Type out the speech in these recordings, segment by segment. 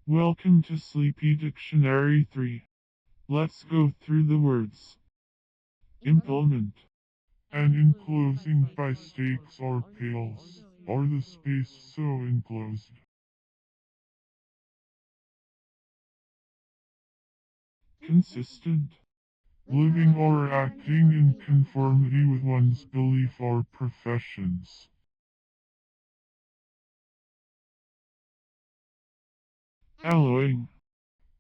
Welcome to Sleepy Dictionary 3. Let's go through the words. Implement. An enclosing by stakes or pales, or the space so enclosed. Consistent. Living or acting in conformity with one's belief or professions. Alloying.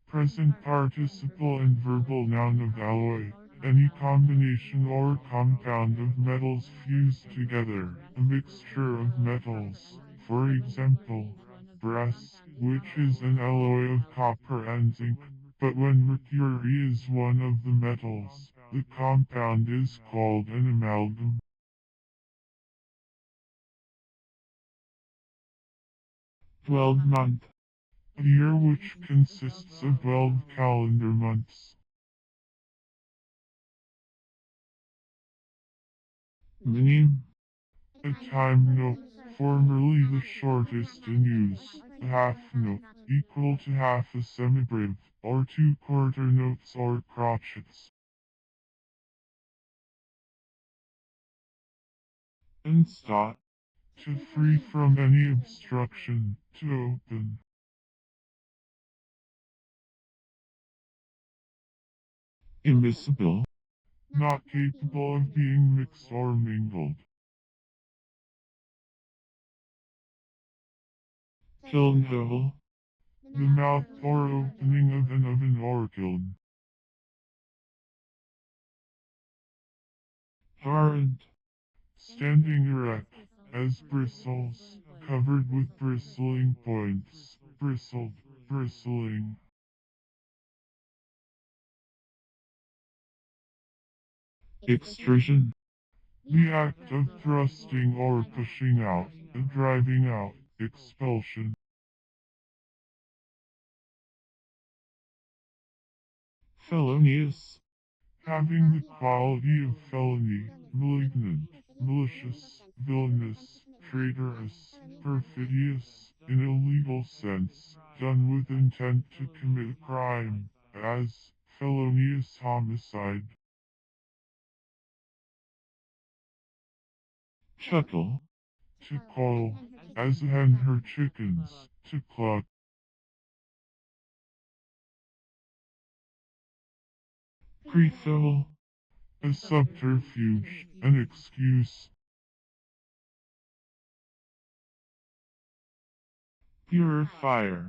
Present participle and verbal noun of alloy. Any combination or compound of metals fused together, a mixture of metals. For example, brass, which is an alloy of copper and zinc. But when mercury is one of the metals, the compound is called an amalgam. Twelvemonth. A year which consists of 12 calendar months. Minim. A time note, formerly the shortest in use, a half note, equal to half a semibreve, or 2/4 notes or crotchets. Unstop. To free from any obstruction, to open. Immiscible. Not capable of being mixed or mingled. Kilnhole. The mouth or opening of an oven or kiln. Horrent. Standing erect, as bristles, covered with bristling points, bristled, bristling. Extrusion. The act of thrusting or pushing out, driving out, expulsion. Felonious. Having the quality of felony, malignant, malicious, villainous, traitorous, perfidious, in a legal sense, done with intent to commit a crime, as felonious homicide. Chuckle. To call, as a hen her chickens, to cluck. Prefill. A subterfuge, an excuse. Purifier.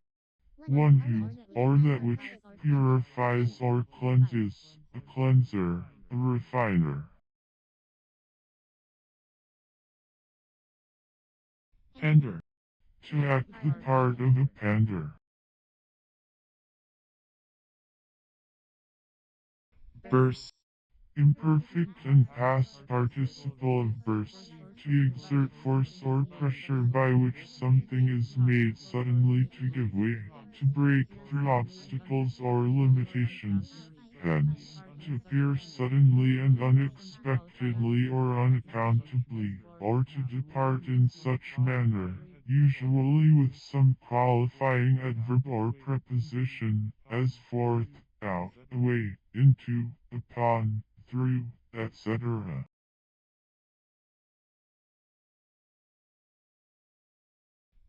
One who, or that which, purifies or cleanses, a cleanser, a refiner. Pander. To act the part of a pander. Burst. Imperfect and past participle of burst. To exert force or pressure by which something is made suddenly to give way. To break through obstacles or limitations. Hence, to appear suddenly and unexpectedly or unaccountably, or to depart in such manner, usually with some qualifying adverb or preposition, as forth, out, away, into, upon, through, etc.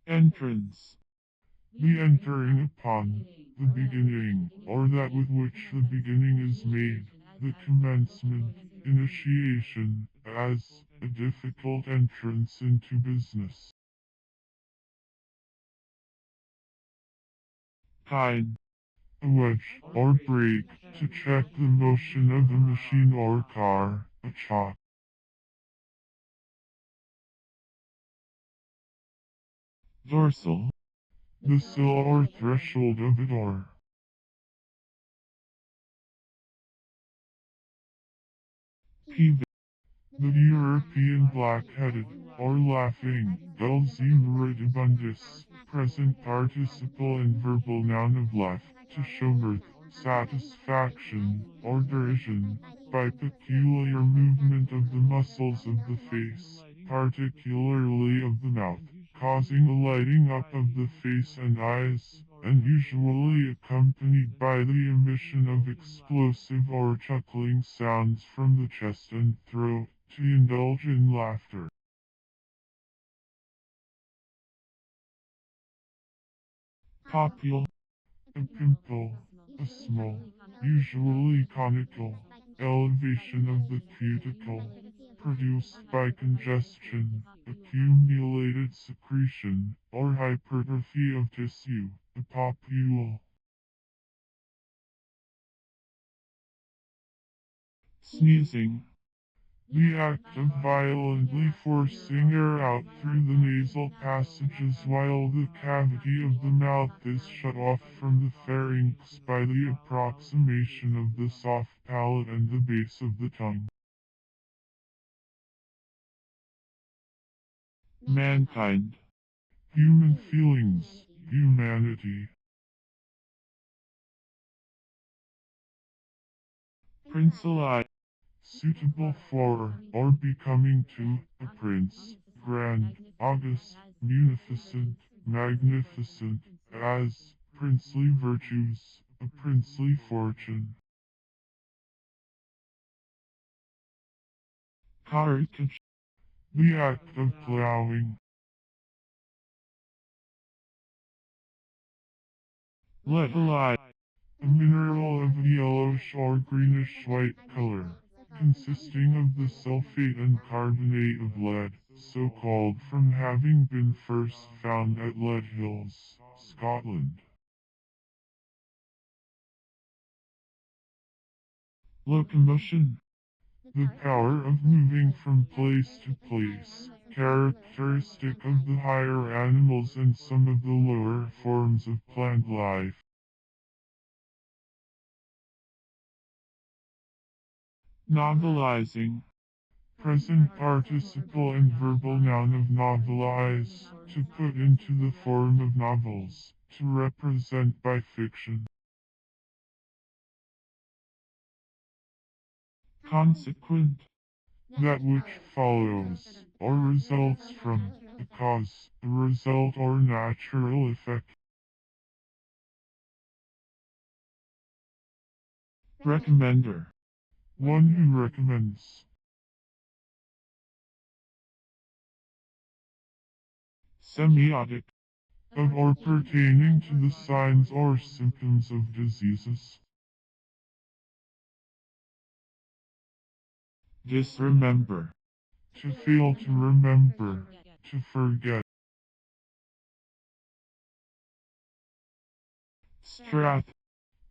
Entrance. The entering upon, the beginning, or that with which the beginning is made, the commencement, initiation, as a difficult entrance into business. Kind. A wedge, or brake, to check the motion of a machine or car, a chop. Dorsal. The sill or threshold of a door. Peeve. The European black-headed, or laughing, dulls irritabilis, present participle and verbal noun of laugh, to show mirth, satisfaction, or derision, by peculiar movement of the muscles of the face, particularly of the mouth, causing a lighting up of the face and eyes, and usually accompanied by the emission of explosive or chuckling sounds from the chest and throat, to indulge in laughter. Popule. A pimple, a small, usually conical, elevation of the cuticle, produced by congestion, accumulated secretion, or hypertrophy of tissue, a popule. Sneezing. The act of violently forcing air out through the nasal passages while the cavity of the mouth is shut off from the pharynx by the approximation of the soft palate and the base of the tongue. Mankind. Human feelings, humanity. Princely. Suitable for, or becoming to, a prince, grand, august, munificent, magnificent, as, princely virtues, a princely fortune. Caricature. The act of plowing. Lethalite. A mineral of yellowish or greenish-white color, consisting of the sulfate and carbonate of lead, so called from having been first found at Lead Hills, Scotland. Locomotion. The power of moving from place to place, characteristic of the higher animals and some of the lower forms of plant life. Novelizing. Present participle and verbal noun of novelize, to put into the form of novels, to represent by fiction. Consequent. That which follows, or results from, a cause, a result or natural effect. Recommender. One who recommends. Semiotic. Of or pertaining to the signs or symptoms of diseases. Disremember. To fail to remember, to forget. Strath.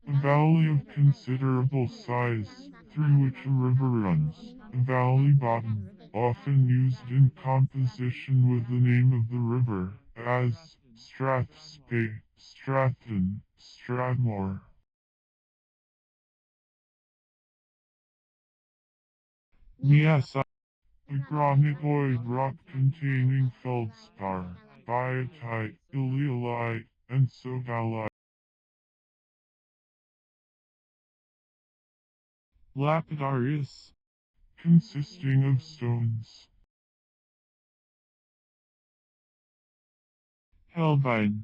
A valley of considerable size, through which a river runs, a valley bottom, often used in composition with the name of the river, as Strathspey, Stratton, Strathmore. Miasite. A granitoid rock containing feldspar, biotite, ileolite, and sodalite. Lapidarius. Consisting of stones. Helvine.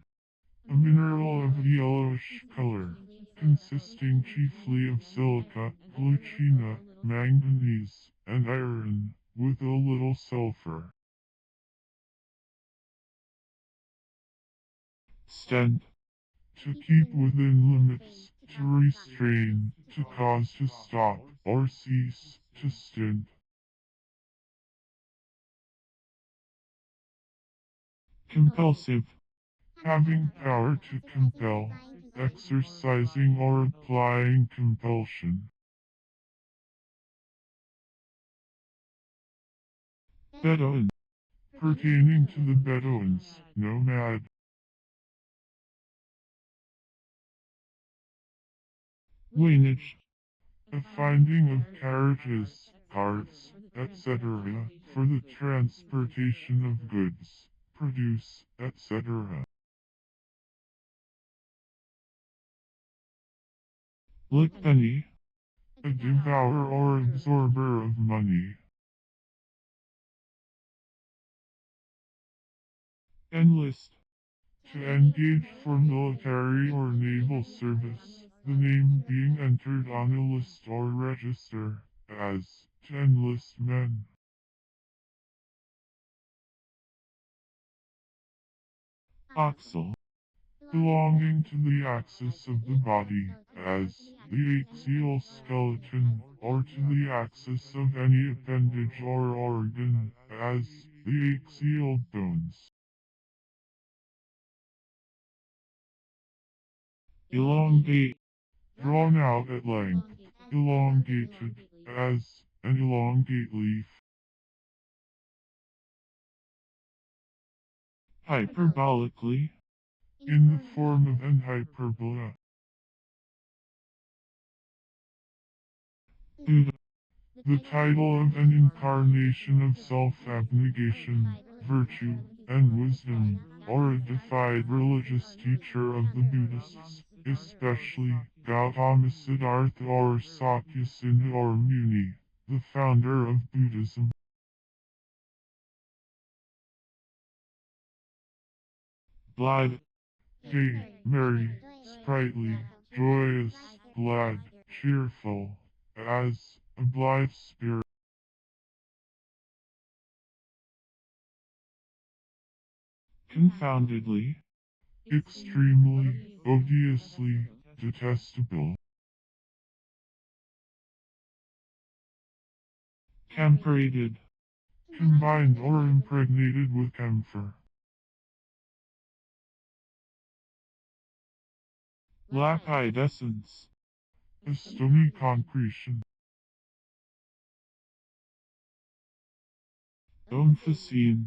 A mineral of yellowish color, consisting chiefly of silica, glucina, manganese, and iron, with a little sulfur. Stent. To keep within limits, to restrain, to cause to stop, or cease, to stint. Compulsive. Having power to compel, exercising or applying compulsion. Bedouin. Pertaining to the Bedouins, nomad. Wainage. A finding of carriages, carts, etc., for the transportation of goods, produce, etc. Lickpenny. A devourer or absorber of money. Enlist. To engage for military or naval service, the name being entered on a list or register, as to enlist men. Axle. Belonging to the axis of the body, as the axial skeleton, or to the axis of any appendage or organ, as the axial bones. Elongate. Drawn out at length, elongated, as an elongate leaf. Hyperbolically. In the form of an hyperbola. Buddha. The title of an incarnation of self-abnegation, virtue, and wisdom, or a deified religious teacher of the Buddhists, especially Gautama Siddhartha or Sakyasindha or Muni, the founder of Buddhism. Blithe. Gay, merry, sprightly, joyous, glad, cheerful, as a blithe spirit. Confoundedly, extremely, odiously, detestable. Camphorated, combined or impregnated with camphor. Lapidescence, a stony concretion. Emphyseme,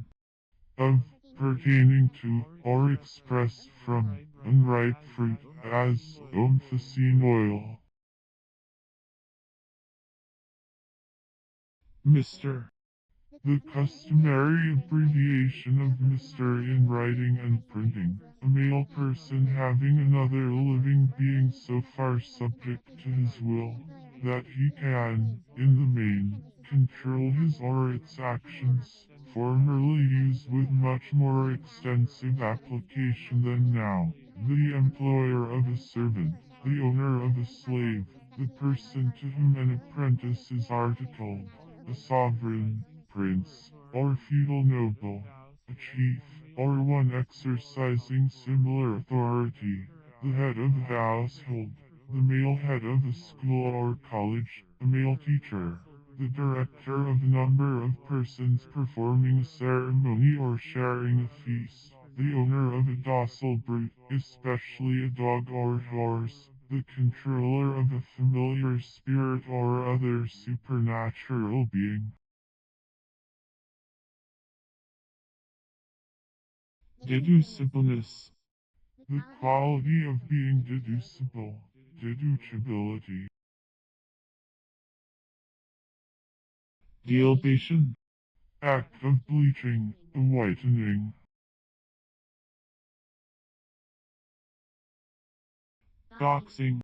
of, pertaining to, or expressed from, unripe fruit, as emphyseme oil. Mr. The customary abbreviation of Mr. in writing and printing, a male person having another living being so far subject to his will, that he can, in the main, control his or its actions, formerly used with much more extensive application than now, the employer of a servant, the owner of a slave, the person to whom an apprentice is articled, a sovereign, prince, or feudal noble, a chief, or one exercising similar authority, the head of a household, the male head of a school or college, a male teacher, the director of a number of persons performing a ceremony or sharing a feast, the owner of a docile brute, especially a dog or horse, the controller of a familiar spirit or other supernatural being. Deducibleness. The quality of being deducible. Deducibility. Dealbation. Act of bleaching, whitening. Doxing.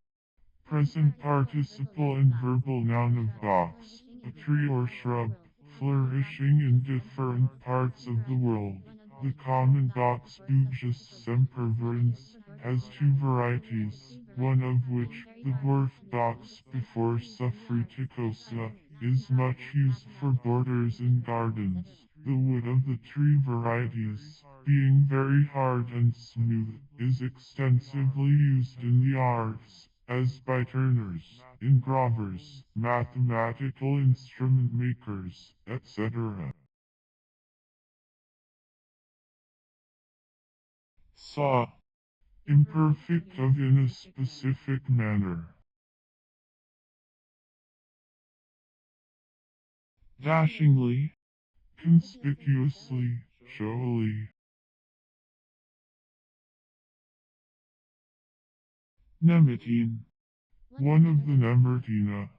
Present participle and verbal noun of box, a tree or shrub, flourishing in different parts of the world. The common box Bugus sempervirens has two varieties, one of which, the dwarf box before Fruticosa, is much used for borders in gardens. The wood of the tree varieties, being very hard and smooth, is extensively used in the arts, as by turners, engravers, mathematical instrument makers, etc. Saw. Imperfect of in a specific manner. Dashingly. Conspicuously, showily. Nematine. One of the Nemertina.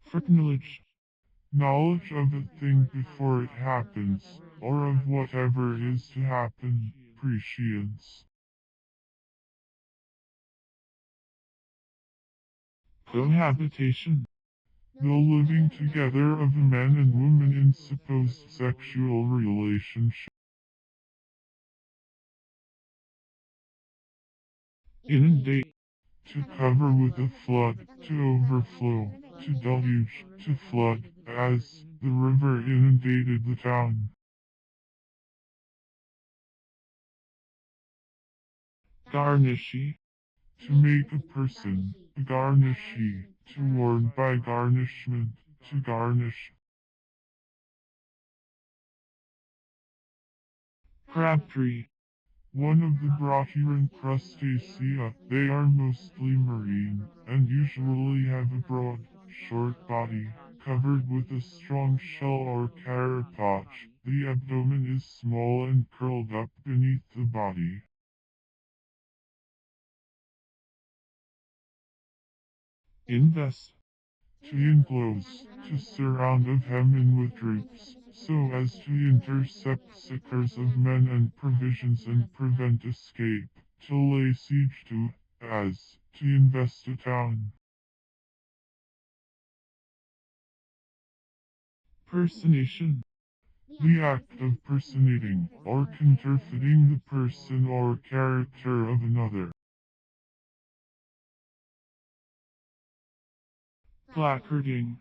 Foreknowledge. Knowledge of a thing before it happens, or of whatever is to happen, prescience. Cohabitation. The living together of a man and woman in supposed sexual relationship. Inundate. To cover with a flood, to overflow, to deluge, to flood, as the river inundated the town. Garnishy. To make a person, a garnishy, to warn by garnishment, to garnish. Crabtree. One of the Brachyrhyn crustacea, they are mostly marine, and usually have a broad, short body, covered with a strong shell or carapace. The abdomen is small and curled up beneath the body. Invest. To enclose, to surround of heaven with troops, so as to intercept succors of men and provisions and prevent escape, to lay siege to, as, to invest a town. Personation. The act of personating, or counterfeiting the person or character of another. Placarding.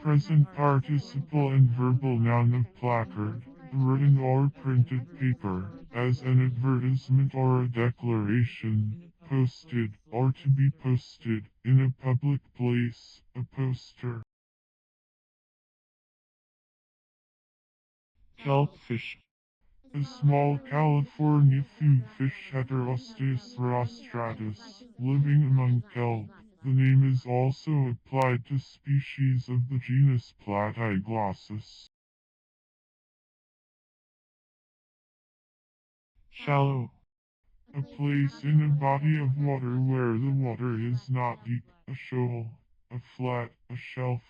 Present participle and verbal noun of placard, written or printed paper, as an advertisement or a declaration, posted, or to be posted, in a public place, a poster. Kelpfish. A small California food fish Heterostes rostratus, living among kelp. The name is also applied to species of the genus Platyglossus. Shallow. A place in a body of water where the water is not deep, a shoal, a flat, a shelf.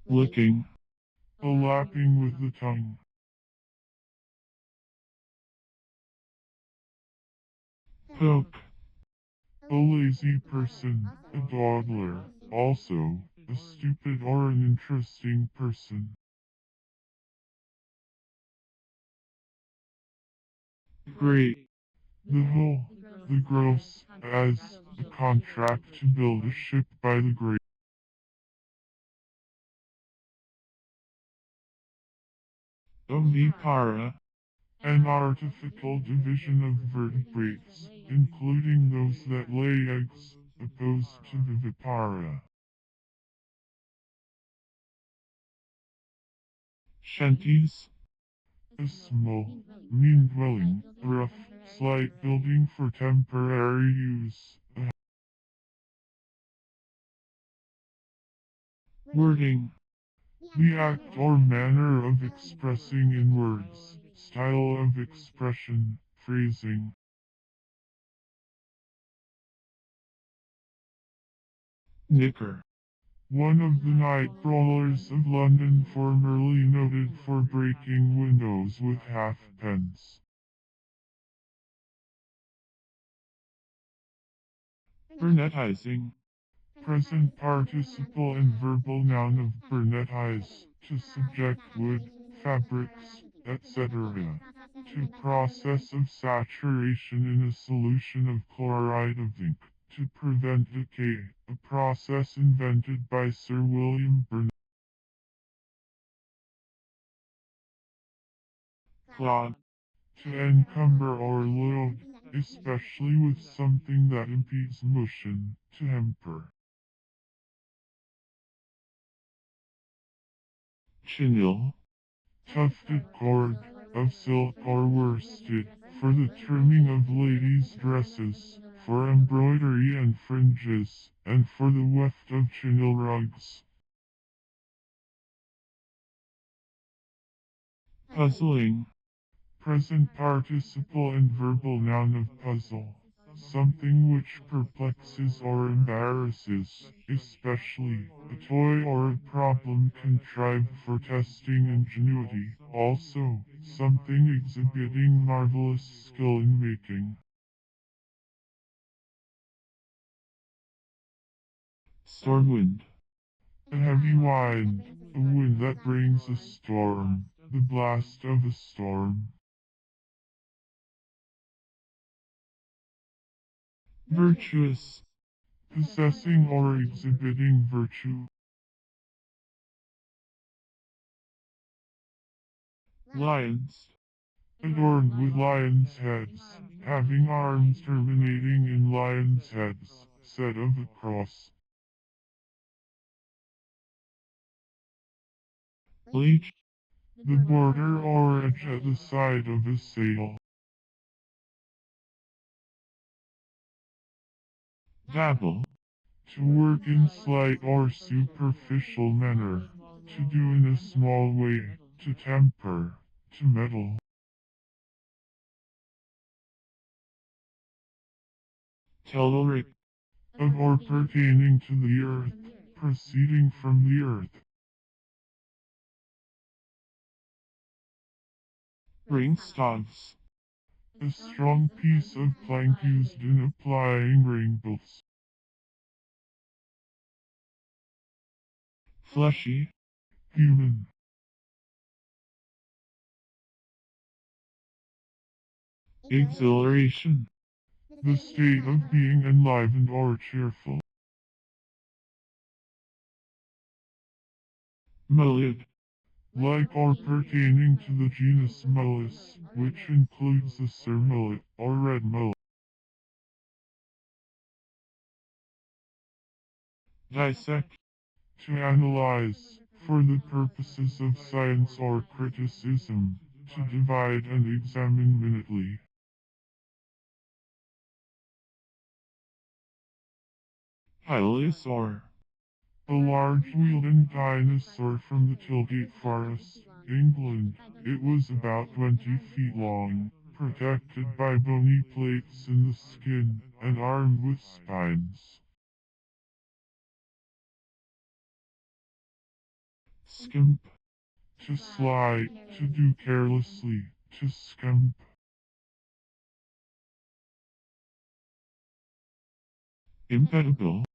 Licking. A lapping with the tongue. Poke. A lazy person, a dawdler, also, a stupid or an interesting person. Great. The hull, the gross, as, a contract to build a ship by the great. Ovipara. An artificial division of vertebrates, including those that lay eggs, opposed to vivipara. Shanties. A small, mean dwelling, rough, slight building for temporary use. Wording. The act or manner of expressing in words, style of expression, phrasing. Knicker. One of the night brawlers of London, formerly noted for breaking windows with halfpence. Burnetizing. Present participle and verbal noun of burnetize, to subject wood, fabrics, etc. To process of saturation in a solution of chloride of zinc, to prevent decay, a process invented by Sir William Burnet. Clog. To encumber or load, especially with something that impedes motion, to hamper. Chinel. Tufted cord, of silk or worsted, for the trimming of ladies' dresses, for embroidery and fringes, and for the weft of chinel rugs. Puzzling. Present participle and verbal noun of puzzle. Something which perplexes or embarrasses, especially a toy or a problem contrived for testing ingenuity. Also, something exhibiting marvelous skill in making. Storm wind. A heavy wind, a wind that brings a storm, the blast of a storm. Virtuous. Possessing or exhibiting virtue. Lions. Adorned with lions' heads, having arms terminating in lions' heads, set of a cross. Bleach. The border or edge at the side of a sail. Dabble. To work in slight or superficial manner. To do in a small way. To temper. To meddle. Telluric. Of or pertaining to the earth. Proceeding from the earth. Ring staves. A strong piece of plank used in applying ring bolts. Fleshy. Human. Exhilaration. The state of being enlivened or cheerful. Mullid. Like or pertaining to the genus Mullis, which includes the Sir mullet or red mullet. Dissect. To analyze, for the purposes of science or criticism, to divide and examine minutely. Hylosaur. A large-wheeled dinosaur from the Tilgate Forest, England. It was about 20 feet long, protected by bony plates in the skin, and armed with spines. Skimp. To slide, to do carelessly, to skimp. Impedible.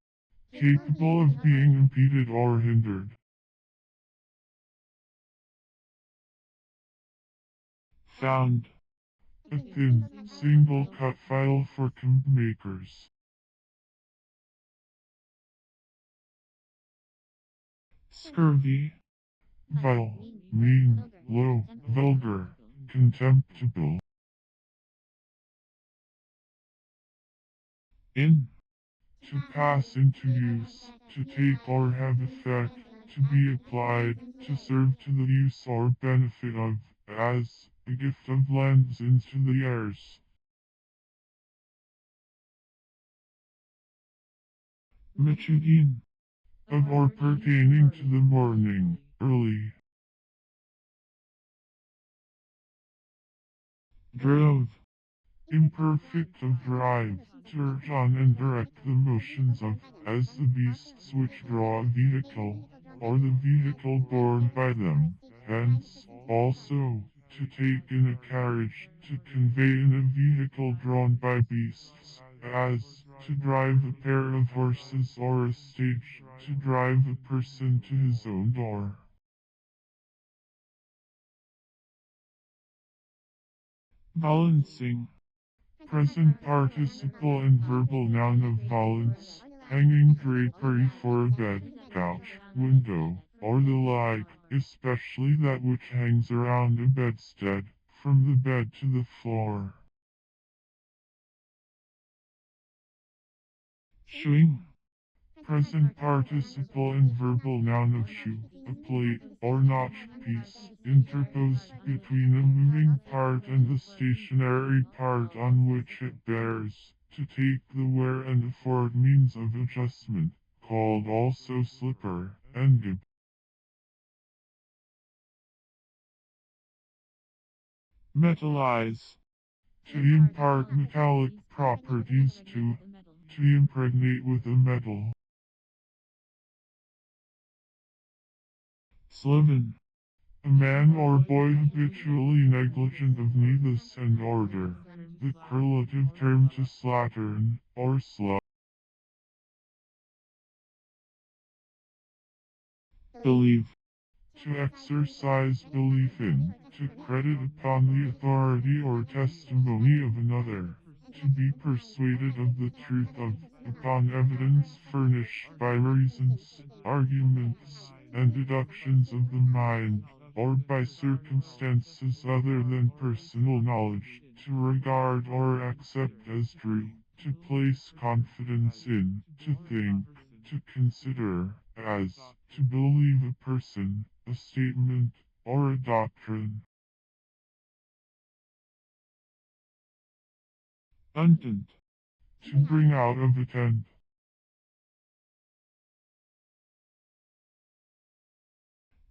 Capable of being impeded or hindered. Found. A thin, single-cut file for comb makers. Scurvy. Vile, mean, low, vulgar, contemptible. In. To pass into use, to take or have effect, to be applied, to serve to the use or benefit of, as, a gift of lends into the heirs. Matutin. Of or pertaining to the morning, early. Drove. Imperfect of drive, to urge on and direct the motions of, as the beasts which draw a vehicle, or the vehicle borne by them. Hence, also, to take in a carriage, to convey in a vehicle drawn by beasts, as, to drive a pair of horses or a stage, to drive a person to his own door. Balancing. Present participle and verbal noun of valence, hanging drapery for a bed, couch, window, or the like, especially that which hangs around a bedstead, from the bed to the floor. Shoeing. Present participle and verbal noun of shoe, a plate or notched piece, interposed between a moving part and the stationary part on which it bears, to take the wear and afford means of adjustment, called also slipper, and gib. Metallize. To impart metallic properties to impregnate with a metal. Sloven. A man or boy habitually negligent of neatness and order. The correlative term to slattern, or slow. believe, To exercise belief in, to credit upon the authority or testimony of another, to be persuaded of the truth of, upon evidence furnished by reasons, arguments, and deductions of the mind, or by circumstances other than personal knowledge, to regard or accept as true, to place confidence in, to think, to consider, as, to believe a person, a statement, or a doctrine. untent, To bring out of a tent.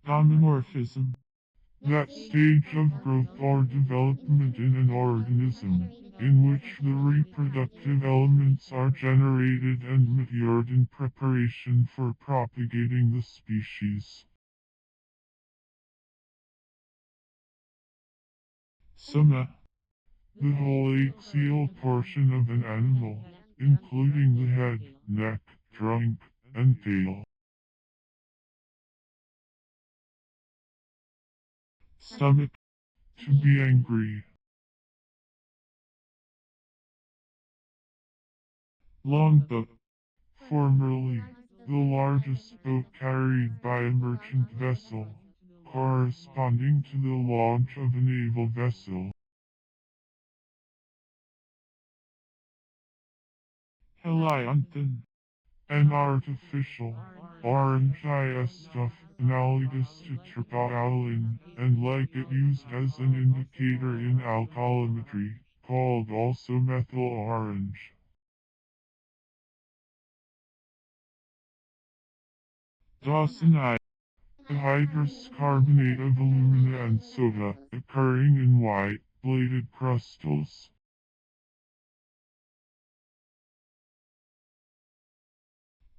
homomorphism, That stage of growth or development in an organism, in which the reproductive elements are generated and matured in preparation for propagating the species. soma, The whole axial portion of an animal, including the head, neck, trunk, and tail. stomach, To be angry. longboat, Formerly, the largest boat carried by a merchant vessel, corresponding to the launch of a naval vessel. helianthon, An artificial, orange stuff analogous to tryptolin, and like it used as an indicator in alkalimetry, called also methyl orange. dawsonite, A hydrous carbonate of alumina and soda, occurring in white, bladed crystals.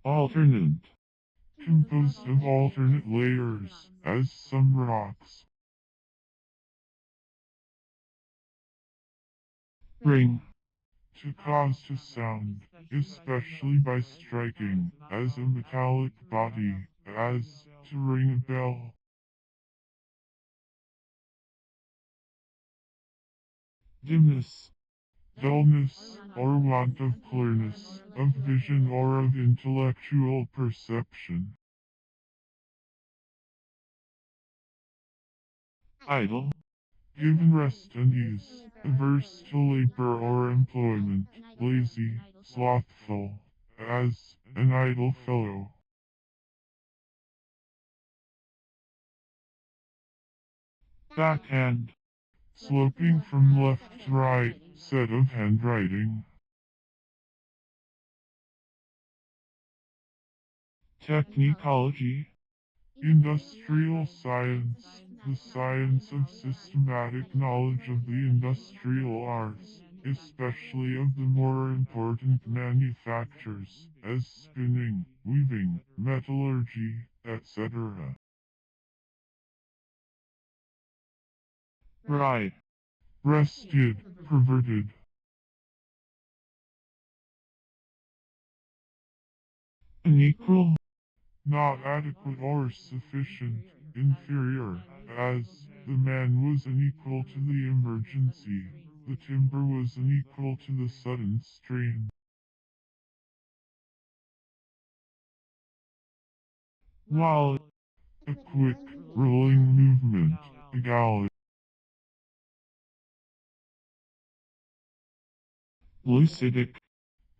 alternate, Composed of alternate layers, as some rocks. ring, To cause to sound, especially by striking, as a metallic body, as to ring a bell. dimness, Dullness, or want of clearness, of vision or of intellectual perception. idle, Given rest and ease, averse to labor or employment, lazy, slothful, as an idle fellow. backhand, Sloping from left to right, set of handwriting. technicology, Industrial science, the science of systematic knowledge of the industrial arts, especially of the more important manufactures, as spinning, weaving, metallurgy, etc. right, Rested, perverted, unequal, not adequate or sufficient, inferior, as the man was unequal to the emergency, the timber was unequal to the sudden strain. wall, A quick, rolling movement, a gallop, lucidic,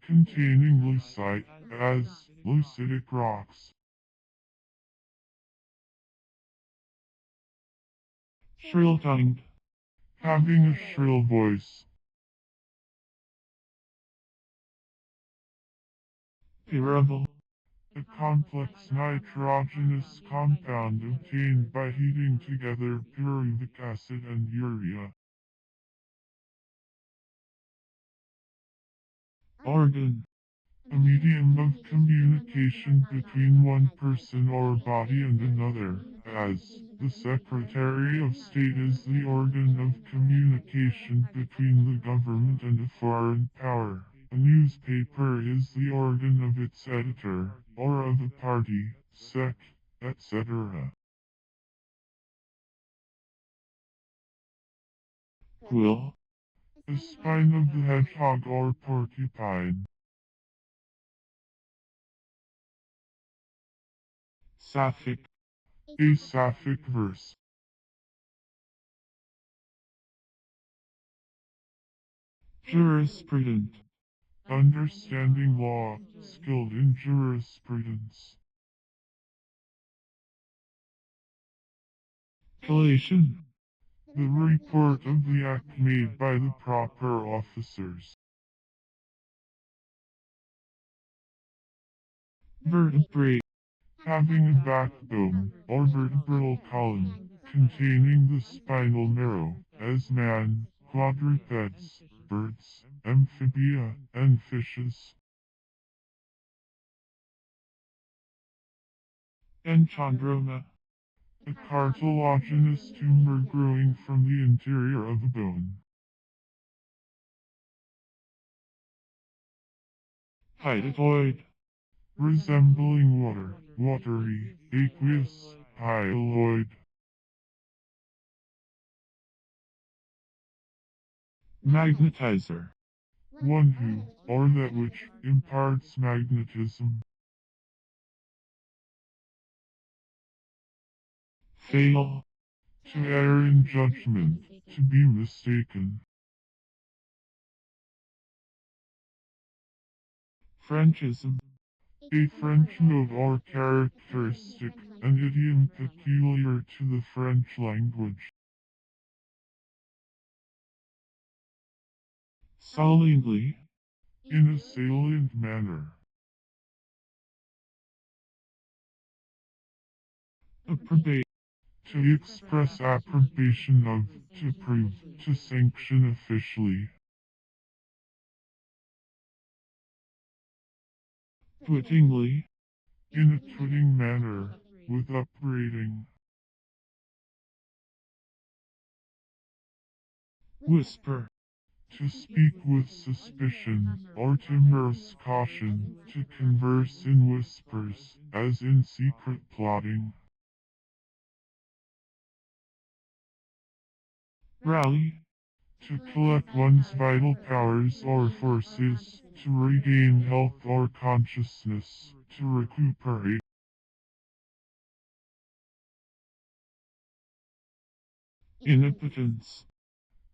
containing lucite, as lucidic rocks, shrill-tongued, having a shrill voice, pyroval, a complex nitrogenous compound obtained by heating together pyruvic acid and urea. organ, A medium of communication between one person or body and another, as the Secretary of State is the organ of communication between the government and a foreign power. A newspaper is the organ of its editor, or of a party, sect, etc. quill, The spine of the hedgehog or porcupine. sapphic, A sapphic verse. jurisprudent, Understanding law, skilled in jurisprudence. collation, The report of the act made by the proper officers. vertebrate, Having a backbone, or vertebral column, containing the spinal marrow, as man, quadrupeds, birds, amphibia, and fishes. enchondroma, A cartilaginous tumor growing from the interior of a bone. hydathoid, Resembling water, watery, aqueous, hyaloid. magnetizer, One who, or that which, imparts magnetism. fail, To err in judgment, to be mistaken. Frenchism, A French note or characteristic, an idiom peculiar to the French language. saliently, In a salient manner. approbate, To express approbation of, to prove, to sanction officially. twittingly, In a twitting manner, with upbraiding. whisper, To speak with suspicion, or to immerse caution, to converse in whispers, as in secret plotting. rally, To collect one's vital powers or forces, to regain health or consciousness, to recuperate. inimpotence,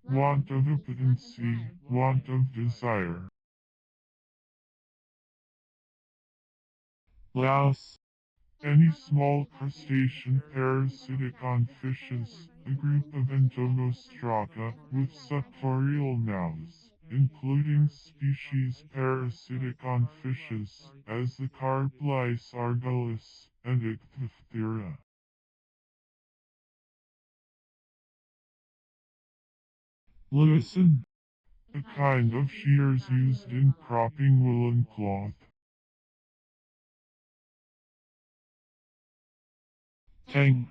Want of impotency, want of desire. louse, Any small crustacean parasitic on fishes, a group of entomostrata with suctorial mouths, including species parasitic on fishes, as the carp lice argalis and Ichthyoptera. loosen, A kind of shears used in cropping woolen cloth. tang,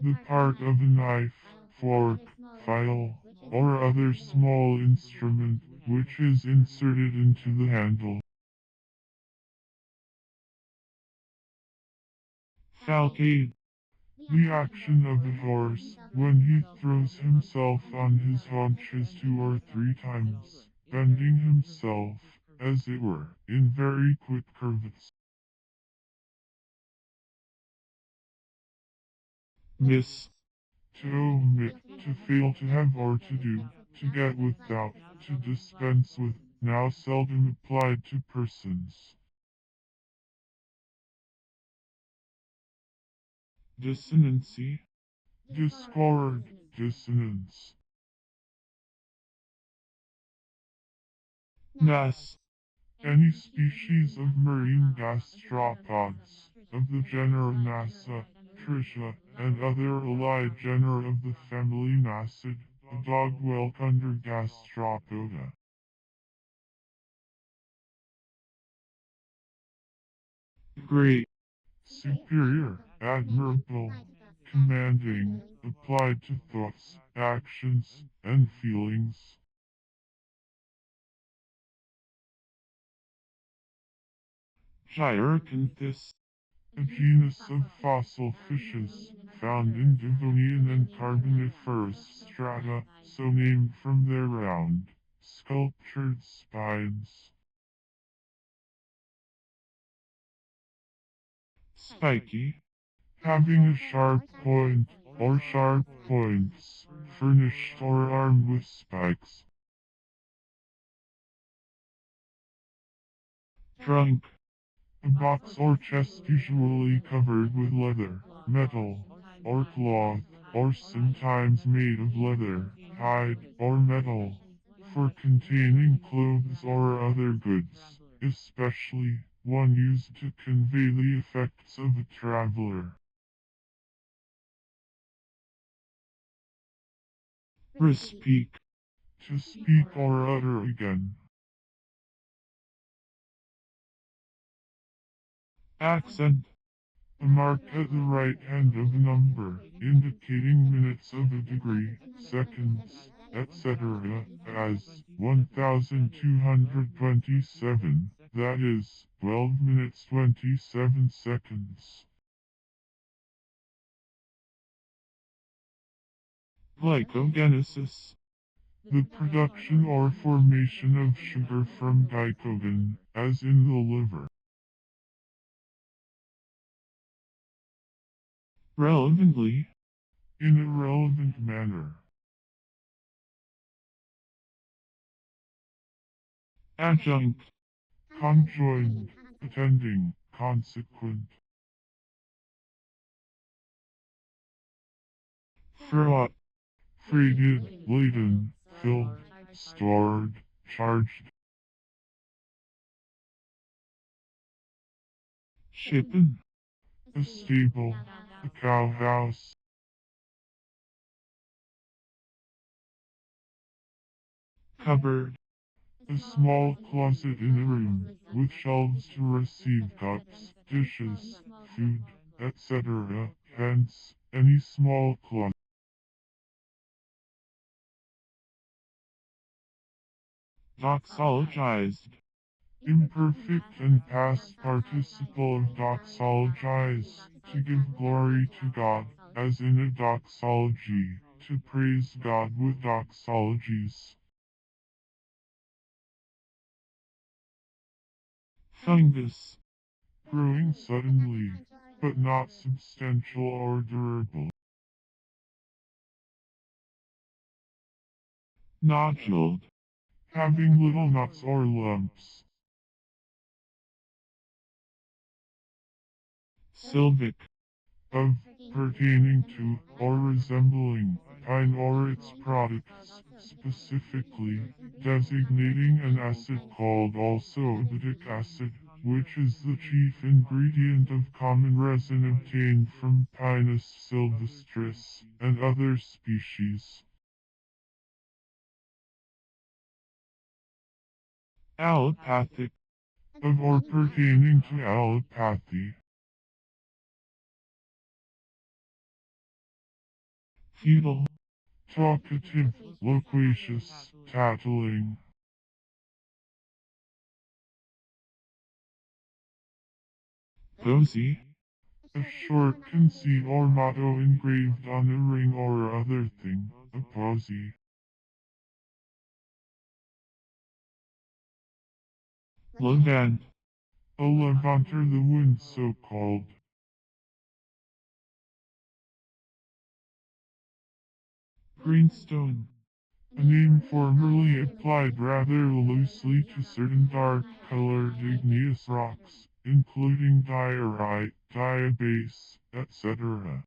The part of a knife, fork, file, or other small instrument which is inserted into the handle. falcade, The action of a horse when he throws himself on his haunches 2 or 3 times, bending himself, as it were, in very quick curves. miss, To omit, to fail to have or to do, to get without, to dispense with, now seldom applied to persons. dissonancy, Discord, dissonance. mass, Any species of marine gastropods, of the genera Nassa, Tricia, and other allied genera of the family Nacid, a dog whelk under gastropoda. great, Superior, admirable, commanding, applied to thoughts, actions, and feelings. gyrocanthus, a genus of fossil fishes found in Devonian and Carboniferous strata, so named from their round, sculptured spines. Spiky. Having a sharp point or sharp points, furnished or armed with spikes. Trunk. A box or chest usually covered with leather, metal, or cloth, or sometimes made of leather, hide, or metal, for containing clothes or other goods, especially one used to convey the effects of a traveler. Bespeak. To speak or utter again. Accent. A mark at the right hand of a number, indicating minutes of a degree, seconds, etc., as 1227, that is, 12 minutes 27 seconds. Glycogenesis. The production or formation of sugar from glycogen, as in the liver. Relevantly. In a relevant manner. Adjunct. Conjoined, attending, consequent. Fraught. Freighted, laden, filled, stored, charged. Shippen. A stable, a cowhouse. Cupboard. A small closet in a room, with shelves to receive cups, dishes, food, etc. Hence, any small closet. Doxologized. Imperfect and past participle of doxologize, to give glory to God, as in a doxology, to praise God with doxologies. Fungus. Growing suddenly, but not substantial or durable. Noduled. Having little knots or lumps. Sylvic. Of, pertaining to, or resembling, pine or its products, specifically, designating an acid called also abitic acid, which is the chief ingredient of common resin obtained from Pinus sylvestris and other species. Allopathic. Of or pertaining to allopathy. Feudal. Talkative, loquacious, tattling. Posy. A short conceit or motto engraved on a ring or other thing, a posy. Levant. A levanter, the wind so called. Greenstone. A name formerly applied rather loosely to certain dark-colored igneous rocks, including diorite, diabase, etc.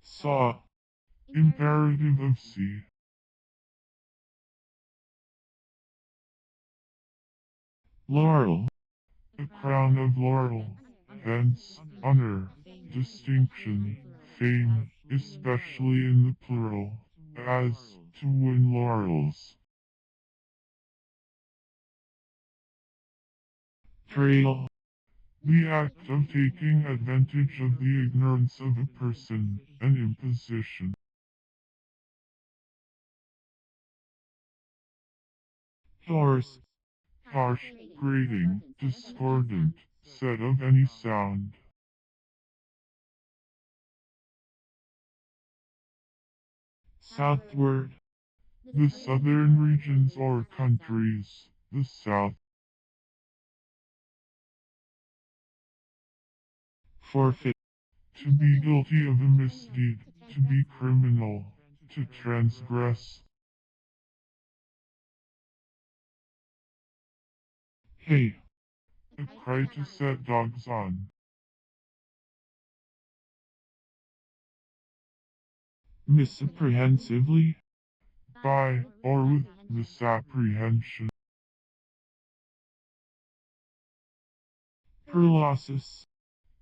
Saw. Imperative of C. Laurel. A crown of laurel. Hence, honor, distinction, fame, especially in the plural, as to win laurels. Trail. The act of taking advantage of the ignorance of a person, an imposition. Horse. Harsh, grating, discordant, set of any sound. Southward. The southern regions or countries, the south. Forfeit. To be guilty of a misdeed, to be criminal, to transgress. Hey. A cry to set dogs on. Misapprehensively. By, or with, misapprehension. Perlosis.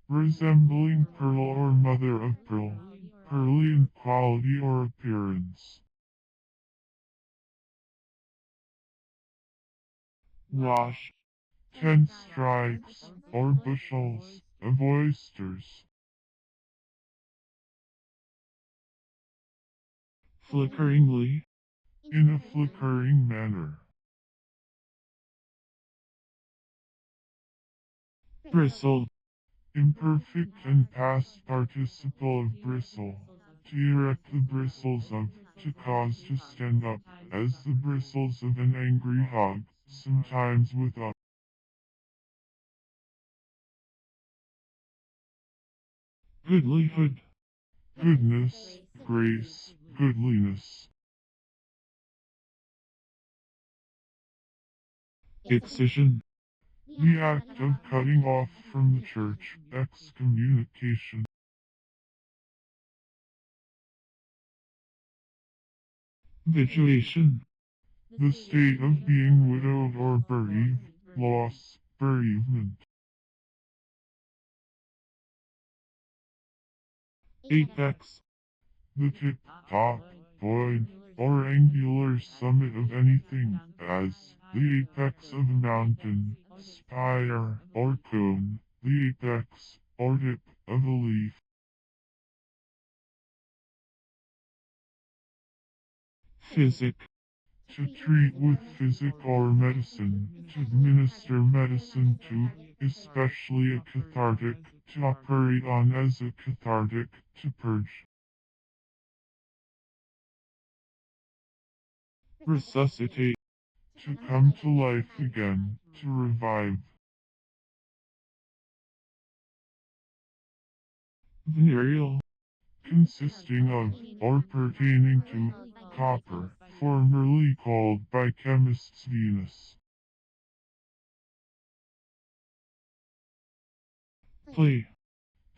Resembling pearl or mother of pearl. Pearly in quality or appearance. Wash. 10 stripes, or bushels, of oysters. Flickeringly. In a flickering manner. Bristled. Imperfect and past participle of bristle. To erect the bristles of, to cause to stand up, as the bristles of an angry hog, sometimes with a Goodlyhood. goodness, grace, goodliness. Excision. The act of cutting off from the church, excommunication. Vituation. The state of being widowed or bereaved, loss, bereavement. Apex. The tip, top, point, or angular summit of anything, as the apex of a mountain, spire, or cone, the apex, or tip, of a leaf. Physic. To treat with physic or medicine, to administer medicine to, especially a cathartic, to operate on as a cathartic, to purge. Resuscitate. To come to life again, to revive. Venereal. Consisting of, or pertaining to, copper, formerly called by chemists Venus. Play.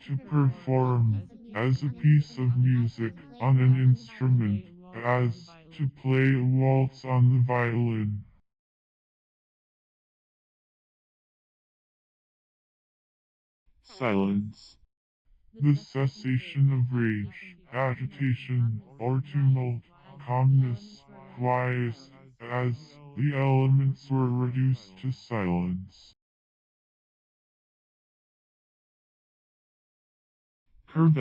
To perform, as a piece of music, on an instrument, as, to play a waltz on the violin. Silence. The cessation of rage, agitation, or tumult, calmness, quiet, as the elements were reduced to silence. Curve.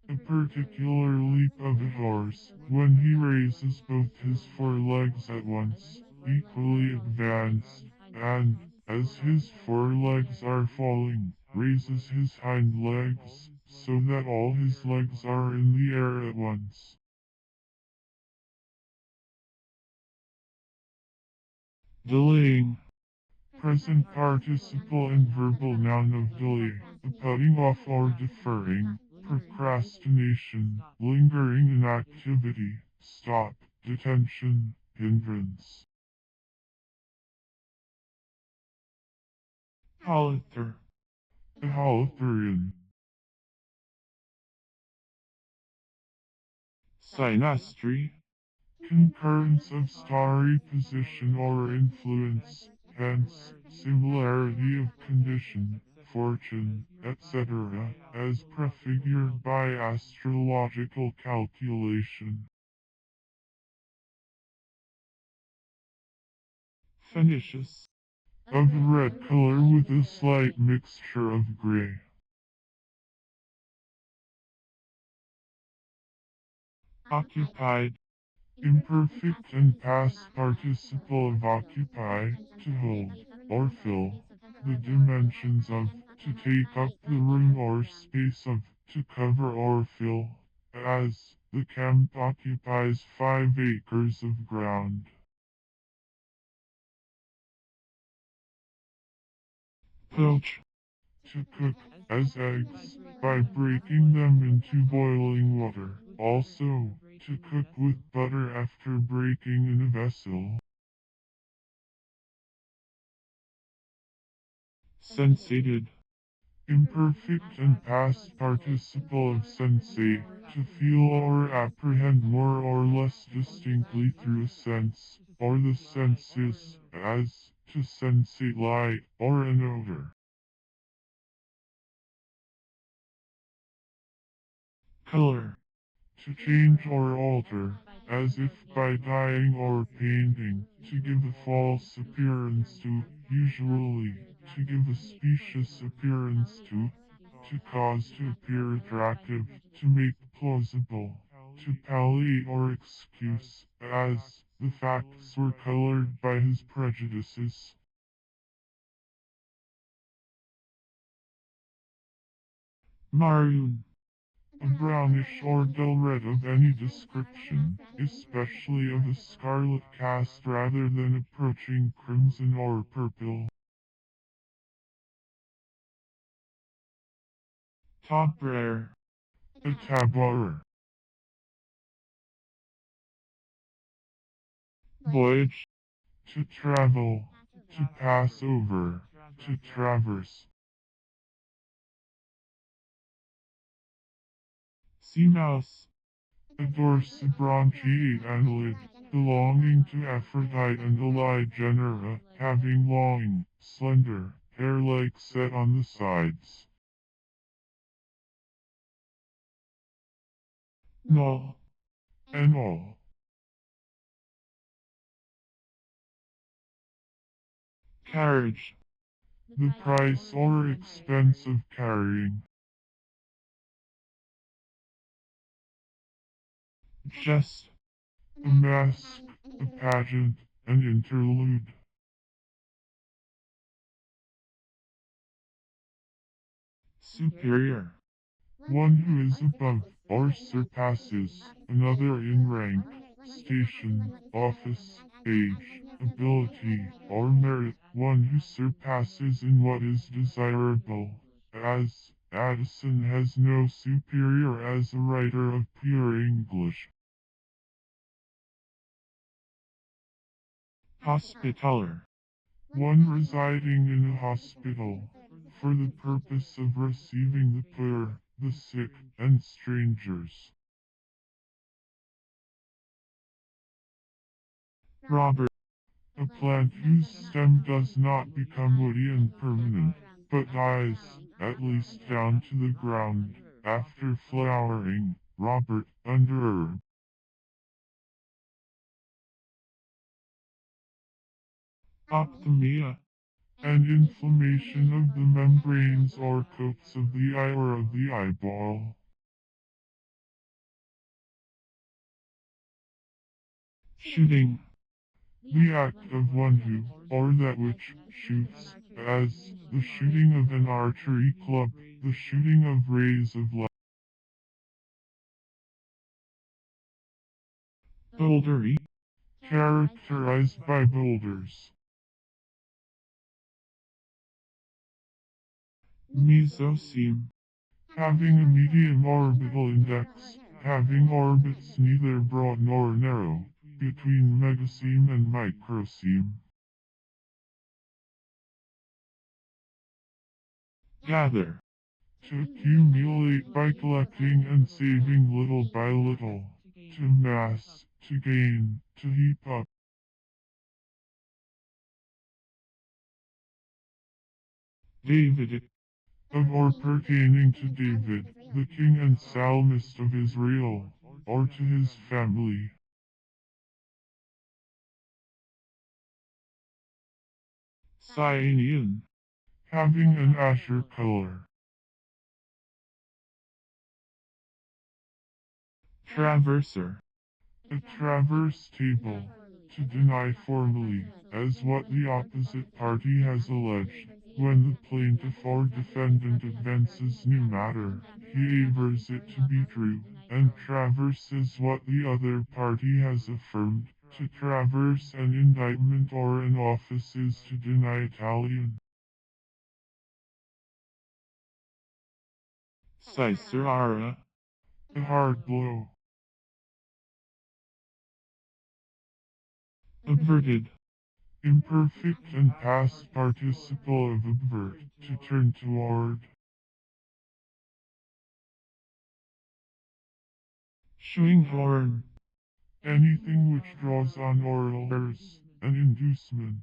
A particular leap of a horse, when he raises both his forelegs at once, equally advanced, and, as his forelegs are falling, raises his hind legs, so that all his legs are in the air at once. Delaying. Present participle and verbal noun of delay, the putting off or deferring, procrastination, lingering inactivity, stop, detention, hindrance. Halither. A holothurian. Synastry. Concurrence of starry position or influence, hence, similarity of condition, fortune, etc., as prefigured by astrological calculation. Pernicious. Of a red color with a slight mixture of gray. Occupied. Imperfect and past participle of occupy, to hold, or fill. The dimensions of, to take up the room or space of, to cover or fill. As, the camp occupies 5 acres of ground. Poach. To cook, as eggs, by breaking them into boiling water. Also, to cook with butter after breaking in a vessel. Sensated. Imperfect and past participle of sensate, to feel or apprehend more or less distinctly through a sense, or the senses, as, to sensate light, or an odor. Color. To change or alter, as if by dyeing or painting, to give a false appearance to, usually, to give a specious appearance to cause to appear attractive, to make plausible, to palliate or excuse, as, the facts were colored by his prejudices. Maroon. A brownish or dull red of any description, especially of a scarlet cast rather than approaching crimson or purple. Top rare. A tabourer. Voyage. To travel. To pass over. To traverse. Sea mouse. A dorsibranchiate annelid, belonging to Aphrodite and allied genera, having long, slender, hair-like set on the sides. Null. And all. Carriage. The price or expense of carrying. Jest. A mask, a pageant, an interlude. Superior. One who is above, or surpasses, another in rank, station, office, age, ability, or merit. One who surpasses in what is desirable. As, Addison has no superior as a writer of pure English. Hospitaller. One residing in a hospital, for the purpose of receiving the poor, the sick, and strangers. Robber. A plant whose stem does not become woody and permanent, but dies, at least down to the ground, after flowering. Robert, underherb. Ophthalmia. And inflammation of the membranes or coats of the eye or of the eyeball. Shooting. The act of one who, or that which, shoots, as, the shooting of an archery club, the shooting of rays of light. Bouldery. Characterized by boulders. Mesoseme. Having a medium orbital index, having orbits neither broad nor narrow, between megaseme and microseme. Gather. To accumulate by collecting and saving little by little. To mass, to gain, to heap up. Davidic. Of or pertaining to David, the king and psalmist of Israel, or to his family. Cyanian. Having an azure color. Traverser. A traverse table, to deny formally, as what the opposite party has alleged. When the plaintiff or defendant advances new matter, he avers it to be true, and traverses what the other party has affirmed. To traverse an indictment or an office is to deny Italian. Cicerara. A hard blow. Averted. Imperfect and past participle of avert, to turn toward. Schwinghorn. Anything which draws on or lures, an inducement.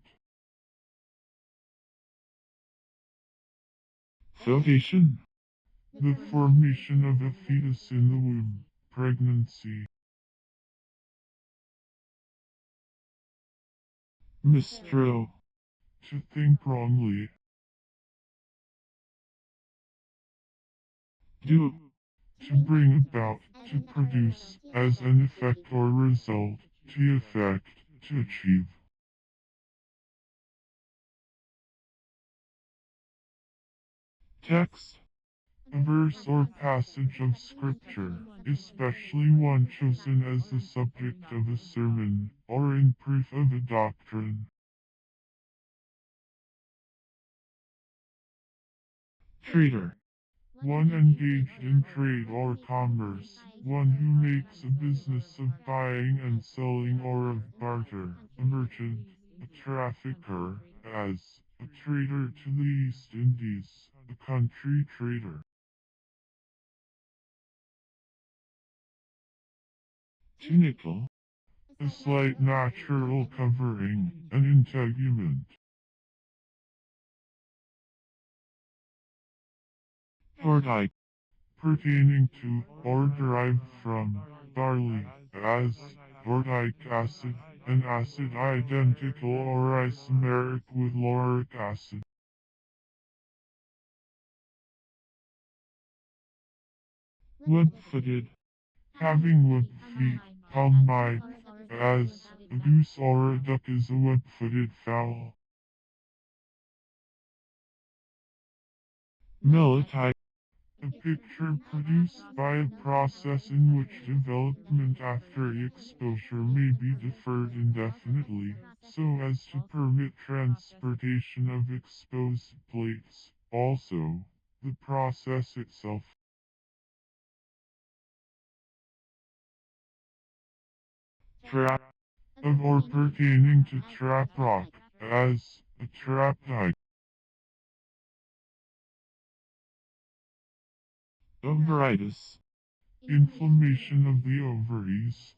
Foundation. The formation of a fetus in the womb, pregnancy. Mistro. To think wrongly. Do. To bring about, to produce, as an effect or result, to effect, to achieve. Text. A verse or passage of scripture, especially one chosen as the subject of a sermon, or in proof of a doctrine. Trader. One engaged in trade or commerce, one who makes a business of buying and selling or of barter, a merchant, a trafficker, as a trader to the East Indies, a country trader. Tunicle. A slight natural covering, an integument. Thordike. Pertaining to, or derived from, barley, as, thordic acid, an acid identical or isomeric with lauric acid. Web-footed. Having webbed feet, palmite, as, a goose or a duck is a web-footed fowl. Melotite. A picture produced by a process in which development after exposure may be deferred indefinitely, so as to permit transportation of exposed plates. Also, the process itself. Trap. Of or pertaining to trap rock, as, a trap dike. Ovaritis. Inflammation of the ovaries.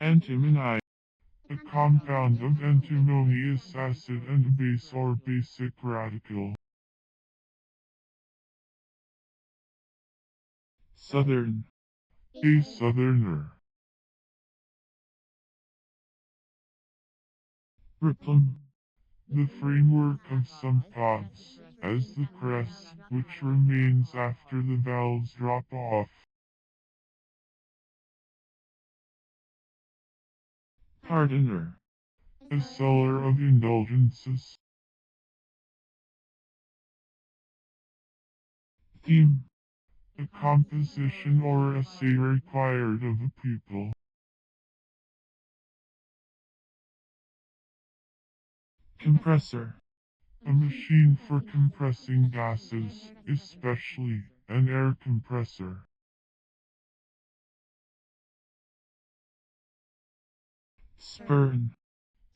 Antimony. A compound of antimonious acid and a base or basic radical. Southern. A southerner. Riplum. The framework of some pods, as the crest, which remains after the valves drop off. Pardoner. A seller of indulgences. Theme. A composition or essay required of a pupil. Compressor. A machine for compressing gases, especially an air compressor. Spurn.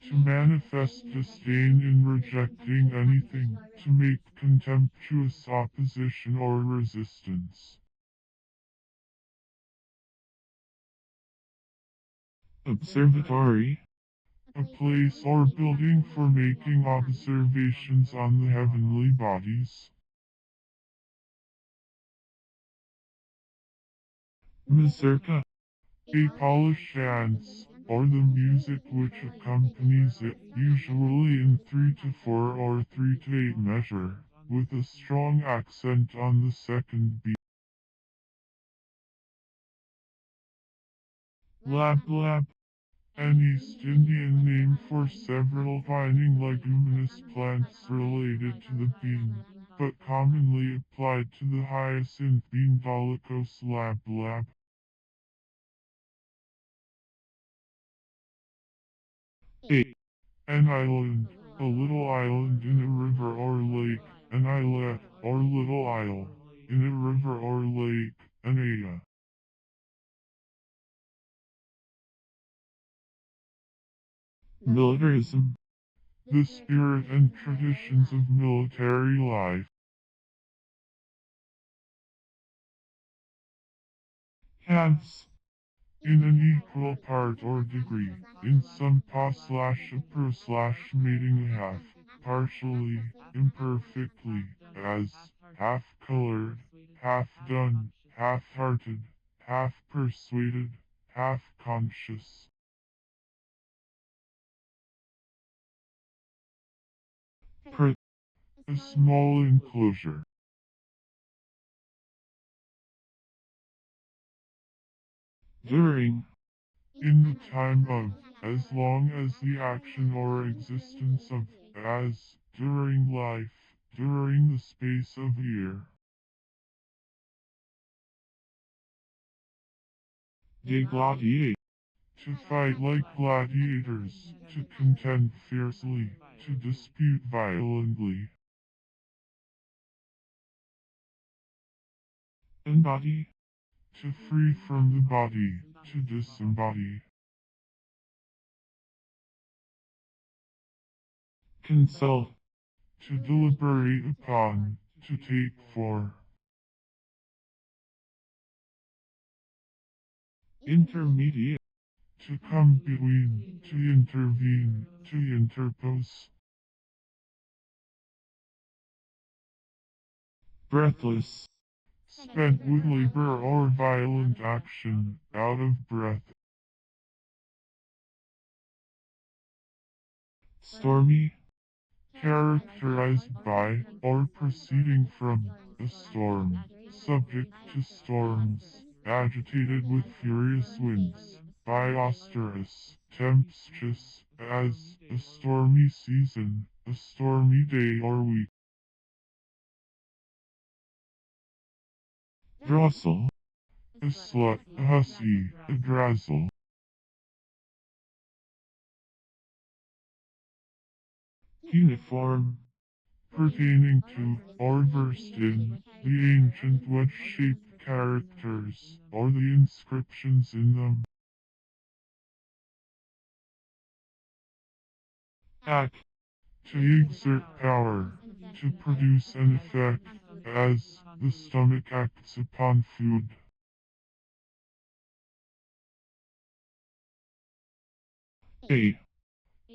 To manifest disdain in rejecting anything, to make contemptuous opposition or resistance. Observatory. A place or building for making observations on the heavenly bodies. Mazurka. A polished dance, or the music which accompanies it, usually in 3/4 or 3/8 measure, with a strong accent on the second beat. lab lab, an East Indian name for several vining leguminous plants related to the bean, but commonly applied to the hyacinth bean Dolichos lab lab. a, An island, a little island in a river or lake, an islet, or little isle, in a river or lake, an aya. militarism, The spirit and traditions of military life. halves, In an equal part or degree, in some pa/upper/ mating half, partially, imperfectly, as, half-colored, half-done, half-hearted, half-persuaded, half-conscious. per, A small enclosure. during, In the time of, as long as the action or existence of, as, during life, during the space of a year. degladiate, To fight like gladiators, to contend fiercely, to dispute violently. embody, To free from the body, to disembody. consult, To deliberate upon, to take for. intermediate, To come between, to intervene, to interpose. breathless, Spent with labor or violent action, out of breath. stormy, Characterized by, or proceeding from, a storm, subject to storms, agitated with furious winds, boisterous, tempestuous, as, a stormy season, a stormy day or week. drossel, A slut, a hussy, a drazzle. uniform, Pertaining to, or versed in, the ancient wedge-shaped characters, or the inscriptions in them. act, To exert power, to produce an effect, as, the stomach acts upon food. a,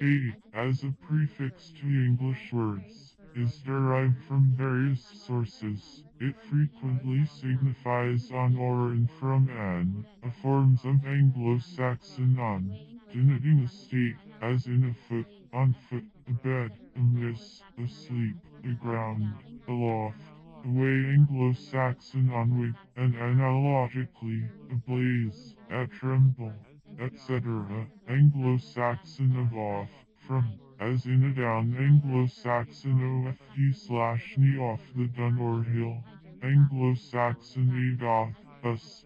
A, as a prefix to English words, is derived from various sources. It frequently signifies on or in from an, a forms of Anglo-Saxon on, denoting a state, as in a foot, on foot, a bed, a miss, asleep, a ground, aloft, a way Anglo-Saxon on wig, and analogically, a blaze, a tremble, etc. Anglo-Saxon of off, from, as in a down Anglo-Saxon ofd/knee off the dun or hill, Anglo-Saxon a doth, us,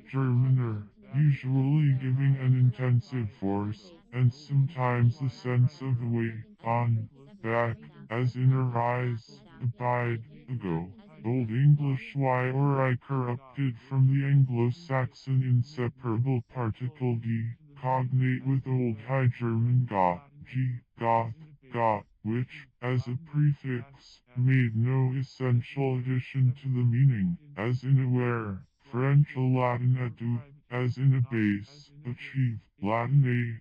Germaner, usually giving an intensive force, and sometimes the sense of away, on, back, as in arise, abide, ago. Old English Y or I corrupted from the Anglo-Saxon inseparable particle d, cognate with Old High German Goth, g, goth, got, which, as a prefix, made no essential addition to the meaning, as in aware, French or Latin adu, as in abase, achieve, Latin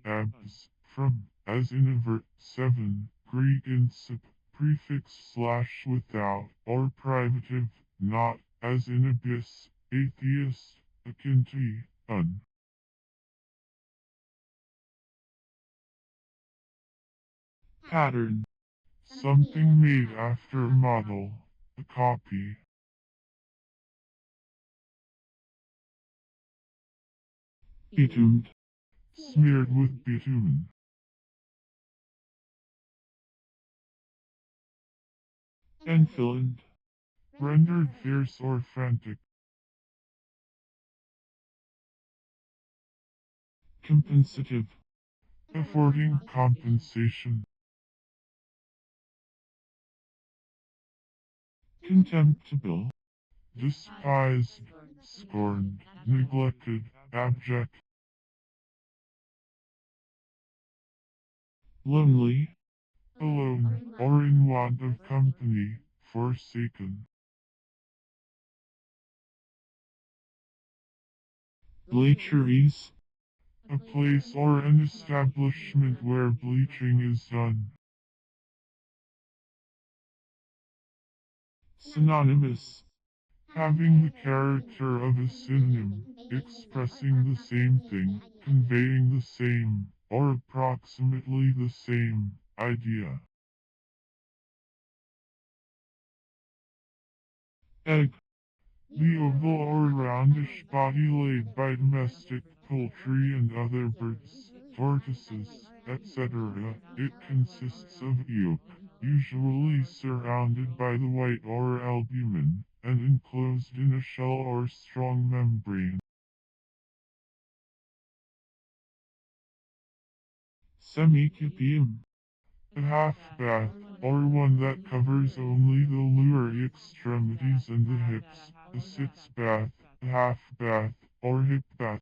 abs, from, as in avert, 7, Greek incip, prefix/without, or privative, not, as in abyss, atheist, akin to, un. pattern, Something made after a model, a copy. bitumed, smeared with bitumen, enfilant, rendered fierce or frantic, compensative, affording compensation, contemptible, despised, scorned, neglected, abject, lonely, alone, or in want of company, forsaken, bleacheries, a place or an establishment where bleaching is done, synonymous, having the character of a synonym, expressing the same thing, conveying the same, or approximately the same, idea. egg, The oval or roundish body laid by domestic poultry and other birds, tortoises, etc. It consists of yolk, usually surrounded by the white or albumin, and enclosed in a shell or strong membrane. semibreve, A half bath, or one that covers only the lower extremities and the hips, a sitz bath, a half bath, or hip bath.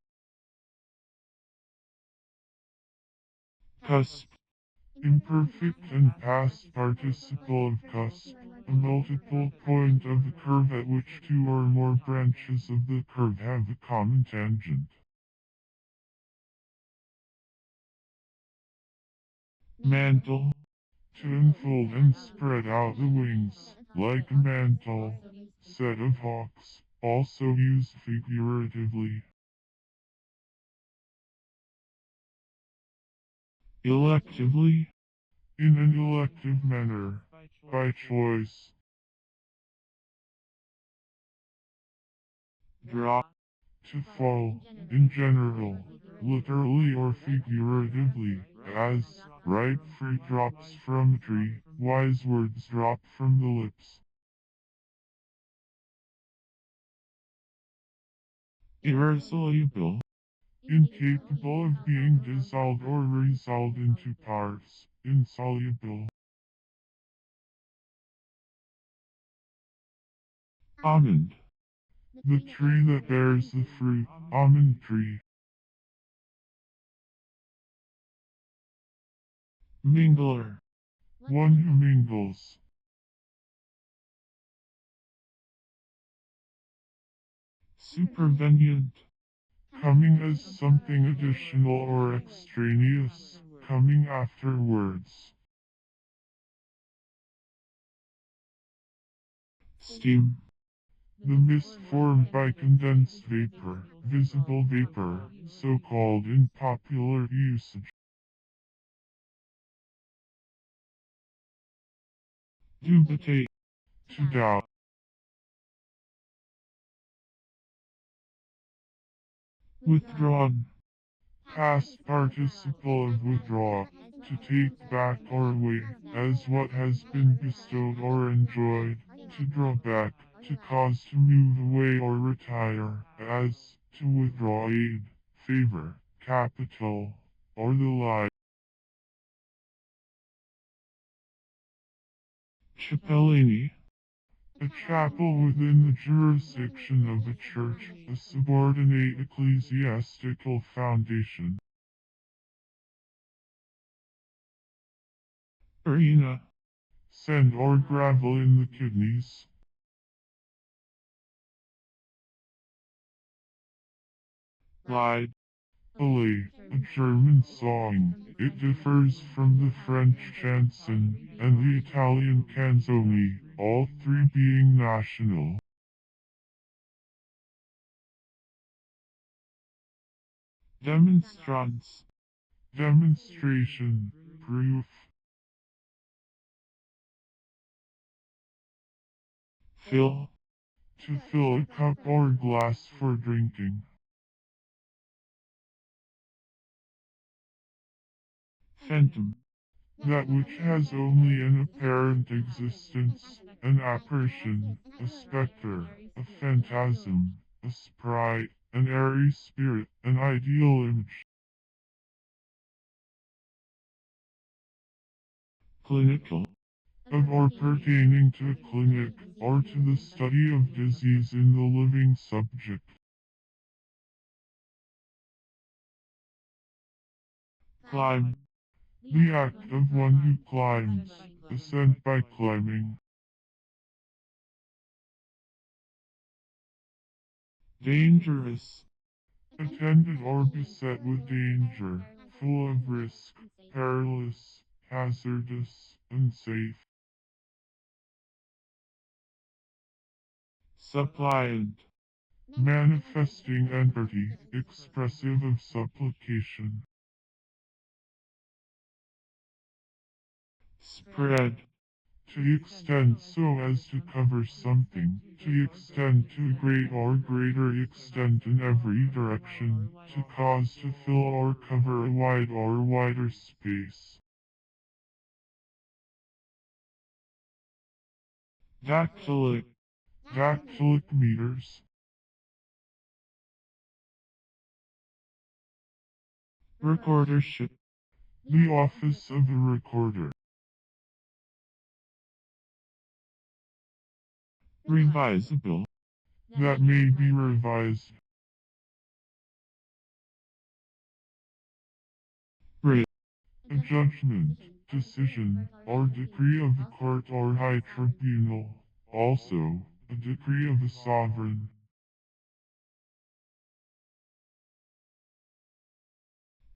cusp, Imperfect and past participle of cusp, a multiple point of a curve at which two or more branches of the curve have a common tangent. mantle, To unfold and spread out the wings, like a mantle. Set of hawks, also used figuratively. electively, In an elective manner, by choice, drop, to fall, in general, literally or figuratively, as, ripe fruit drops from a tree, wise words drop from the lips, irresolute, incapable of being dissolved or resolved into parts, insoluble, almond, the tree that bears the fruit, almond tree, mingler, one who mingles, supervenient, coming as something additional or extraneous, coming afterwards. steam, The mist formed by condensed vapor, visible vapor, so called in popular usage. dubitate, To doubt, withdrawn, past participle of withdraw, to take back or away, as what has been bestowed or enjoyed, to draw back, to cause to move away or retire, as, to withdraw aid, favor, capital, or the like. chapellini, A chapel within the jurisdiction of a church, a subordinate ecclesiastical foundation. arena, Sand or gravel in the kidneys. lied, Allez, a German song. It differs from the French chanson and the Italian canzone, all three being national. demonstrans, Demonstration, proof, fill, to fill a cup or glass for drinking. phantom, that which has only an apparent existence, an apparition, a spectre, a phantasm, a sprite, an airy spirit, an ideal image. clinical, Of or pertaining to a clinic, or to the study of disease in the living subject. climb, The act of one who climbs, ascent by climbing. dangerous, Attended or beset with danger, full of risk, perilous, hazardous, unsafe. suppliant, Manifesting empathy, expressive of supplication. spread, To extend so as to cover something, to extend to a great or greater extent in every direction, to cause to fill or cover a wide or wider space. dactylic, Dactylic meters. recordership, The office of a recorder. revisable, That may be revised. writ, A judgment, decision, or decree of a court or high tribunal. Also, a decree of a sovereign.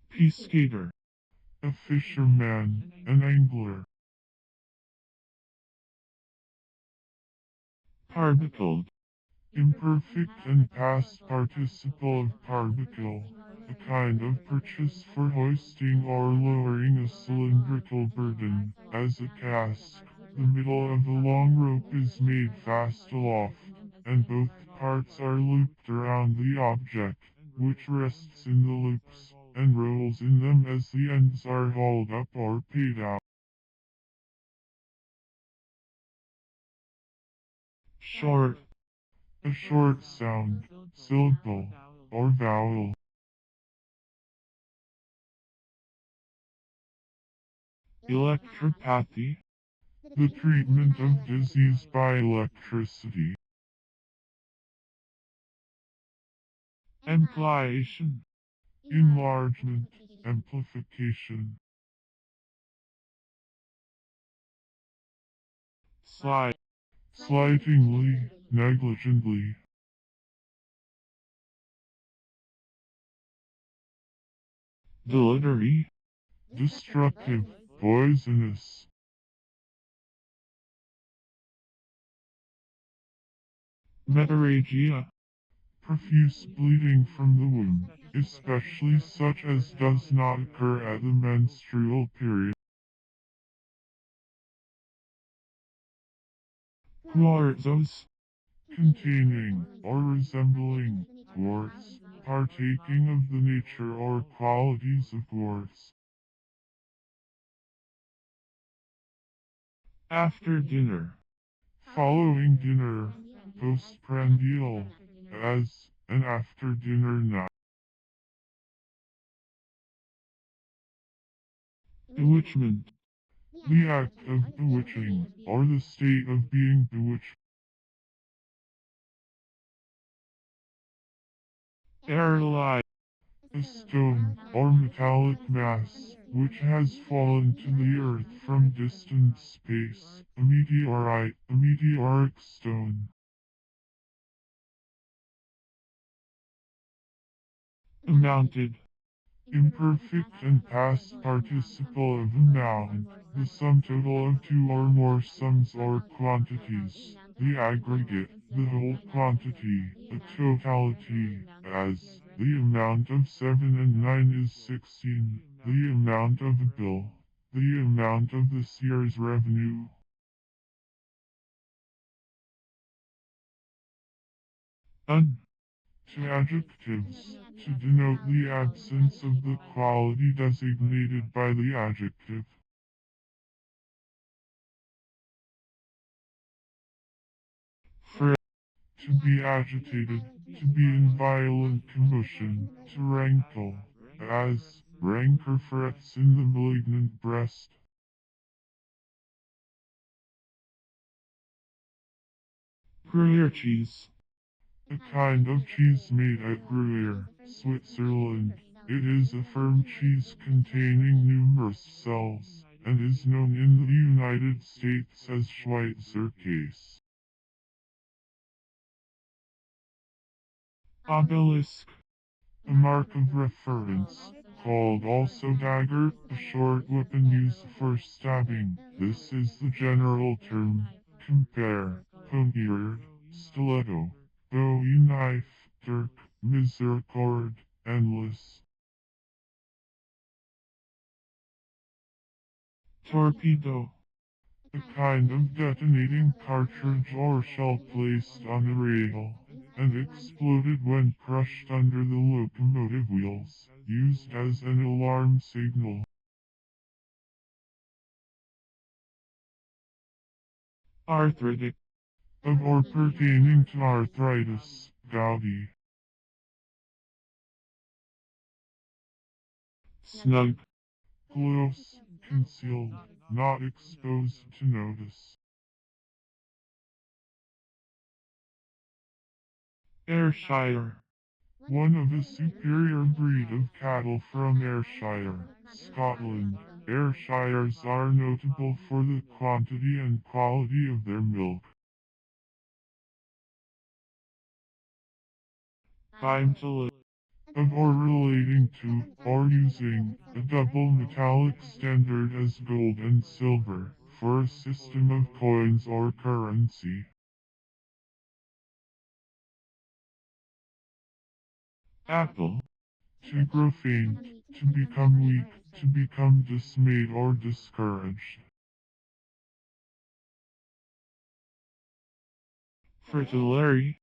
pescator, A fisherman, an angler. particled, Imperfect and past participle of particle. A kind of purchase for hoisting or lowering a cylindrical burden, as a cask. The middle of a long rope is made fast aloft, and both parts are looped around the object, which rests in the loops, and rolls in them as the ends are hauled up or paid out. short, A short sound, syllable, or vowel. electropathy, The treatment of disease by electricity. ampliation, Enlargement, amplification. slide, Slightingly, negligently. dilatory, Destructive, poisonous. metarrhagia, Profuse bleeding from the womb, especially such as does not occur at the menstrual period. quartzose, Containing, or resembling, quartz. Partaking of the nature or qualities of quartz. after dinner, Following dinner, postprandial, as an after-dinner nap. bewitchment, The act of bewitching, or the state of being bewitched. aerolite, A stone, or metallic mass, which has fallen to the earth from distant space. A meteorite, a meteoric stone. amounted, Imperfect and past participle of a noun, the sum total of two or more sums or quantities, the aggregate, the whole quantity, a totality, as, the amount of 7 and 9 is 16, the amount of a bill, the amount of this year's revenue. un, to adjectives, to denote the absence of the quality designated by the adjective. Fret. To be agitated, to be in violent commotion, to rankle, as rancor frets in the malignant breast. Gruyere cheese. A kind of cheese made at Gruyere, Switzerland. It is a firm cheese containing numerous cells, and is known in the United States as Schweitzer case. Obelisk. A mark of reference, called also dagger, a short weapon used for stabbing. This is the general term. Compare, poniard, stiletto, bowie knife, dirk, misericord, endless. Torpedo. A kind of detonating cartridge or shell placed on a rail, and exploded when crushed under the locomotive wheels, used as an alarm signal. Arthritic. Of or pertaining to arthritis, gouty. Snug. Close, concealed, not exposed to notice. Ayrshire. One of a superior breed of cattle from Ayrshire, Scotland. Ayrshires are notable for the quantity and quality of their milk. Time to live. Of or relating to, or using, a double metallic standard as gold and silver, for a system of coins or currency. Apple. To grow faint, to become weak, to become dismayed or discouraged. Fritillary.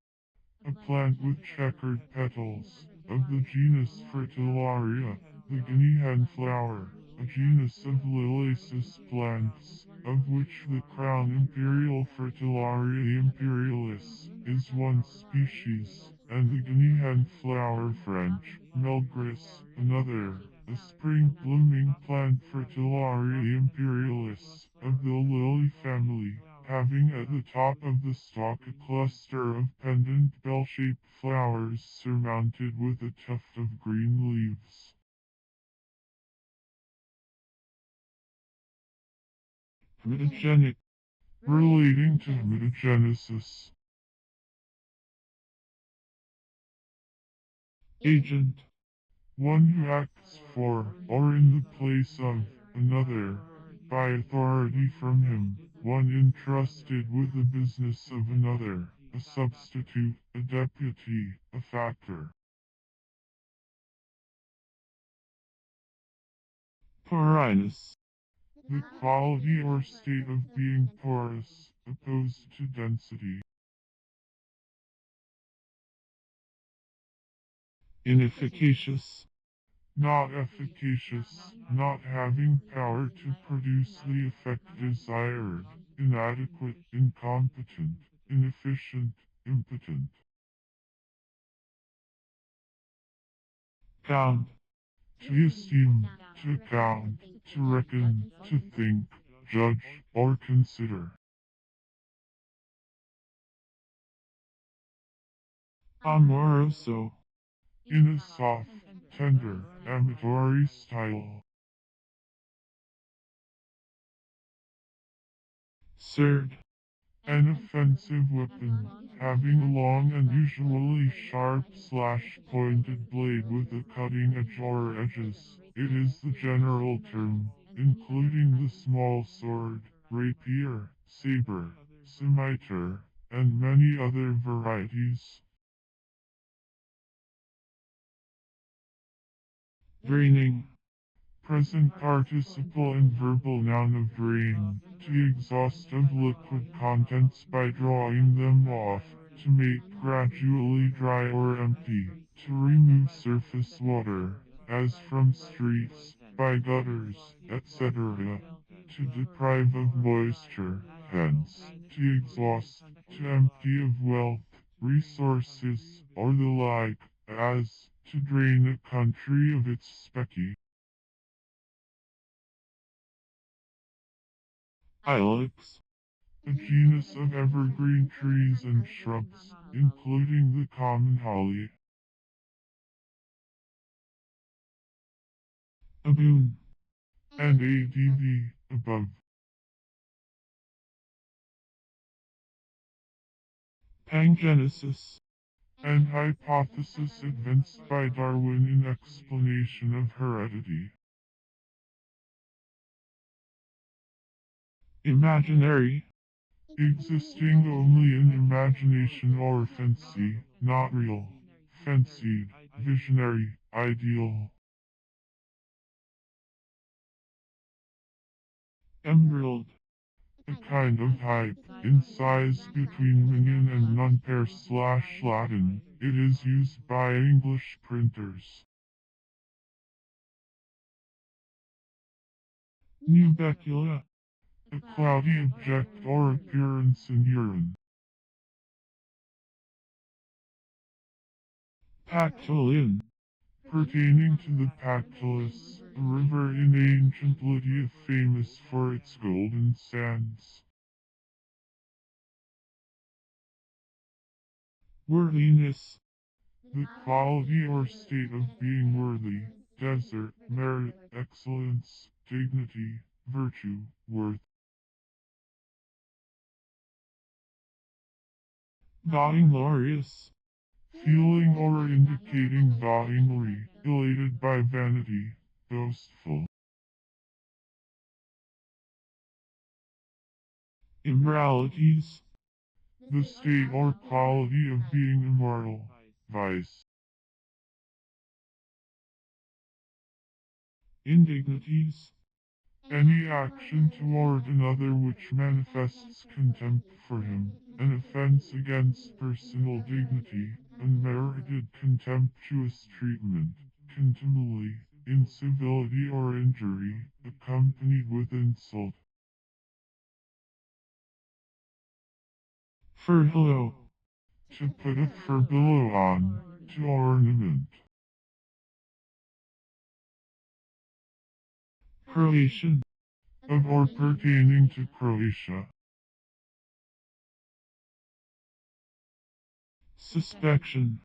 A plant with checkered petals, of the genus Fritillaria, the guinea hen flower, a genus of liliaceous plants, of which the crown imperial Fritillaria imperialis is one species, and the guinea hen flower French, Melgris, another, a spring-blooming plant Fritillaria imperialis, of the lily family, having at the top of the stalk a cluster of pendant bell-shaped flowers surmounted with a tuft of green leaves. Mutagenic. Relating to mutagenesis. Agent. One who acts for, or in the place of, another, by authority from him, one entrusted with the business of another, a substitute, a deputy, a factor. Porinous. The quality or state of being porous, opposed to density. Inefficacious. Not efficacious, not having power to produce the effect desired, inadequate, incompetent, inefficient, impotent. Count. To esteem, to count, to reckon, to think, judge, or consider. Amoroso. In a soft, tender, amatory style. Sword. An offensive weapon, having a long and usually sharp slash-pointed blade with a cutting edge or edges. It is the general term, including the small sword, rapier, saber, scimitar, and many other varieties. Draining. Present participle and verbal noun of drain, to exhaust of liquid contents by drawing them off, to make gradually dry or empty, to remove surface water, as from streets, by gutters, etc., to deprive of moisture, hence, to exhaust, to empty of wealth, resources, or the like, as, to drain a country of its specky. Ilex. A genus of evergreen trees and shrubs, including the common holly. Aboon. And ADV, above. Pangenesis. An hypothesis advanced by Darwin in explanation of heredity. Imaginary. Existing only in imagination or fancy, not real. Fancied, visionary, ideal. Emerald. A kind of type, in size between Minim and non-pair/Latin. It is used by English printers. Nubecula. A cloudy object or appearance in urine. Pactolian. Pertaining to the Pactolus, a river in ancient Lydia famous for its golden sands. Worthiness. The quality or state of being worthy, desert, merit, excellence, dignity, virtue, worth. Vainglorious. Feeling or indicating vaingly, elated by vanity, boastful. Immoralities. The state or quality of being immoral, vice. Indignities. Any action toward another which manifests contempt for him, an offense against personal dignity, unmerited contemptuous treatment, contumely, incivility or injury, accompanied with insult. Furbelow. To put a furbelow on, to ornament. Croatian. Of or pertaining to Croatia. Suspection.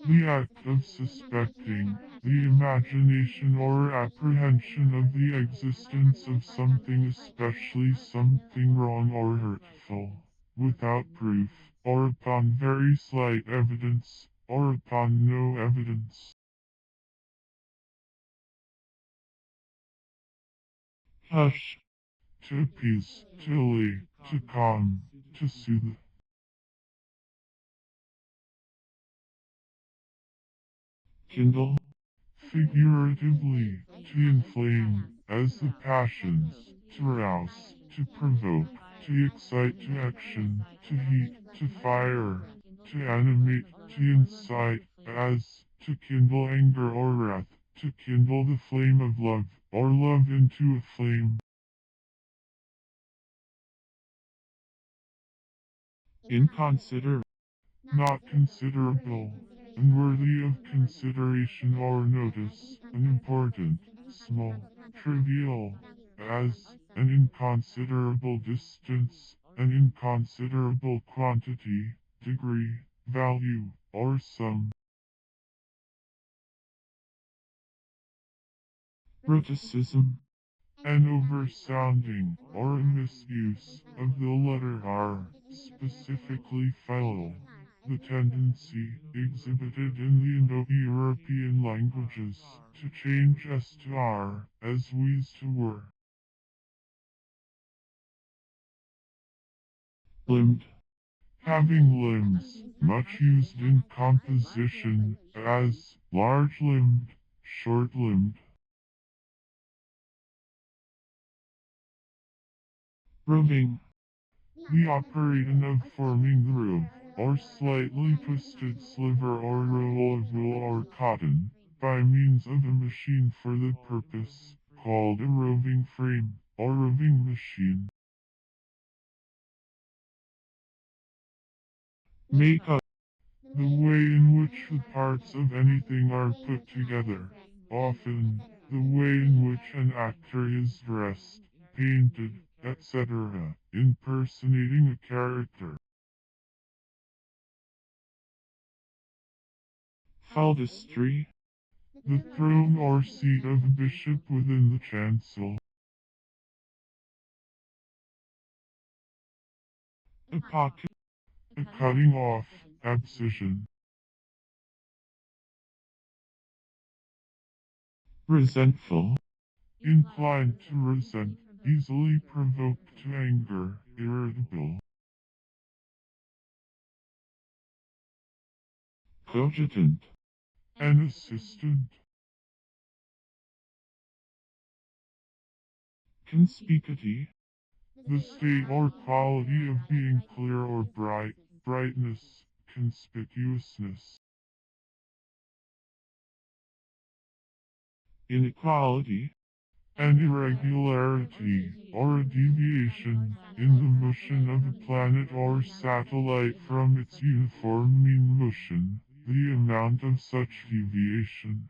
The act of suspecting, the imagination or apprehension of the existence of something, especially something wrong or hurtful, without proof, or upon very slight evidence, or upon no evidence. Hush. To appease, to allay, to calm, to soothe. Kindle. Figuratively, to inflame, as the passions, to rouse, to provoke, to excite to action, to heat, to fire, to animate, to incite, as, to kindle anger or wrath, to kindle the flame of love, or love into a flame. Inconsiderate. Not considerable, unworthy of consideration or notice, unimportant, small, trivial, as, an inconsiderable distance, an inconsiderable quantity, degree, value, or sum. Rhoticism. An oversounding, or a misuse, of the letter R, specifically philo. The tendency, exhibited in the Indo-European languages, to change S to R, as W's to were. Limbed. Having limbs, much used in composition, as large-limbed, short-limbed. Roving. The operation of forming the roof, or slightly twisted sliver or roll of wool or cotton, by means of a machine for the purpose, called a roving frame, or roving machine. Makeup. The way in which the parts of anything are put together. Often, the way in which an actor is dressed, painted, etc., impersonating a character. Phaldistry. The throne or seat of a bishop within the chancel. A pocket. A cutting off, abscission. Resentful. Inclined to resent, easily provoked to anger, irritable. Cogitant. An assistant. Conspicuity. The state or quality of being clear or bright, brightness, conspicuousness. Inequality. An irregularity, or a deviation, in the motion of a planet or satellite from its uniform mean motion, the amount of such deviation.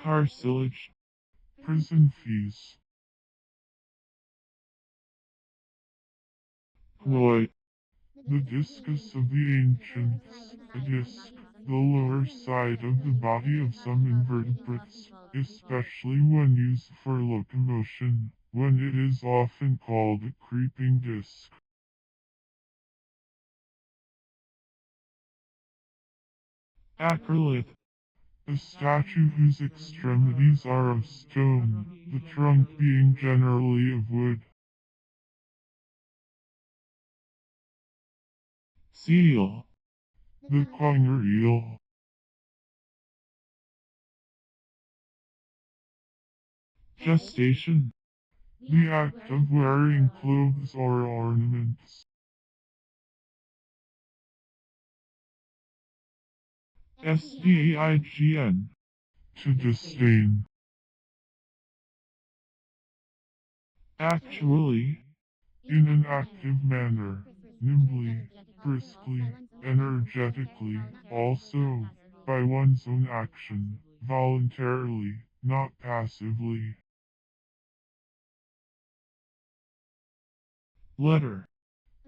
Cartilage. Prison fees. Ploy. The discus of the ancients, a disc, the lower side of the body of some invertebrates, especially when used for locomotion, when it is often called a creeping disc. Acrolith. A statue whose extremities are of stone, the trunk being generally of wood. Seal. The conger eel. Gestation. The act of wearing clothes or ornaments. Sdaign. To disdain. Actually. In an active manner, nimbly, briskly, energetically, also, by one's own action, voluntarily, not passively. Letter.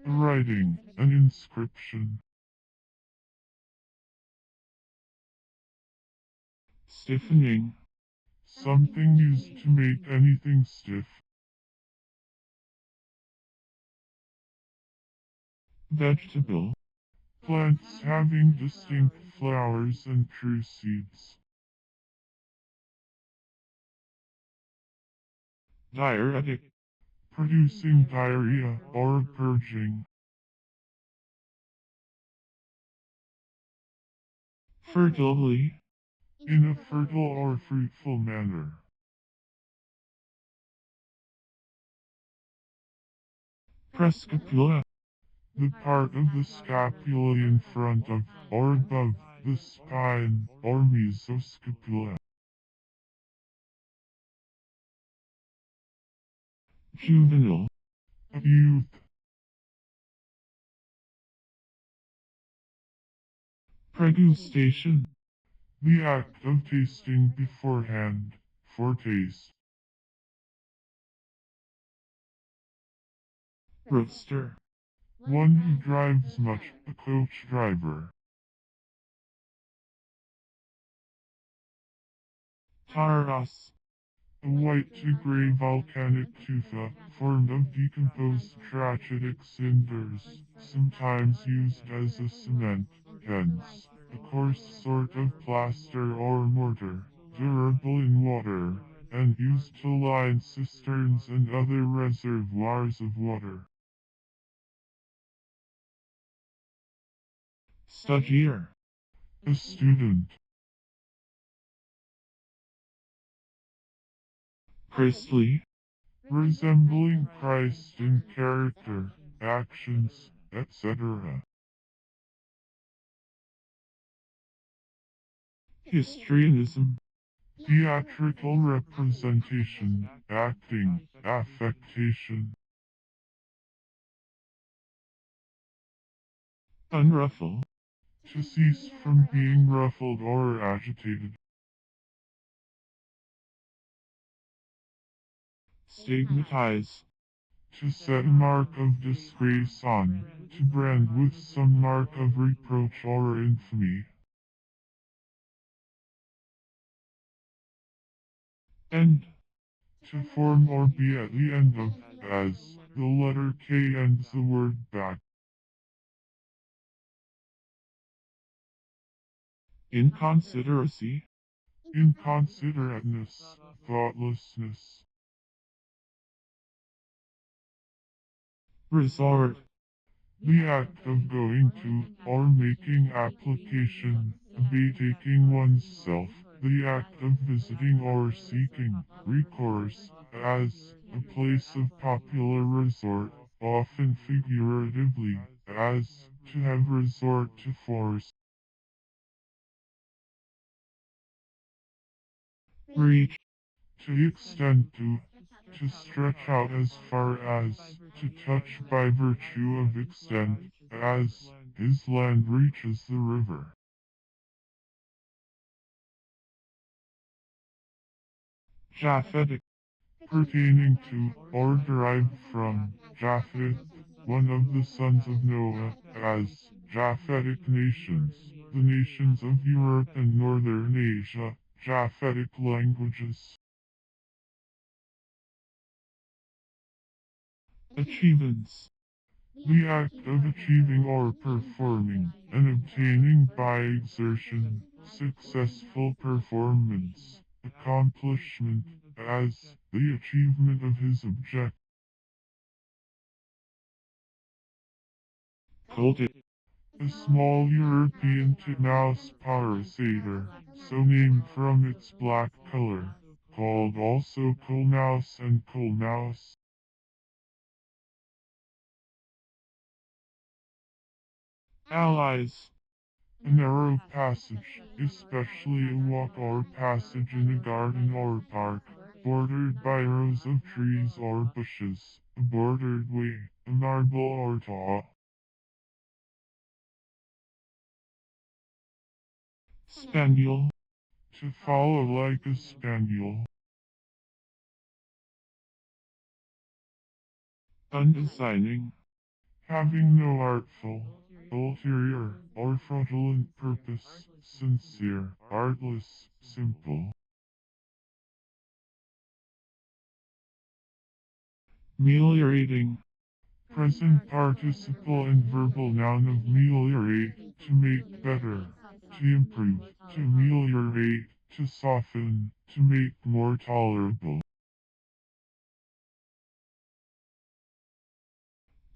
A writing, an inscription. Stiffening. Something used to make anything stiff. Vegetable. Plants having distinct flowers and true seeds. Diuretic. Producing diarrhea or purging. Fertilely. In a fertile or fruitful manner. Prescapula. The part of the scapula in front of, or above, the spine, or mesoscapula. Juvenile. Of youth. Pregustation. The act of tasting beforehand, for taste. Roadster. One who drives much, a coach driver. Taras. A white to gray volcanic tufa, formed of decomposed trachytic cinders, sometimes used as a cement, hence, a coarse sort of plaster or mortar, durable in water, and used to line cisterns and other reservoirs of water. Stagiaire. A student. Bristly. resembling Christ in character, actions, etc. Histrionism. Theatrical representation, acting, affectation. Unruffle. To cease from being ruffled or agitated. Stigmatize. To set a mark of disgrace on, to brand with some mark of reproach or infamy. End. To form or be at the end of, as, the letter K ends the word back. Inconsideracy. Inconsiderateness, thoughtlessness. Resort. The act of going to, or making application, betaking oneself, the act of visiting or seeking, recourse, as, a place of popular resort, often figuratively, as, to have resort to force. Reach. To extend to stretch out as far as, to touch by virtue of extent, as, his land reaches the river. Japhetic. Pertaining to, or derived from, Japheth, one of the sons of Noah, as, Japhetic nations, the nations of Europe and Northern Asia, Japhetic languages. Achievements. The act of achieving or performing, and obtaining by exertion, successful performance, accomplishment, as, the achievement of his object. Coated. A small European titmouse parasitor, so named from its black color, called also coal mouse and coal mouse. Allies. A narrow passage, especially a walk or passage in a garden or park, bordered by rows of trees or bushes, a bordered way, a marble or taw. Spaniel. To follow like a spaniel. Undesigning. Having no artful, ulterior, or fraudulent purpose, sincere, artless, simple. Meliorating. Present participle and verbal noun of meliorate, to make better, to improve, to ameliorate, to soften, to make more tolerable.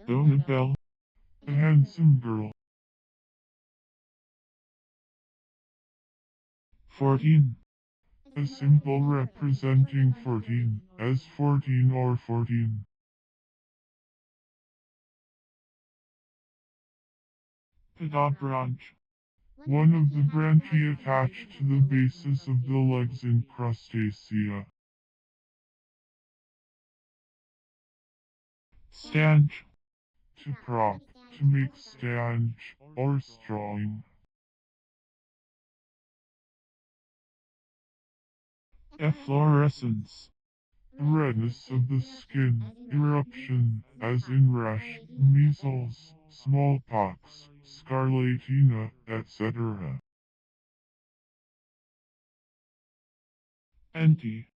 Donabelle. A handsome girl. 14. A symbol representing 14, as 14 or 14. Pedobranch. One of the branchiae attached to the bases of the legs in Crustacea. Stanch. To prop, to make stanch, or strong. Efflorescence. The redness of the skin, eruption, as in rash, measles, smallpox, scarlatina, etc. Anti.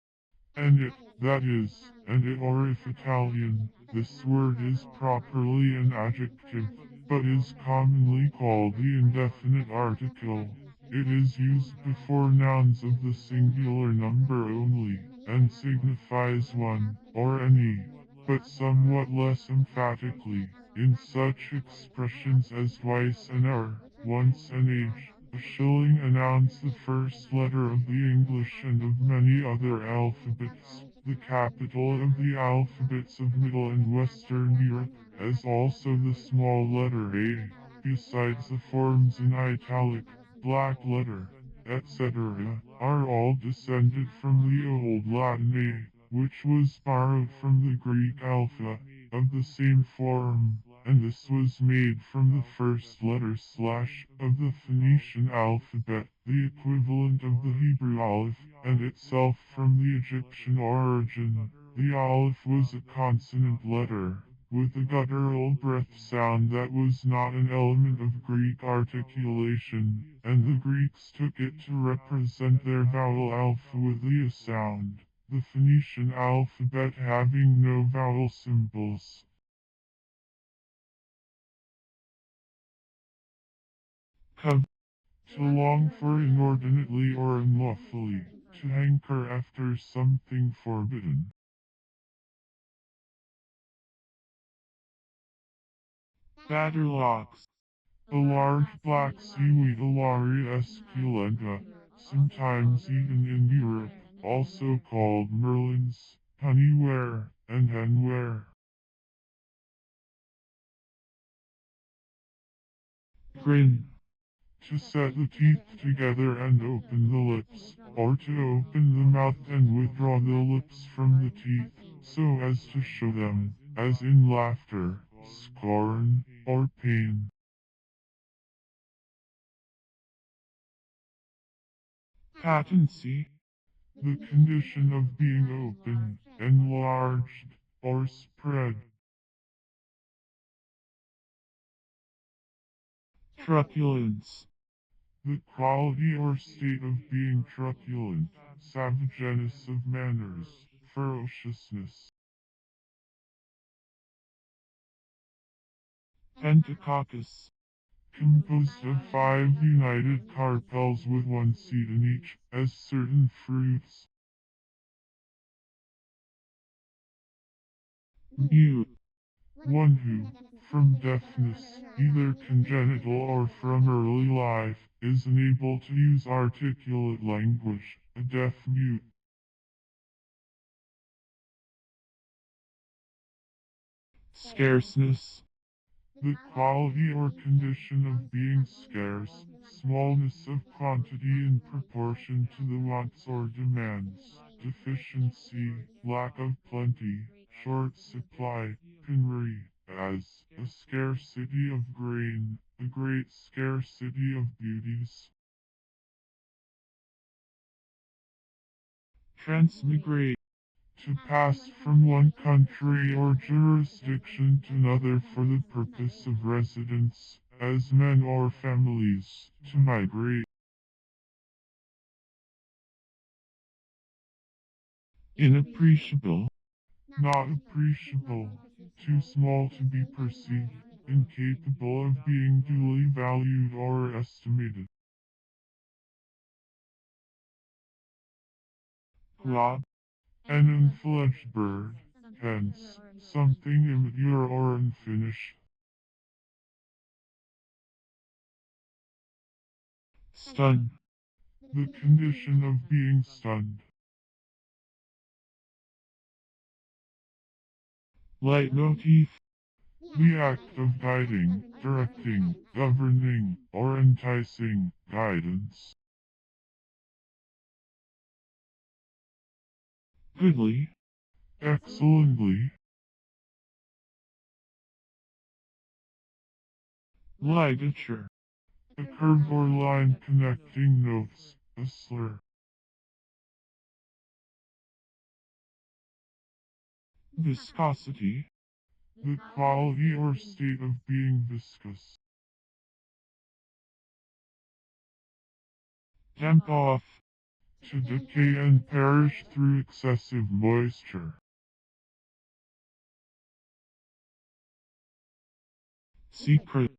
And it, that is, and it or if Italian, this word is properly an adjective, but is commonly called the indefinite article. It is used before nouns of the singular number only, and signifies one, or any, but somewhat less emphatically, in such expressions as twice an hour, once an age. A shilling announce the first letter of the English and of many other alphabets. the capital of the alphabets of Middle and Western Europe, as also the small letter A, besides the forms in italic, black letter, etc., are all descended from the Old Latin A, which was borrowed from the Greek alpha, of the same form, and this was made from the first letter slash of the Phoenician alphabet, the equivalent of the Hebrew aleph, and itself from the Egyptian origin. The aleph was a consonant letter, with a guttural breath sound that was not an element of Greek articulation, and the Greeks took it to represent their vowel alpha with the sound, the Phoenician alphabet having no vowel symbols. Covet, to long for inordinately or unlawfully, to hanker after something forbidden. Batterlocks. A large black seaweed Alaria esculenta, sometimes eaten in Europe, also called merlins, honeyware, and henware. Grin. To set the teeth together and open the lips, or to open the mouth and withdraw the lips from the teeth, so as to show them, as in laughter, scorn, or pain. Patency. The condition of being open, enlarged, or spread. Truculence. The quality or state of being truculent, savageness of manners, ferociousness. Pentacoccus. Composed of 5 united carpels with 1 seed in each, as certain fruits. Mute. One who, from deafness, either congenital or from early life, is unable to use articulate language, a deaf mute. Scarceness. The quality or condition of being scarce, smallness of quantity in proportion to the wants or demands, deficiency, lack of plenty, short supply, penury, as a scarcity of grain, a great scarcity of beauties. Transmigrate. To pass from one country or jurisdiction to another for the purpose of residence, as men or families, to migrate. Inappreciable. Not appreciable, too small to be perceived, incapable of being duly valued or estimated. Glob. An unfledged bird, hence, something immature or unfinished. Stun. The condition of being stunned. Leitmotif. The act of guiding, directing, governing, or enticing, guidance. Goodly. Excellently. Ligature. A curve or line connecting notes, a slur. Viscosity. The quality or state of being viscous. Damp off. To decay and perish through excessive moisture. Secret.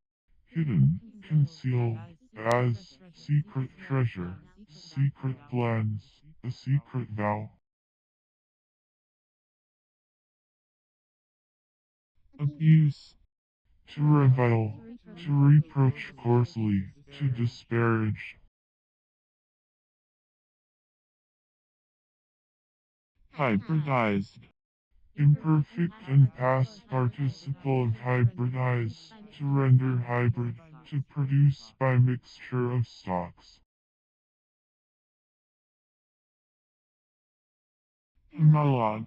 Hidden, concealed, as, secret treasure, secret plans, a secret vow. Abuse. To revile, to reproach coarsely, to disparage. hybridized, Imperfect and past participle of hybridize, to render hybrid, to produce by mixture of stocks. homolog,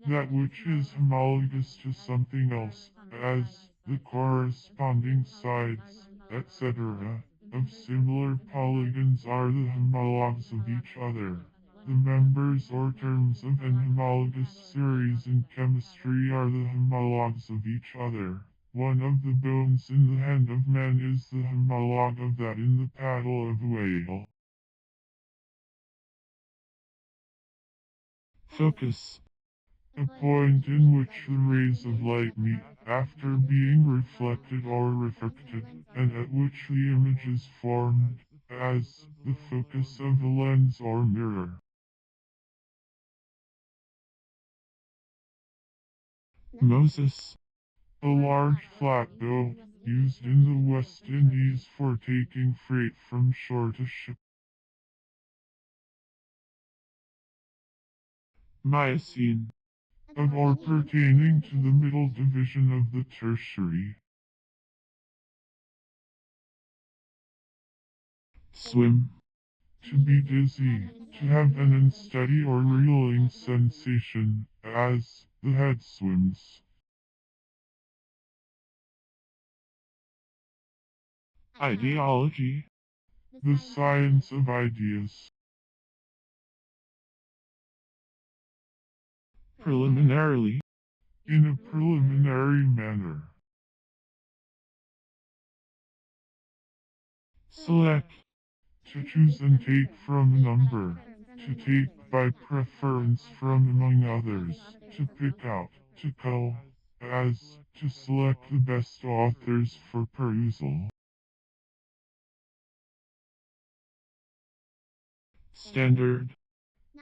That which is homologous to something else, as the corresponding sides, etc., of similar polygons are the homologs of each other. The members or terms of an homologous series in chemistry are the homologs of each other. One of the bones in the hand of man is the homolog of that in the paddle of a whale. focus, A point in which the rays of light meet, after being reflected or refracted, and at which the image is formed, as the focus of a lens or mirror. Moses, A large flat boat, used in the West Indies for taking freight from shore to ship. Miocene, Of or pertaining to the middle division of the tertiary. swim, To be dizzy, to have an unsteady or reeling sensation, as the head swims. ideology, The science of ideas. preliminarily, In a preliminary manner. select, To choose and take from a number. To take by preference from among others. To pick out. To cull. As to select the best authors for perusal. standard,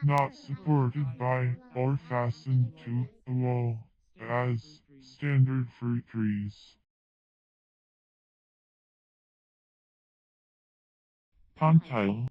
Not supported by or fastened to a wall. As standard fruit trees. pontile,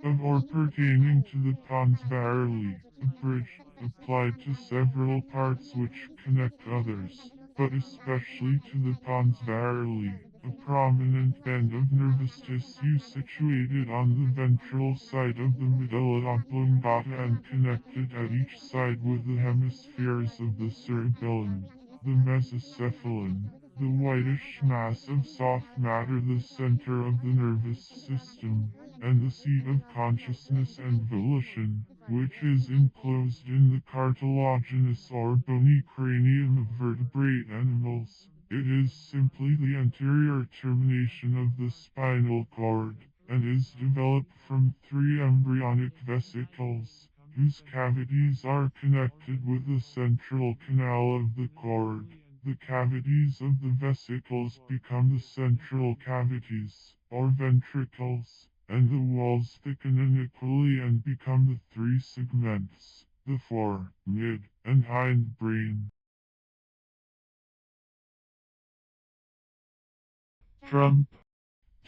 Of or pertaining to the pons barely, a bridge, applied to several parts which connect others, but especially to the pons barely, a prominent band of nervous tissue situated on the ventral side of the medulla oblongata and connected at each side with the hemispheres of the cerebellum, the mesocephalon, the whitish mass of soft matter, the center of the nervous system, and the seat of consciousness and volition, which is enclosed in the cartilaginous or bony cranium of vertebrate animals. It is simply the anterior termination of the spinal cord, and is developed from three embryonic vesicles, whose cavities are connected with the central canal of the cord. The cavities of the vesicles become the central cavities, or ventricles, and the walls thicken unequally and become the three segments, the fore, mid, and hind brain. trump,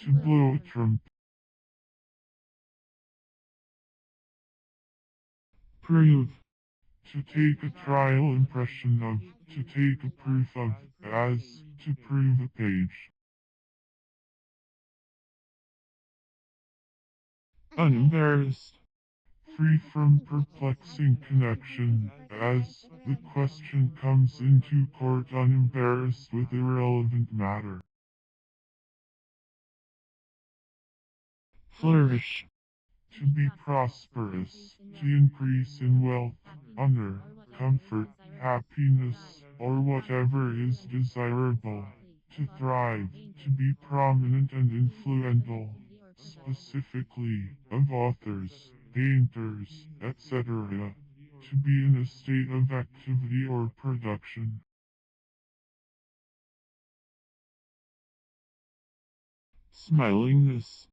To blow a trump. prove, To take a trial impression of, to take a proof of, as, to prove a page. unembarrassed, Free from perplexing connection, as, the question comes into court unembarrassed with irrelevant matter. flourish, To be prosperous, to increase in wealth, honor, comfort, happiness, or whatever is desirable. To thrive, to be prominent and influential, specifically, of authors, painters, etc. To be in a state of activity or production. smilingness,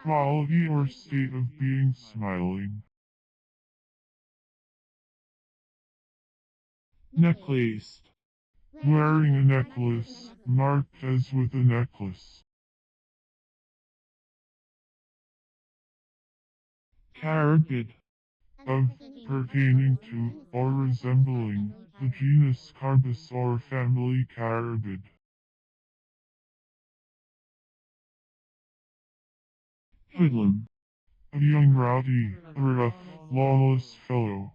Quality or state of being smiling. necklaced, Wearing a necklace, marked as with a necklace. carabid, of, pertaining to, or resembling, the genus Carbis or family Carabid. hoodlum, A young rowdy, rough, lawless fellow.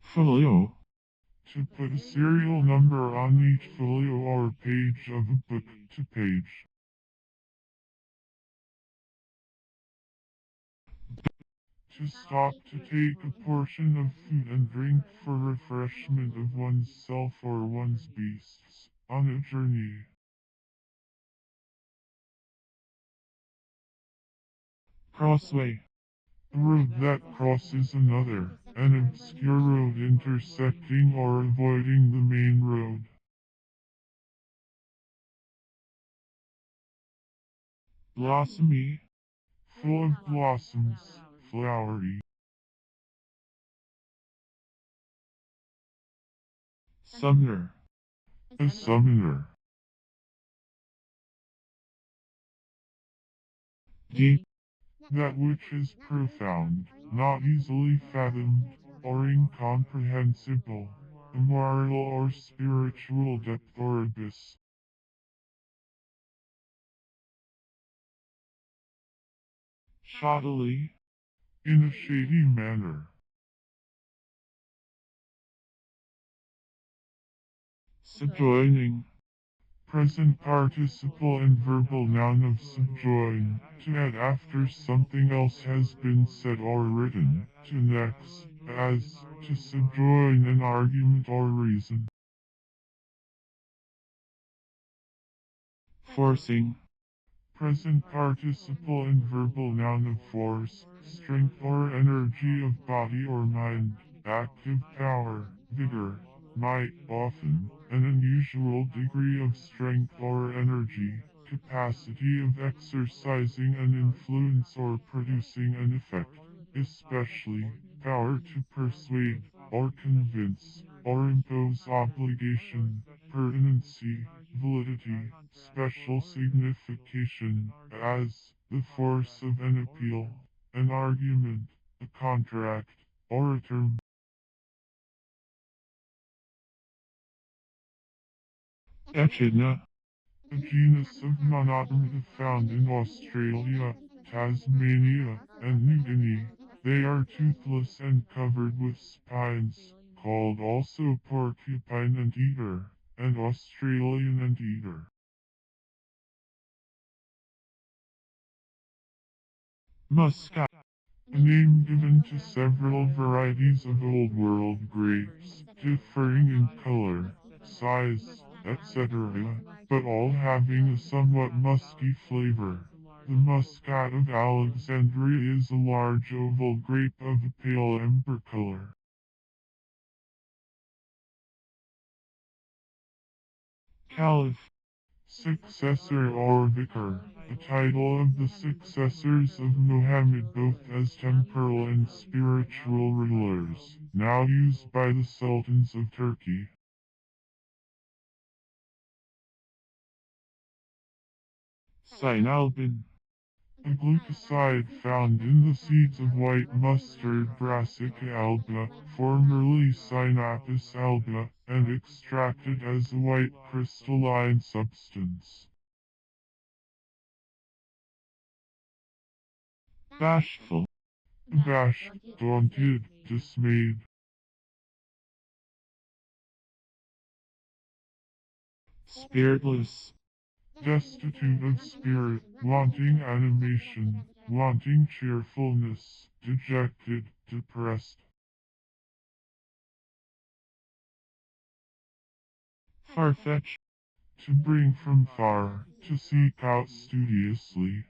folio, To put a serial number on each folio or page of a book, to page. To stop to take a portion of food and drink for refreshment of one's self or one's beasts, on a journey. crossway, A road that crosses another, an obscure road intersecting or avoiding the main road. blossomy, Full of blossoms, flowery. sumner, A summoner. deep, That which is profound, not easily fathomed, or incomprehensible. A moral or spiritual depth or abyss. shoddily, In a shady manner. subjoining, Present participle and verbal noun of subjoin, to add after something else has been said or written, to next, as, to subjoin an argument or reason. forcing, Present participle and verbal noun of force, strength or energy of body or mind, active power, vigor, might, often, an unusual degree of strength or energy, capacity of exercising an influence or producing an effect, especially, power to persuade, or convince, or impose obligation, pertinency, validity, special signification, as, the force of an appeal, an argument, a contract, or a term. echidna, A genus of monotremata found in Australia, Tasmania, and New Guinea. They are toothless and covered with spines, called also porcupine anteater, and Australian anteater. muscat, A name given to several varieties of Old World grapes, differing in color, size, etc., but all having a somewhat musky flavor. The Muscat of Alexandria is a large oval grape of a pale amber color. caliph, Successor or vicar, a title of the successors of Muhammad both as temporal and spiritual rulers, now used by the sultans of Turkey. cynalbin, A glucoside found in the seeds of white mustard Brassica alba, formerly Sinapis alba, and extracted as a white crystalline substance. bashful, Abashed, daunted, dismayed. spiritless, Destitute of spirit, wanting animation, wanting cheerfulness, dejected, depressed. farfetch, To bring from far, to seek out studiously.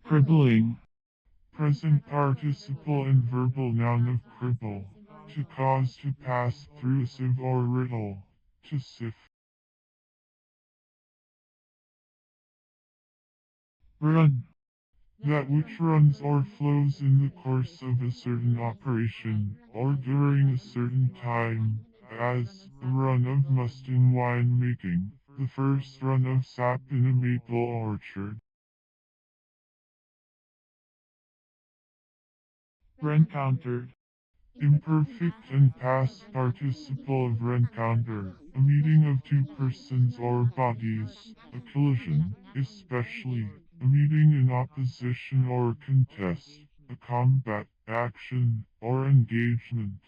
crippling, Present participle and verbal noun of cripple. To cause to pass through a sieve or riddle. To sift. run, That which runs or flows in the course of a certain operation, or during a certain time, as the run of must in wine making, The first run of sap in a maple orchard. rencountered, Imperfect and past participle of rencounter. A meeting of two persons or bodies. A collision, especially. A meeting in opposition or contest. A combat, action, or engagement.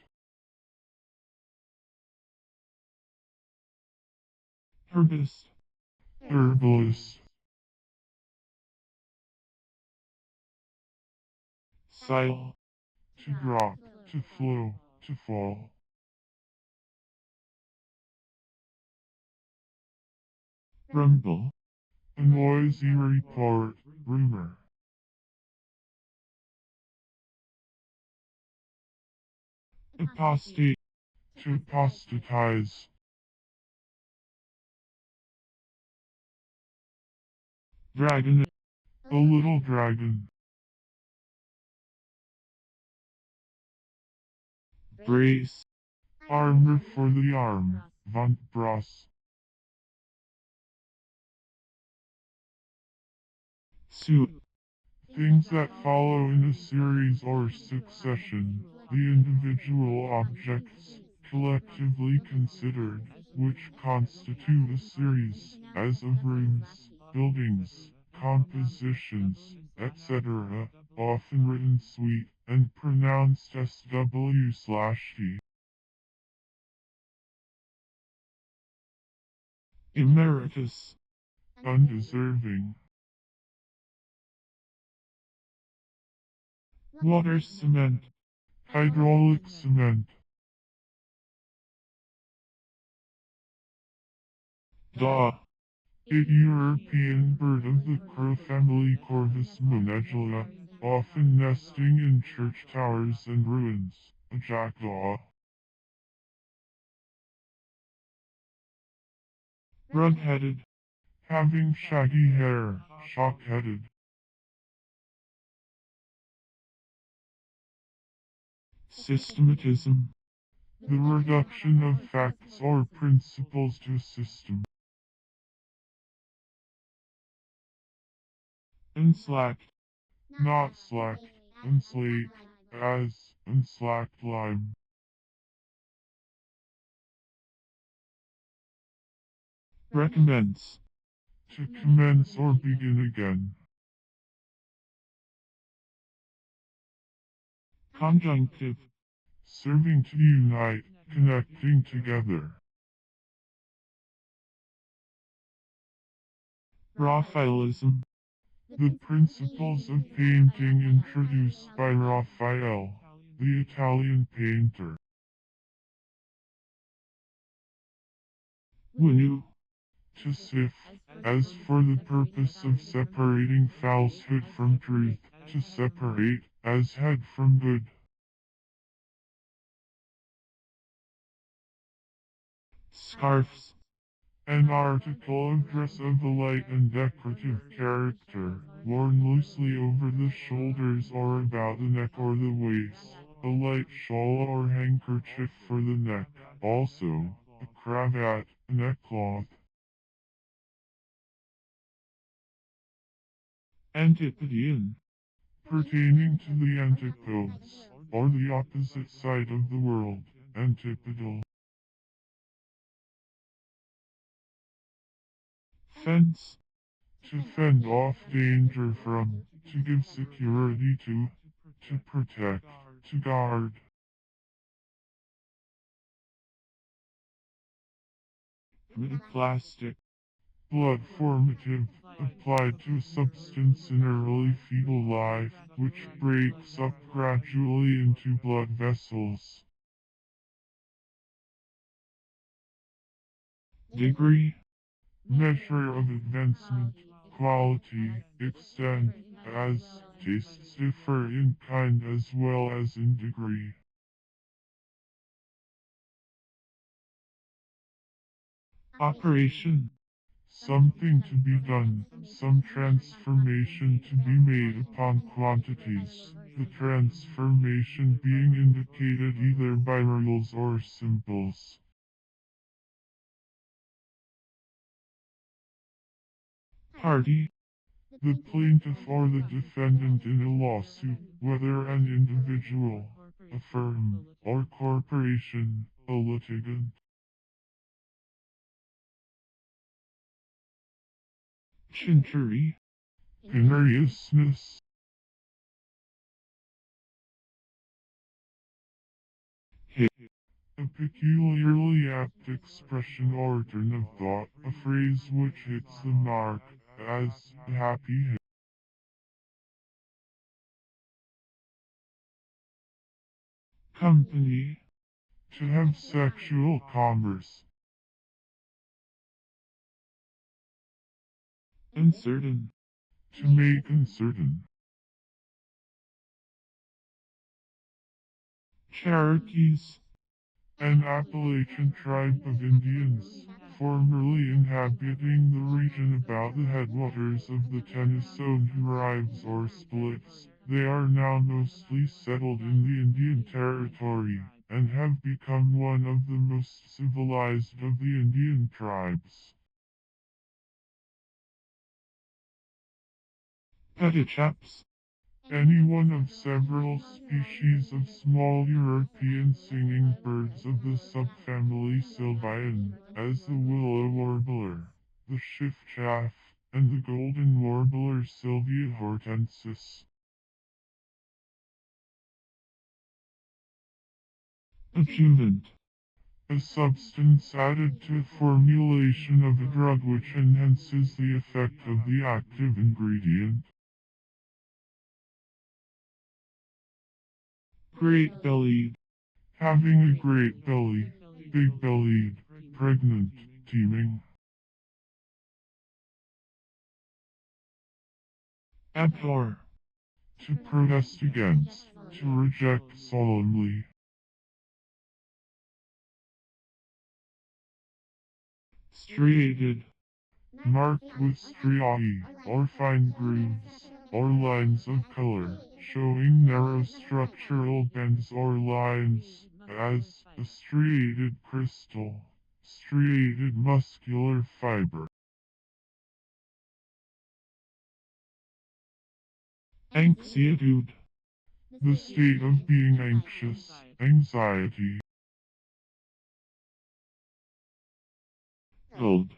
herbist, Herbalist. sile, To drop, to flow, to fall. rumble, A noisy report, rumor. apostate, To apostatize. dragon, A little dragon. brace, Armor for the arm. Vantbras. suit, Things that follow in a series or succession. The individual objects, collectively considered, which constitute a series, as of rooms, buildings, compositions, etc., often written sweet and pronounced SW/T. emeritus, Undeserving. water cement, Hydraulic cement. daw, A European bird of the crow family Corvus monedula, often nesting in church towers and ruins. A jackdaw. rug-headed, Having shaggy hair. Shock-headed. systematism, The reduction of facts or principles to a system. unslacked, Not slacked. Unslaked. As. Unslacked lime. recommence, To commence or begin again. conjunctive, Serving to unite, connecting together. Raphaelism, The principles of painting introduced by Raphael, the Italian painter. winnow, To sift, as for the purpose of separating falsehood from truth, to separate, as head from good. scarfs, An article of dress of a light and decorative character, worn loosely over the shoulders or about the neck or the waist, a light shawl or handkerchief for the neck, also, a cravat, a neckcloth. antipodean, Pertaining to the antipodes, or the opposite side of the world, antipodal. fence, To fend off danger from, to give security to protect, to guard. plastic, Blood formative, applied to a substance in early fetal life, which breaks up gradually into blood vessels. degree, Measure of advancement, quality, extent, as tastes differ in kind as well as in degree. operation, Something to be done, some transformation to be made upon quantities, the transformation being indicated either by rules or symbols. Party. The plaintiff or the defendant in a lawsuit, whether an individual, a firm, or corporation, a litigant. Chinchery. Penuriousness. Hit. A peculiarly apt expression or turn of thought, a phrase which hits the mark, as a happy hit. Company. To have sexual commerce. Uncertain. To make uncertain. Cherokees. An Appalachian tribe of Indians, formerly inhabiting the region about the headwaters of the Tennyson who rives or splits. They are now mostly settled in the Indian Territory, and have become one of the most civilized of the Indian tribes. Pettichaps. Any one of several species of small European singing birds of the subfamily Sylvian, as the willow warbler, the shiftchaff, and the golden warbler Sylvia hortensis. Adjuvant. A substance added to the formulation of a drug which enhances the effect of the active ingredient. Great-bellied. Having a great belly, big-bellied, pregnant, teeming. Abhor. To protest against, to reject solemnly. Striated. Marked with striae, or fine grooves, or lines of color, showing narrow structural bends or lines, as a striated crystal, striated muscular fiber. Anxiety. The state of being anxious, anxiety. Gold.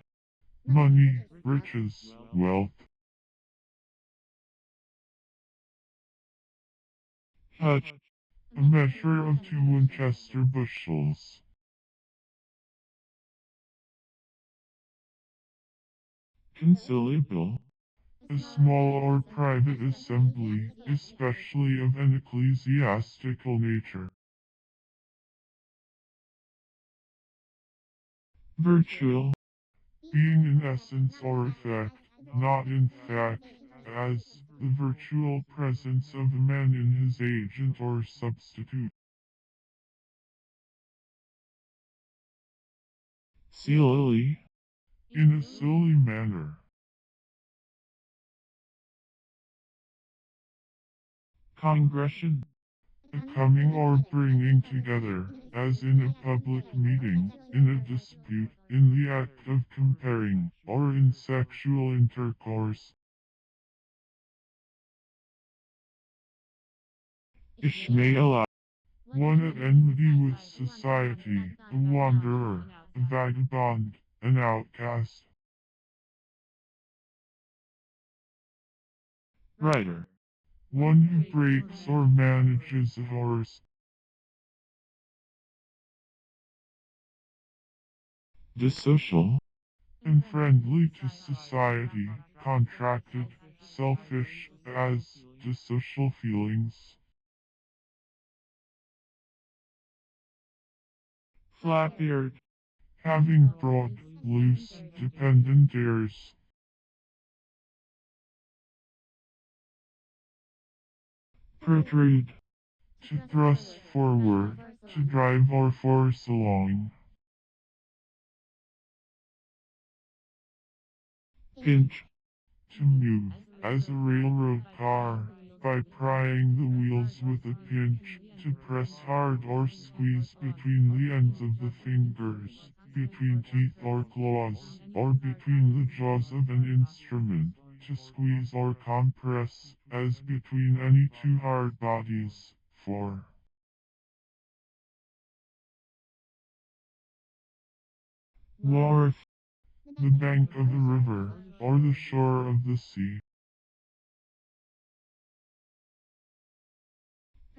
Money, riches, wealth. Hutch. A measure of 2 Winchester bushels. Conciliable. A small or private assembly, especially of an ecclesiastical nature. Virtual. Being in essence or effect, not in fact, as the virtual presence of a man in his agent or substitute. Silly. In a silly manner. Congression. A coming or bringing together, as in a public meeting, in a dispute, in the act of comparing, or in sexual intercourse. Ishmaelite. One at enmity with society, a wanderer, a vagabond, an outcast. Writer. One who breaks or manages a horse. Dissocial. Unfriendly to society, contracted, selfish, as to social feelings. Flat-eared. Having broad, loose, dependent ears. Protrude. To thrust forward, to drive or force along. Pinch. To move, as a railroad car, by prying the wheels with a pinch, to press hard or squeeze between the ends of the fingers, between teeth or claws, or between the jaws of an instrument, to squeeze or compress, as between any two hard bodies. 4. Wharf. The bank of a river, or the shore of the sea.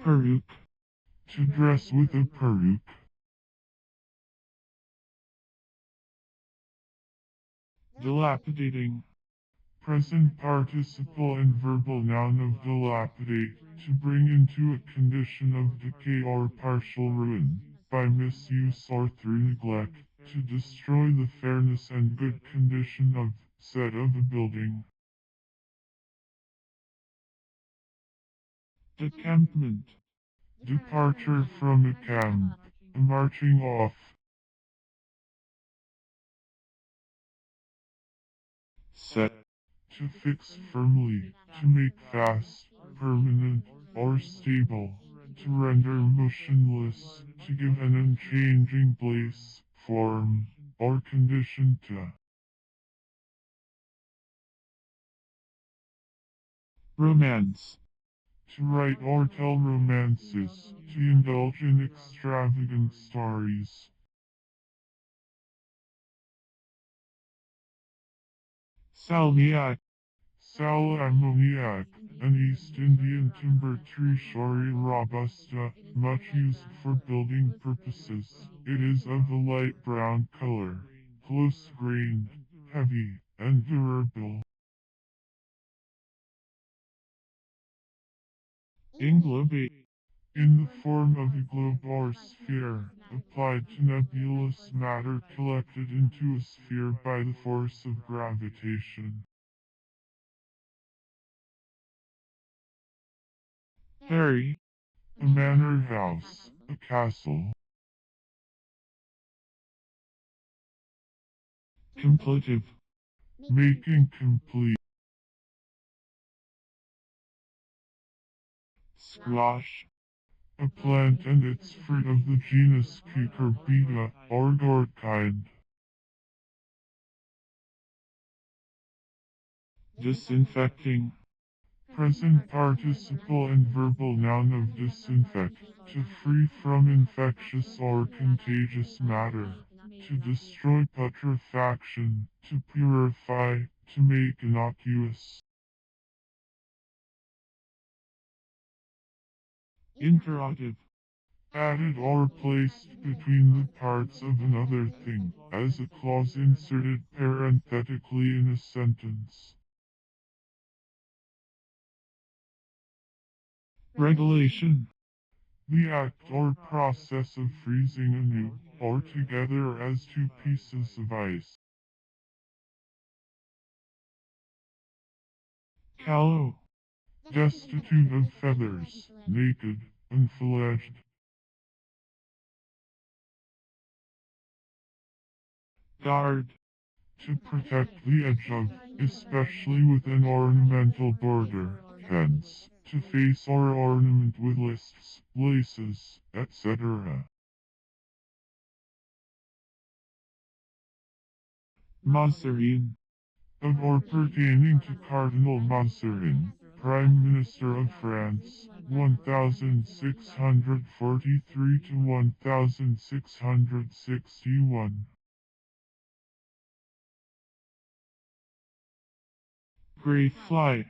Peruke. To dress with a peruke. Dilapidating. Present participle and verbal noun of dilapidate, to bring into a condition of decay or partial ruin, by misuse or through neglect, to destroy the fairness and good condition of, said of a building. Decampment. Departure from a camp, a marching off. Set. To fix firmly, to make fast, permanent, or stable, to render motionless, to give an unchanging place, form, or condition to. Romance. To write or tell romances, to indulge in extravagant stories. Salmiak. Sal ammoniac, an East Indian timber tree Shori robusta, much used for building purposes. It is of a light brown color, close-grained, heavy, and durable. Englobate. In the form of a globe or sphere, applied to nebulous matter collected into a sphere by the force of gravitation. Harry. A manor house, a castle. Completive. Making complete. Squash. A plant and its fruit of the genus Cucurbita, or gourd kind. Disinfecting. Present participle and verbal noun of disinfect, to free from infectious or contagious matter, to destroy putrefaction, to purify, to make innocuous. Interrogative. Added or placed between the parts of another thing, as a clause inserted parenthetically in a sentence. Regulation. The act or process of freezing anew, or together as two pieces of ice. Callow. Destitute of feathers, naked, unfledged. Guard. To protect the edge of, especially with an ornamental border, hence, to face or ornament with lists, laces, etc. Mazarin. Of or pertaining to Cardinal Mazarin, Prime Minister of France, 1643 to 1661. Grey fly.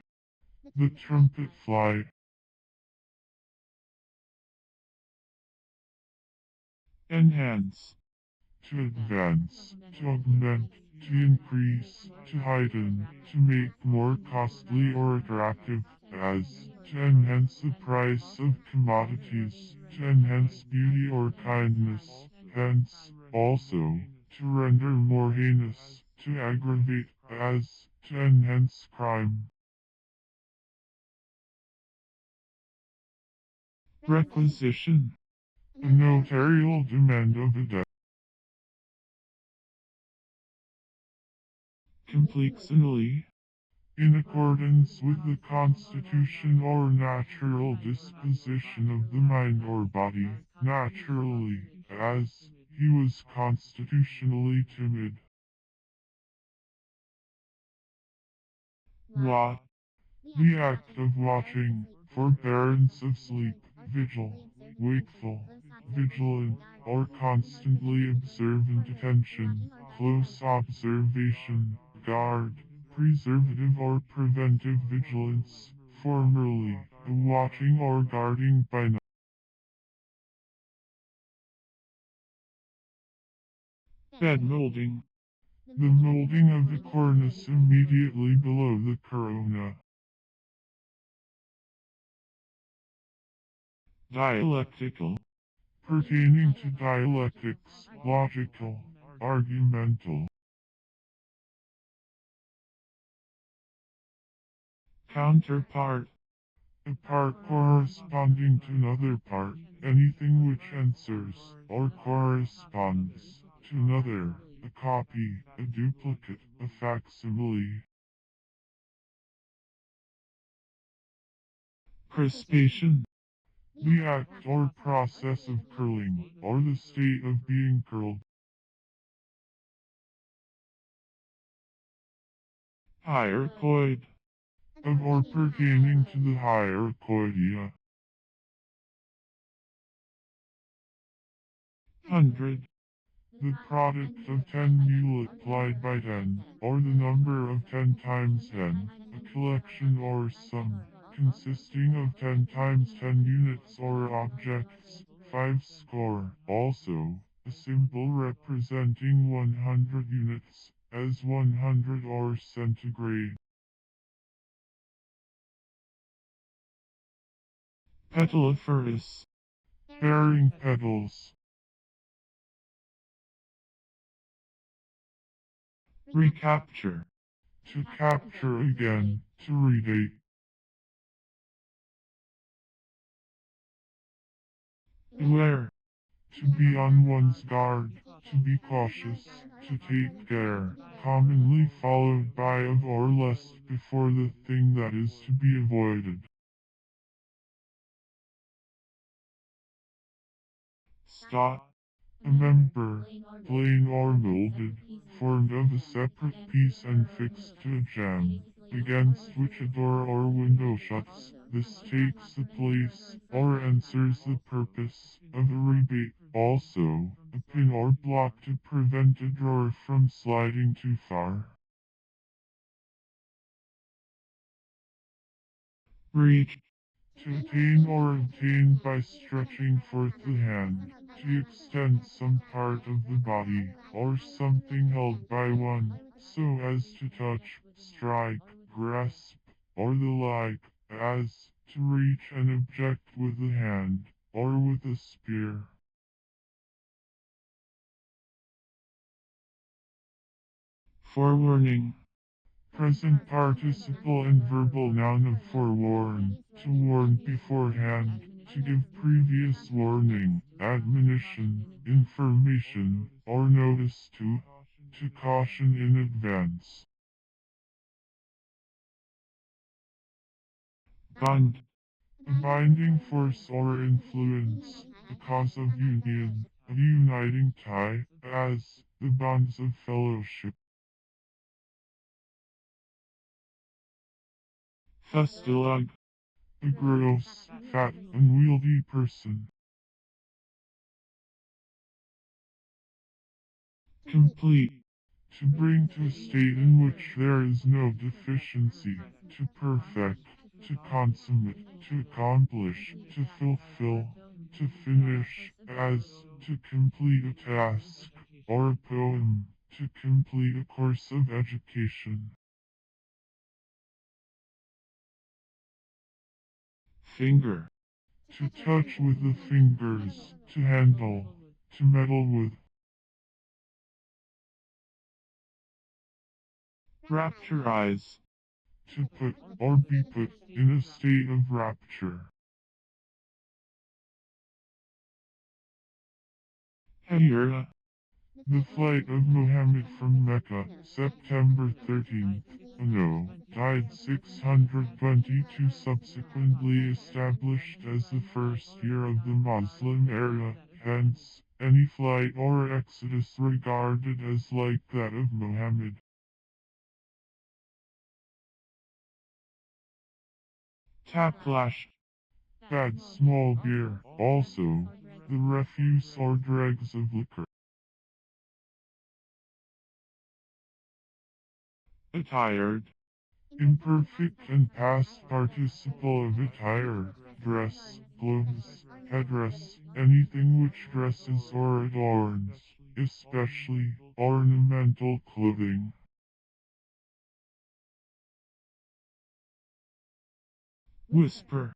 The trumpet fly. Enhance. To advance, to augment, to increase, to heighten, to make more costly or attractive, as, to enhance the price of commodities, to enhance beauty or kindness, hence, also, to render more heinous, to aggravate, as, to enhance crime. Requisition. A notarial demand of a debt. Complexionally. In accordance with the constitution or natural disposition of the mind or body, naturally, as, He was constitutionally timid. What? The act of watching, forbearance of sleep, vigil, wakeful, vigilant, or constantly observant attention, close observation, guard, preservative or preventive vigilance, formerly, the watching or guarding by night. Bed molding. The molding of the cornice immediately below the corona. Dialectical. Pertaining to dialectics, logical, argumental. Counterpart. A part corresponding to another part, anything which answers, or corresponds, to another, a copy, a duplicate, a facsimile. Crispation. The act or process of curling, or the state of being curled. Hierarchoid. Of or pertaining to the hierarchoidea. 100. The product of 10 multiplied by 10, or the number of 10 times 10, a collection or sum, consisting of 10 times 10 units or objects, 5 score. Also, a symbol representing 100 units, as 100 or centigrade. Petaliferous. Bearing petals. Recapture. To capture again, to redate. Beware. To be on one's guard, to be cautious, to take care, commonly followed by of or lest before the thing that is to be avoided. Stop. A member, plain or molded, formed of a separate piece and fixed to a jamb, against which a door or window shuts. This takes the place, or answers the purpose, of a rebate. Also, a pin or block to prevent a drawer from sliding too far. Reach. To attain or obtain by stretching forth the hand, to extend some part of the body, or something held by one, so as to touch, strike, grasp, or the like, as to reach an object with the hand, or with a spear. Forewarning. Present participle and verbal noun of forewarn, to warn beforehand, to give previous warning, admonition, information, or notice to caution in advance. Bond. A binding force or influence, a cause of union, a uniting tie, as the bonds of fellowship. Fustulug. A gross, fat, unwieldy person. Complete. To bring to a state in which there is no deficiency, to perfect, to consummate, to accomplish, to fulfill, to finish, as to complete a task, or a poem, to complete a course of education. Finger. To touch with the fingers, to handle, to meddle with. Rapturize. To put, or be put, in a state of rapture. Hejra. The flight of Muhammad from Mecca, September 13th, no, died 622, subsequently established as the first year of the Muslim era, hence, Any flight or exodus regarded as like that of Mohammed. Tap flash. Bad small beer. Also, the refuse or dregs of liquor. Attired. Imperfect and past participle of attire, dress, clothes, headdress, anything which dresses or adorns, especially ornamental clothing. Whisper.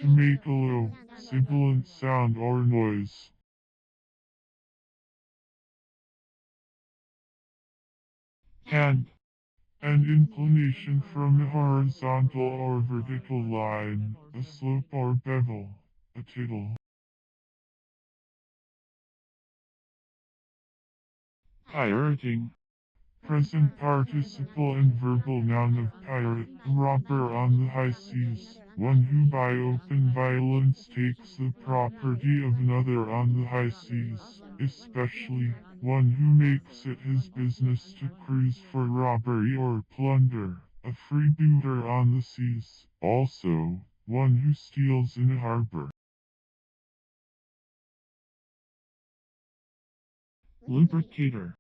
To make a low, sibilant sound or noise. Hand. An inclination from a horizontal or vertical line, a slope or bevel, a tittle. Pirating. Present participle and verbal noun of pirate, robber on the high seas, one who by open violence takes the property of another on the high seas, especially one who makes it his business to cruise for robbery or plunder, a freebooter on the seas, also one who steals in a harbor. Lubricator.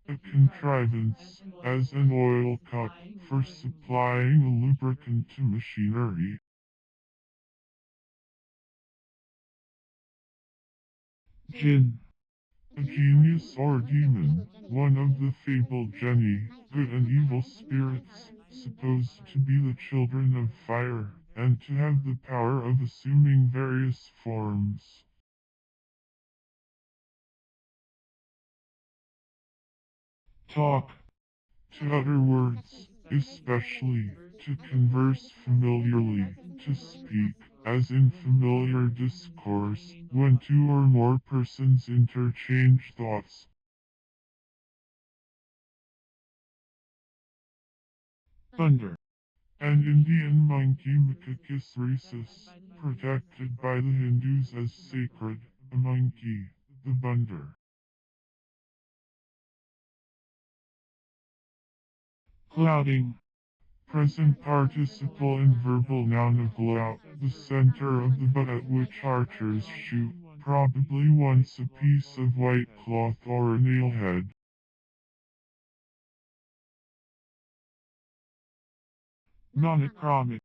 A contrivance, as an oil cup, for supplying a lubricant to machinery. Jinn. A genius or demon, one of the fabled genii, good and evil spirits, supposed to be the children of fire, and to have the power of assuming various forms. Talk. To utter words, especially, to converse familiarly, to speak, as in familiar discourse, when two or more persons interchange thoughts. Thunder. An Indian monkey Macacus rhesus, protected by the Hindus as sacred, a monkey, the bunder. Clouding. Present participle and verbal noun of glout, the center of the butt at which archers shoot, probably once a piece of white cloth or a nailhead. Monochromic.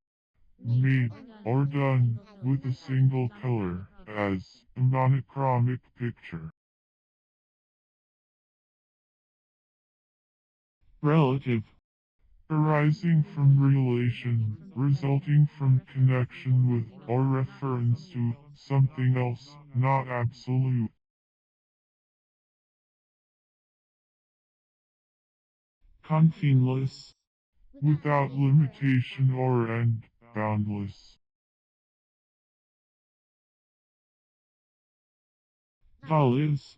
Made, or done, with a single color, as a monochromic picture. Relative. Arising from relation, resulting from connection with, or reference to, something else, not absolute. Confineless. Without limitation or end, boundless. Olives.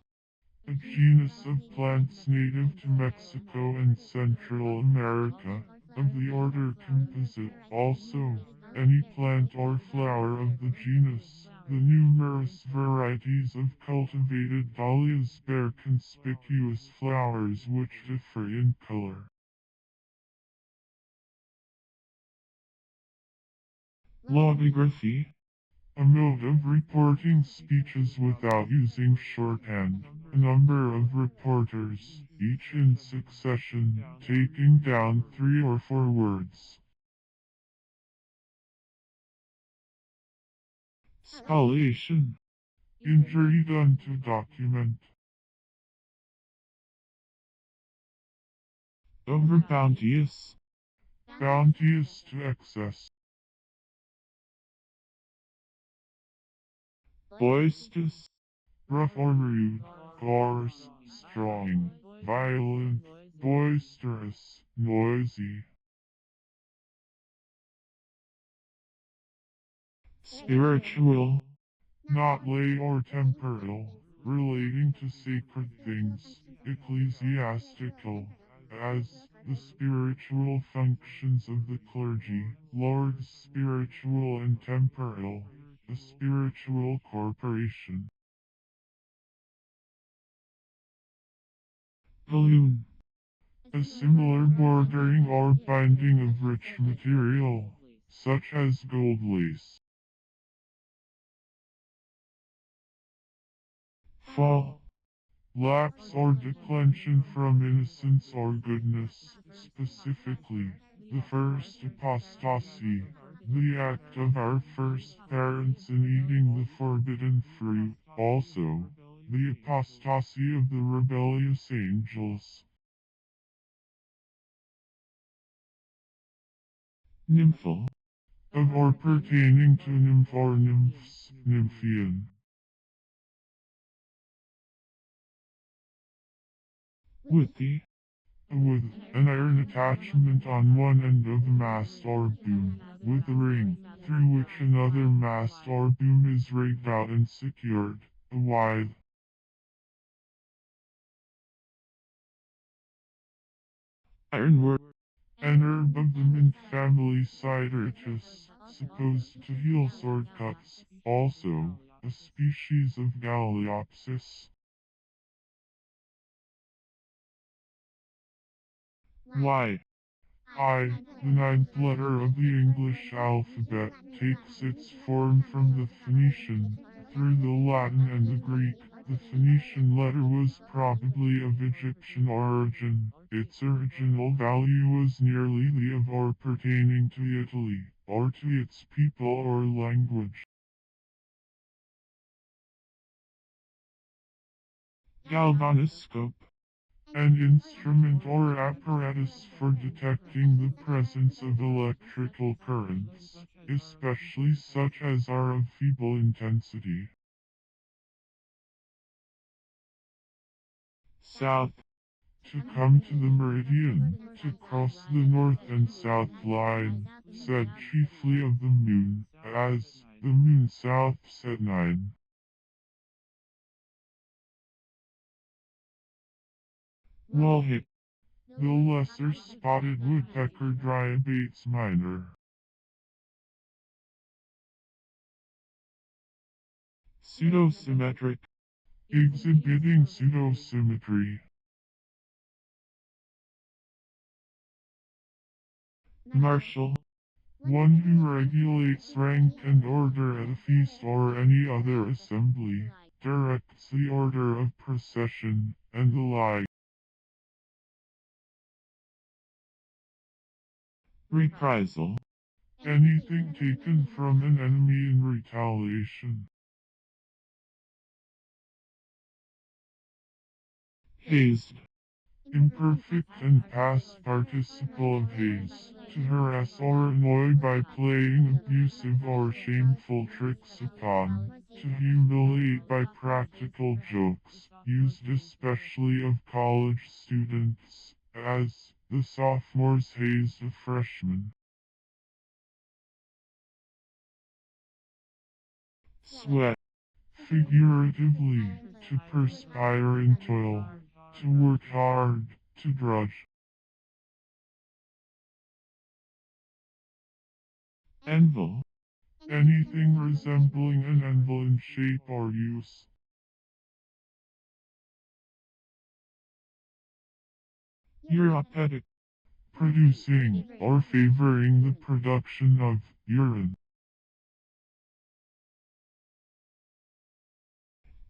A genus of plants native to Mexico and Central America, of the order Composite. Also, any plant or flower of the genus. The numerous varieties of cultivated dahlias bear conspicuous flowers which differ in color. Logography. A mode of reporting speeches without using shorthand. A number of reporters, each in succession, taking down 3 or 4 words. Spoliation. Injury done to document. Overbounteous. Bounteous to excess. Boisterous. Rough or rude. Coarse, strong, violent, boisterous, noisy. Spiritual. Not lay or temporal, relating to sacred things, ecclesiastical, as the spiritual functions of the clergy, lords spiritual and temporal, a spiritual corporation. balloon, A similar bordering or binding of rich material, such as gold lace. fall, Lapse or declension from innocence or goodness, specifically, the first apostasy, the act of our first parents in eating the forbidden fruit, also, the apostasy of the rebellious angels. nymphal, Of or pertaining to nymph or nymphs, nymphian. withy, With an iron attachment on one end of the mast or boom, with a ring, through which another mast or boom is rigged out and secured, wide. ironwork, An herb of the mint family Sideratus, supposed to heal sword cuts, also, a species of Galeopsis. y, The ninth letter of the English alphabet, takes its form from the Phoenician, through the Latin and the Greek. The Phoenician letter was probably of Egyptian origin. Its original value was nearly the of or pertaining to Italy, or to its people or language. galvanoscope, An instrument or apparatus for detecting the presence of electrical currents, especially such as are of feeble intensity. south, To come to the meridian, to cross the north and south line, said chiefly of the moon, as the moon south set 9. wallhip, The lesser spotted woodpecker Dryobates minor. pseudosymmetric, Exhibiting pseudosymmetry. martial, One who regulates rank and order at a feast or any other assembly, directs the order of procession, and the like. reprisal, Anything taken from an enemy in retaliation. hazed, Imperfect and past participle of haze, to harass or annoy by playing abusive or shameful tricks upon, to humiliate by practical jokes, used especially of college students, as the sophomores hazed a freshman. sweat, Figuratively, to perspire and toil, to work hard, to drudge. anvil, Anything resembling an anvil in shape or use. uropetic, Producing or favoring the production of urine.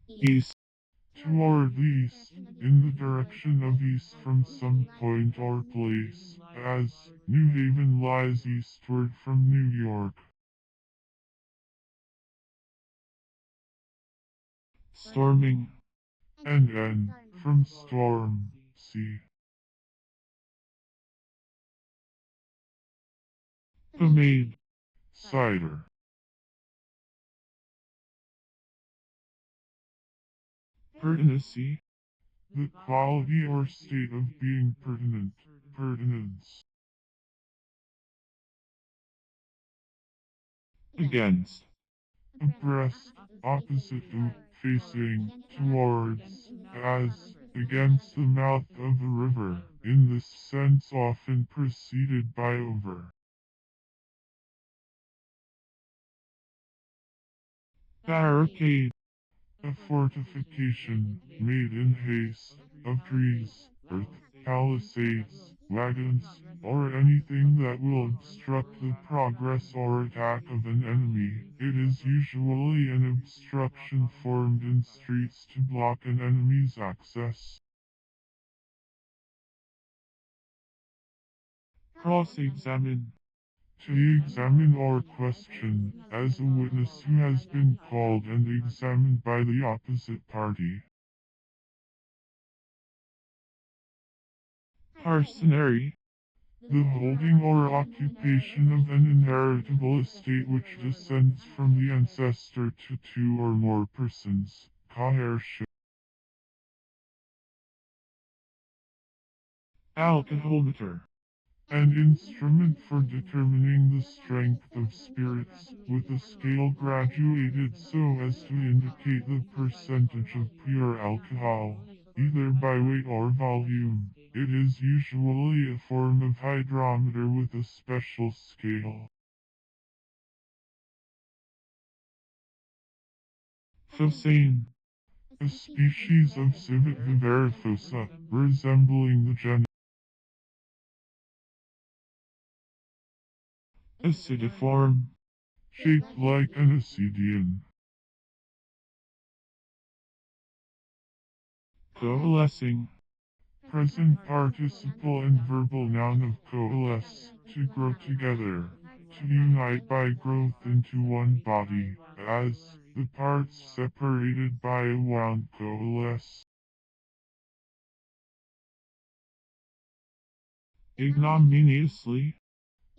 east, Toward east, in the direction of east from some point or place, as New Haven lies eastward from New York. storming, And N, from storm, sea. pomade, Cider. pertinacy, The quality or state of being pertinent, pertinence. against, Abreast, opposite to, facing, towards, as, against the mouth of a river, in this sense often preceded by over. barricade, A fortification, made in haste, of trees, earth, palisades, wagons, or anything that will obstruct the progress or attack of an enemy. It is usually an obstruction formed in streets to block an enemy's access. Cross-examine. To examine or question, as a witness who has been called and examined by the opposite party. Parsonary. The holding or occupation of an inheritable estate which descends from the ancestor to two or more persons. Co-heirship. Alcoholometer. An instrument for determining the strength of spirits, with a scale graduated so as to indicate the percentage of pure alcohol, either by weight or volume. It is usually a form of hydrometer with a special scale. Fosane. A species of civet viviparosa, resembling the genus. Acidiform. Shaped like an ascidian. Coalescing. Present participle and verbal noun of coalesce, to grow together, to unite by growth into one body, as the parts separated by a wound coalesce. Ignominiously.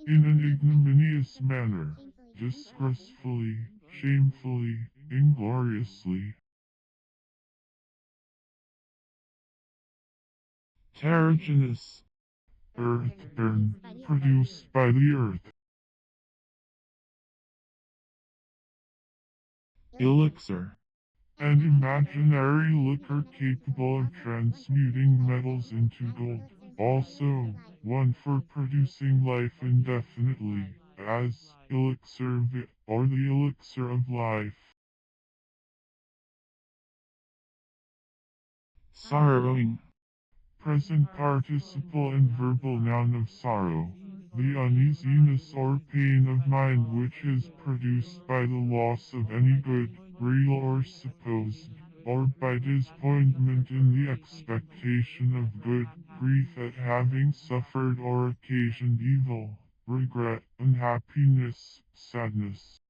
In an ignominious manner, disgracefully, shamefully, ingloriously. Terrigenous. Earthburn, produced by the earth. Elixir. An imaginary liquor capable of transmuting metals into gold. Also, one for producing life indefinitely, as elixir vit, or the elixir of life. Sorrowing. Present participle and verbal noun of sorrow. The uneasiness or pain of mind which is produced by the loss of any good, real or supposed, or by disappointment in the expectation of good, grief at having suffered or occasioned evil, regret, unhappiness, sadness.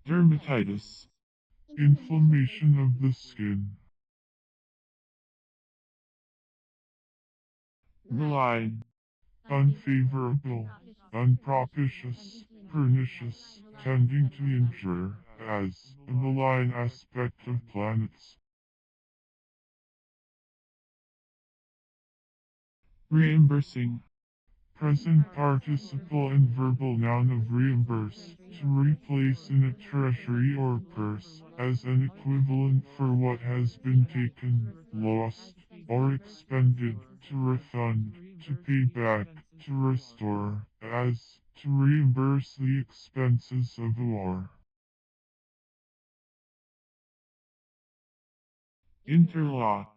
Dermatitis. Inflammation of the skin. Malign. Unfavorable, unpropitious, pernicious, tending to injure, as a malign aspect of planets. Reimbursing. Present participle and verbal noun of reimburse, to replace in a treasury or purse, as an equivalent for what has been taken, lost, or expended, to refund, to pay back, to restore, as to reimburse the expenses of war. Interlock.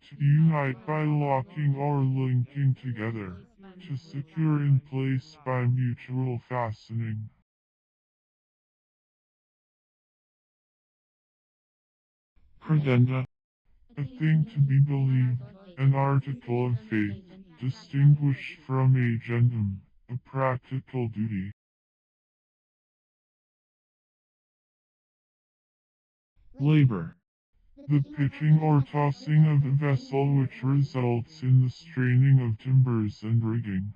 To unite by locking or linking together. To secure in place by mutual fastening. Credenda. A thing to be believed, an article of faith, distinguished from agendum, a practical duty. Labor. The pitching or tossing of a vessel which results in the straining of timbers and rigging.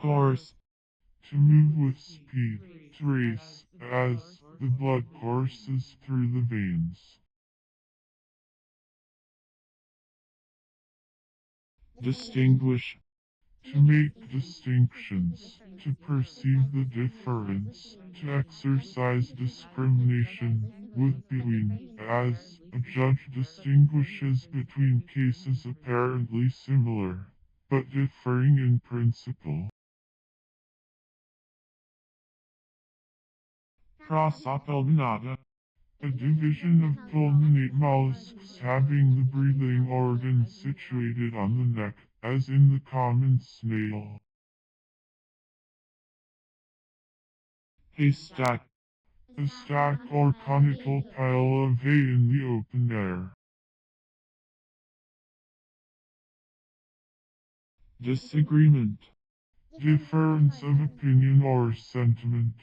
Course. To move with speed, to race, as the blood courses through the veins. Distinguish. To make distinctions, to perceive the difference, to exercise discrimination, with between, as a judge distinguishes between cases apparently similar, but differing in principle. Prosopelminata. A division of pulmonate mollusks having the breathing organ situated on the neck, as in the common snail. Haystack. A stack or conical pile of hay in the open air. Disagreement. Difference of opinion or sentiment.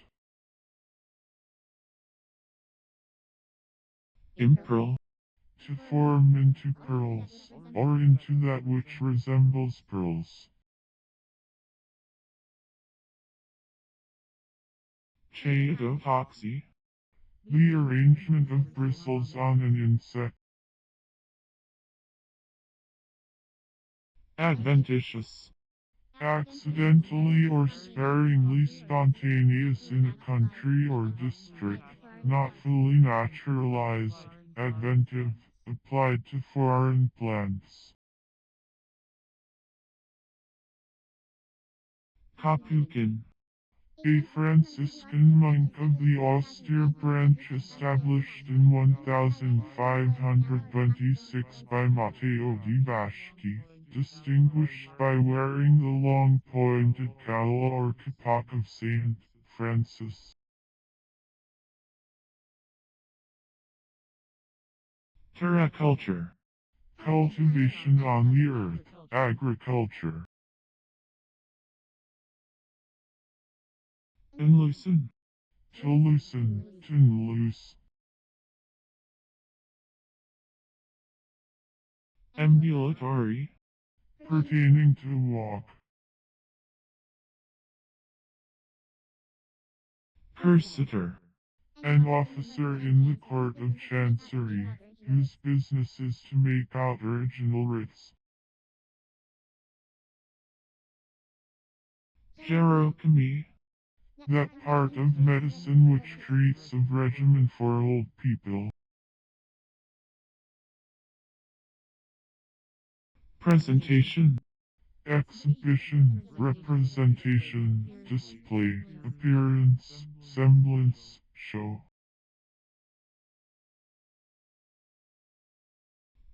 Imperl. To form into pearls, or into that which resembles pearls. Chaetotoxy. The arrangement of bristles on an insect. Adventitious. Accidentally or sparingly spontaneous in a country or district, not fully naturalized, adventive, applied to foreign plants. Capuchin. A Franciscan monk of the austere branch established in 1526 by Matteo di Baschi, distinguished by wearing the long pointed cowl or capoc of Saint Francis. Terraculture. Cultivation on the earth, agriculture. Enloosen. To loosen, to loose. Ambulatory. Pertaining to walk. Cursitor. An officer in the court of chancery, whose business is to make out original writs. Gerochemy. That part of medicine which treats of regimen for old people. Presentation. Exhibition, representation, display, appearance, semblance, show.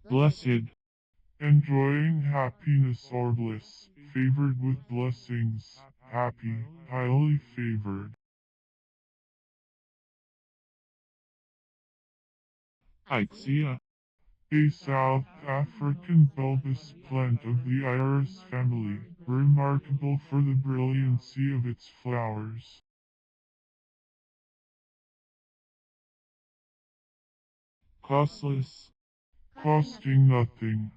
Blessed. Enjoying happiness or bliss, favored with blessings, happy, highly favored. Ixia. A South African bulbous plant of the iris family, remarkable for the brilliancy of its flowers. Costless. Costing nothing.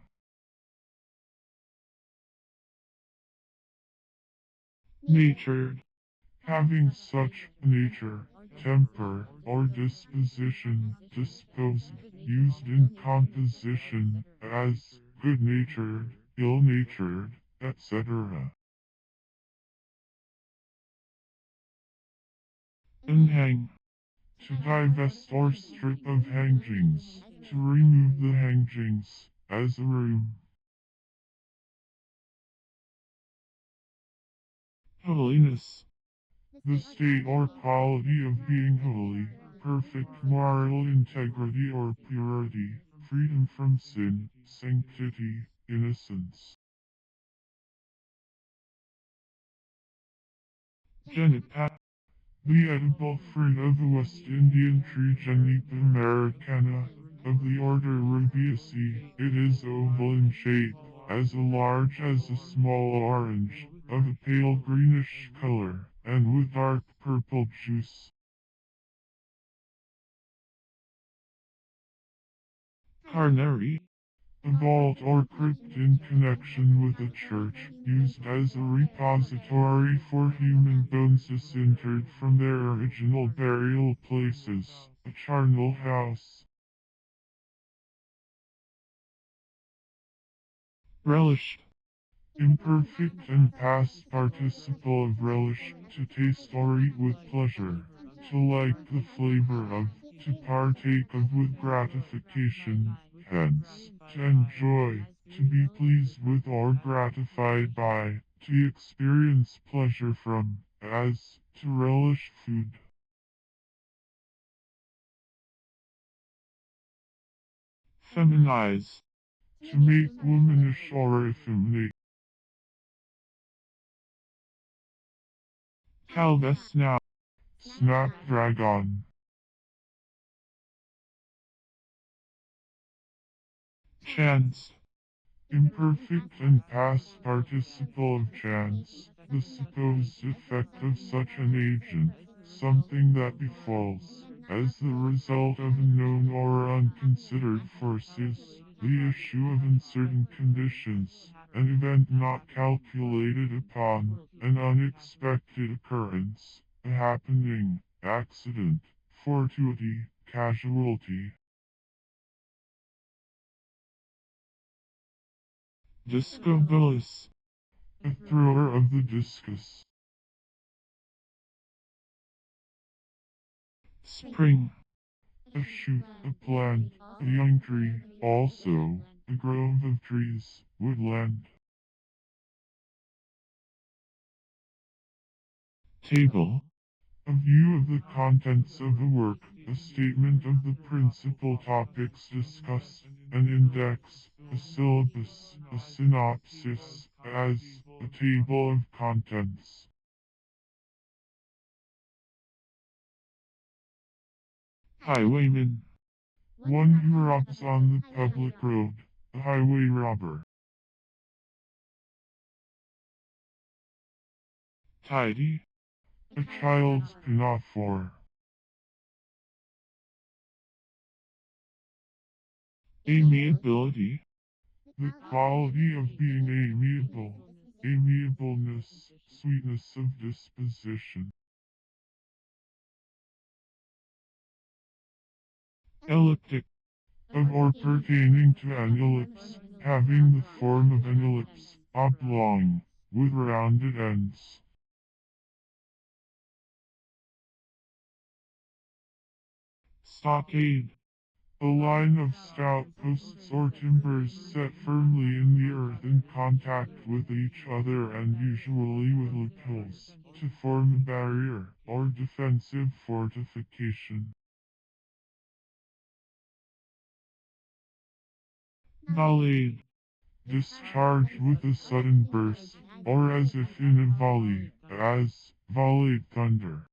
Natured. Having such nature, temper, or disposition, disposed, used in composition, as good-natured, ill-natured, etc. Unhang. To divest or strip of hangings, to remove the hangings, as a room. Holiness. The state or quality of being holy, perfect moral integrity or purity, freedom from sin, sanctity, innocence. Genipat. The edible fruit of the West Indian tree Genipa americana, of the order Rubiaceae, it is oval in shape, as large as a small orange, of a pale greenish color, and with dark purple juice. Carnary. A vault or crypt in connection with a church, used as a repository for human bones disinterred from their original burial places, a charnel house. Relished. Imperfect and past participle of relish, to taste or eat with pleasure, to like the flavor of, to partake of with gratification, hence, to enjoy, to be pleased with or gratified by, to experience pleasure from, as, to relish food. feminize, to make womanish or effeminate. calvesnap, Snapdragon. chance, Imperfect and past participle of chance, the supposed effect of such an agent, something that befalls, as the result of unknown or unconsidered forces, the issue of uncertain conditions, an event not calculated upon, an unexpected occurrence, a happening, accident, fortuity, casualty. discobolus, A thrower of the discus. spring, A shoot, a plant, a young tree, also, a grove of trees, woodland. table, A view of the contents of a work, a statement of the principal topics discussed, an index, a syllabus, a synopsis, as, a table of contents. highwayman, One who robs on the public road, a highway robber. tidy, A child's pinafore. amiability, The quality of being amiable. Amiableness, sweetness of disposition. elliptic, Of or pertaining to an ellipse, having the form of an ellipse, oblong, with rounded ends. stockade, A line of stout posts or timbers set firmly in the earth in contact with each other and usually with loopholes, to form a barrier or defensive fortification. volleyed, Discharged with a sudden burst, or as if in a volley, as volleyed thunder.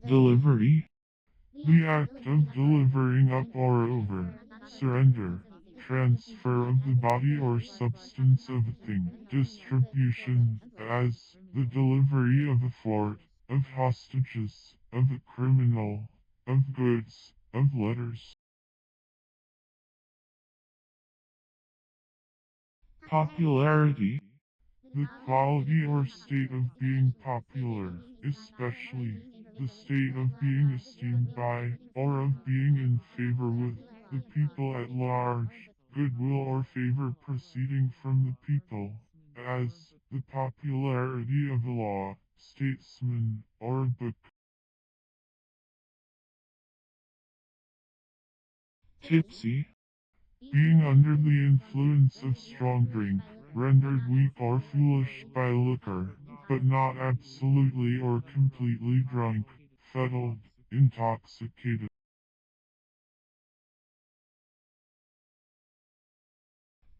delivery, The act of delivering up or over, surrender, transfer of the body or substance of a thing, distribution, as the delivery of a fort, of hostages, of a criminal, of goods, of letters. popularity, The quality or state of being popular, especially the state of being esteemed by, or of being in favor with, the people at large, goodwill or favor proceeding from the people, as the popularity of a law, statesman, or a book. tipsy, Being under the influence of strong drink, rendered weak or foolish by liquor, but not absolutely or completely drunk, fuddled, intoxicated.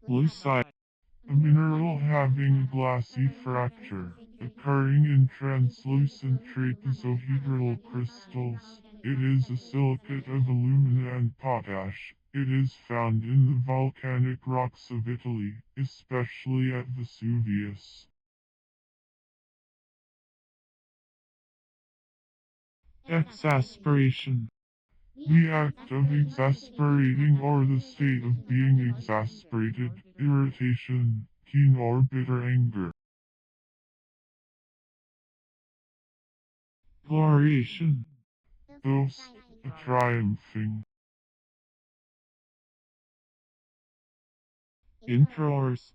lucite, A mineral having a glassy fracture, occurring in translucent trapezohedral crystals. It is a silicate of alumina and potash. It is found in the volcanic rocks of Italy, especially at Vesuvius. exasperation, The act of exasperating or the state of being exasperated, irritation, keen or bitter anger. gloriation, Boast, a triumphing. intrors,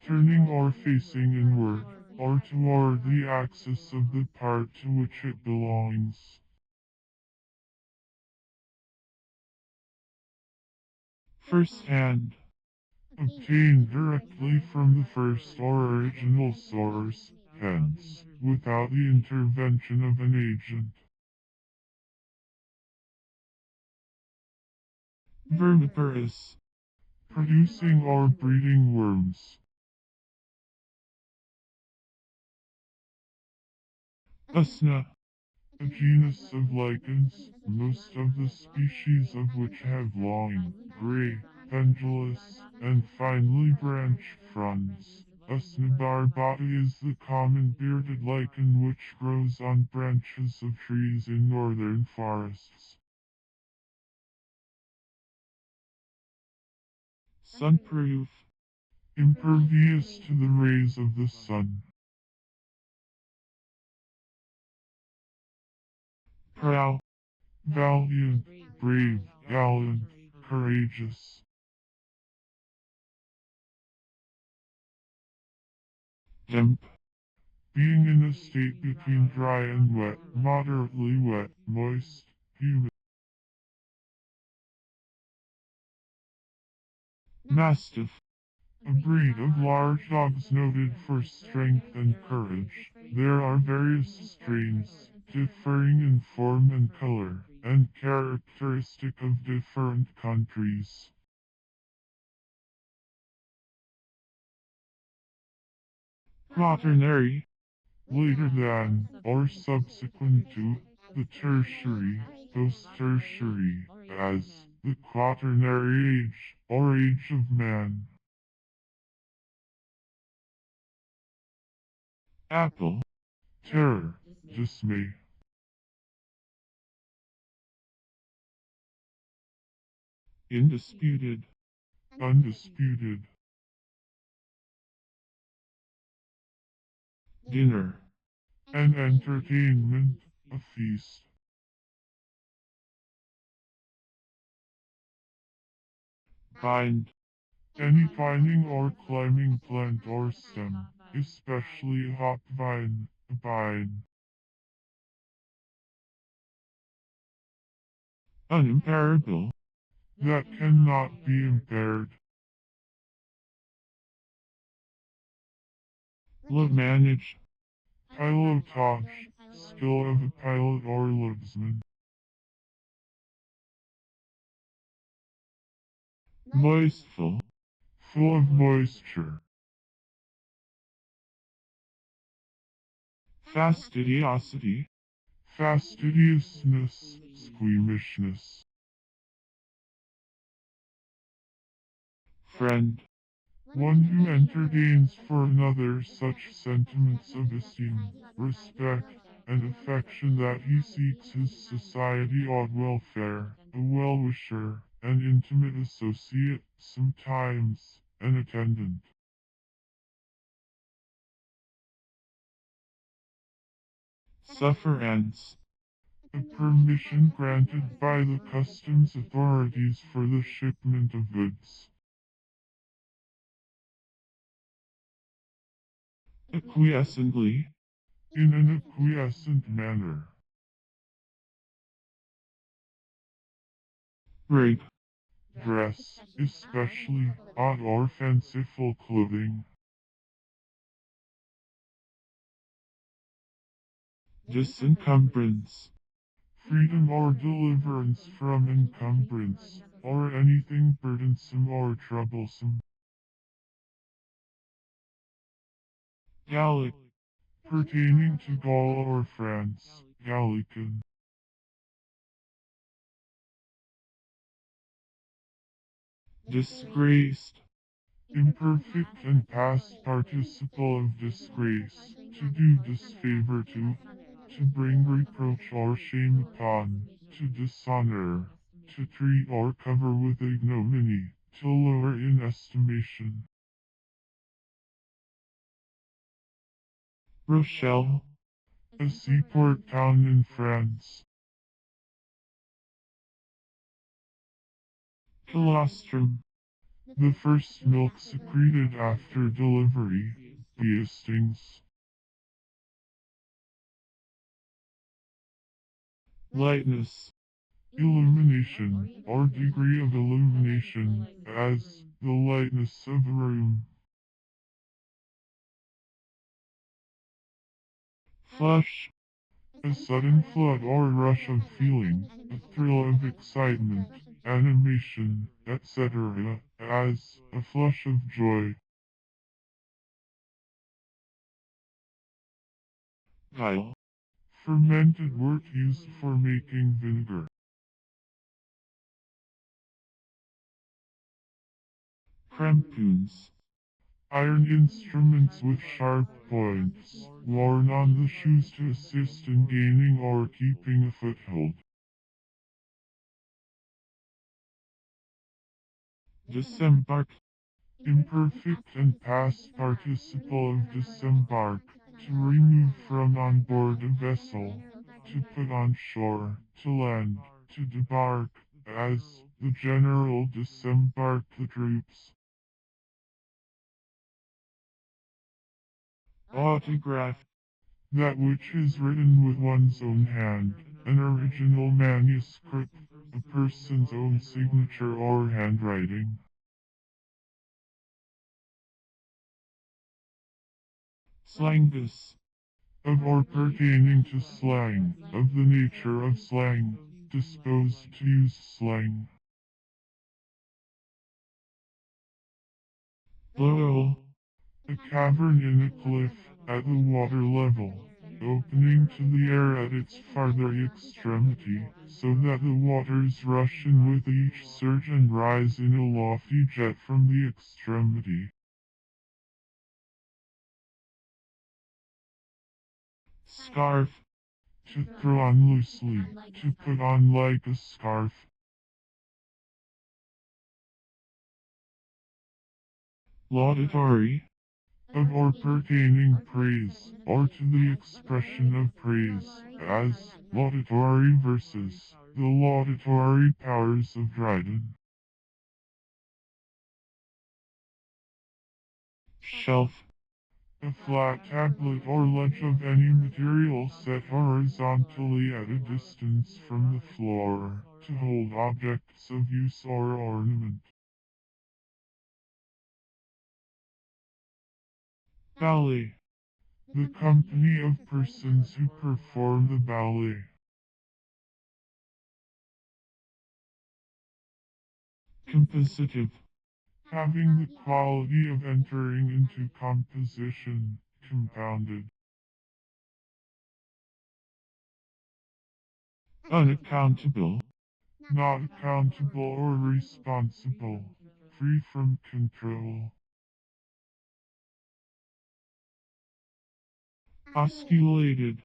Turning or facing inward, or toward the axis of the part to which it belongs. first hand, Obtained directly from the first or original source, hence, without the intervention of an agent. vermiparous, producing or breeding worms. usna, A genus of lichens, most of the species of which have long, gray, pendulous, and finely branched fronds. Usna barbata is the common bearded lichen which grows on branches of trees in northern forests. sunproof, Impervious to the rays of the sun. prow, Valiant, brave, gallant, courageous. damp, Being in a state between dry and wet, moderately wet, moist, humid. mastiff, A breed of large dogs noted for strength and courage. There are various strains, differing in form and color, and characteristic of different countries. quaternary, Later than, or subsequent to, the tertiary, post-tertiary, as, the quaternary age, or age of man. apple, Terror, dismay, indisputed, undisputed, dinner, an entertainment, a feast. bind, Any vining or climbing plant or stem, especially a hop vine, a vine. unimpairable, That cannot be impaired. love manage, Pilotage, skill of a pilot or loadsman. moistful, Full of moisture. fastidiosity, Fastidiousness, squeamishness. friend, One who entertains for another such sentiments of esteem, respect, and affection that he seeks his society or welfare, a well-wisher, an intimate associate, sometimes an attendant. sufferance, A permission granted by the customs authorities for the shipment of goods. acquiescently, In an acquiescent manner. rig, Dress, especially odd or fanciful clothing. disencumbrance, Freedom or deliverance from encumbrance, or anything burdensome or troublesome. Gallic, Pertaining to Gaul or France, Gallican. disgraced, Imperfect and past participle of disgrace, to do disfavor to bring reproach or shame upon, to dishonor, to treat or cover with ignominy, to lower in estimation. Rochelle, A seaport town in France. colostrum, The first milk secreted after delivery. Bee stings. lightness, Illumination, or degree of illumination, as the lightness of a room. flush, A sudden flood or rush of feeling, a thrill of excitement, animation, etc., as a flush of joy. Vial. Fermented wort used for making vinegar. Crampoons. Iron instruments with sharp points, worn on the shoes to assist in gaining or keeping a foothold. Disembark. Imperfect and past participle of disembark, to remove from on board a vessel, to put on shore, to land, to debark, as the general disembarked the troops. Autograph. That which is written with one's own hand, an original manuscript, a person's own signature or handwriting. Slangus. Of or pertaining to slang, of the nature of slang, disposed to use slang. Blowhole. A cavern in a cliff, at the water level, opening to the air at its farther extremity, so that the waters rush in with each surge and rise in a lofty jet from the extremity. Scarf. To throw on loosely, to put on like a scarf. Laudatory. Of or pertaining praise, or to the expression of praise, as laudatory verses, the laudatory powers of Dryden. Shelf. A flat tablet or ledge of any material set horizontally at a distance from the floor, to hold objects of use or ornament. Ballet. The company of persons who perform the ballet. Compositive. Having the quality of entering into composition, compounded. Unaccountable. Not accountable or responsible, free from control. Osculated.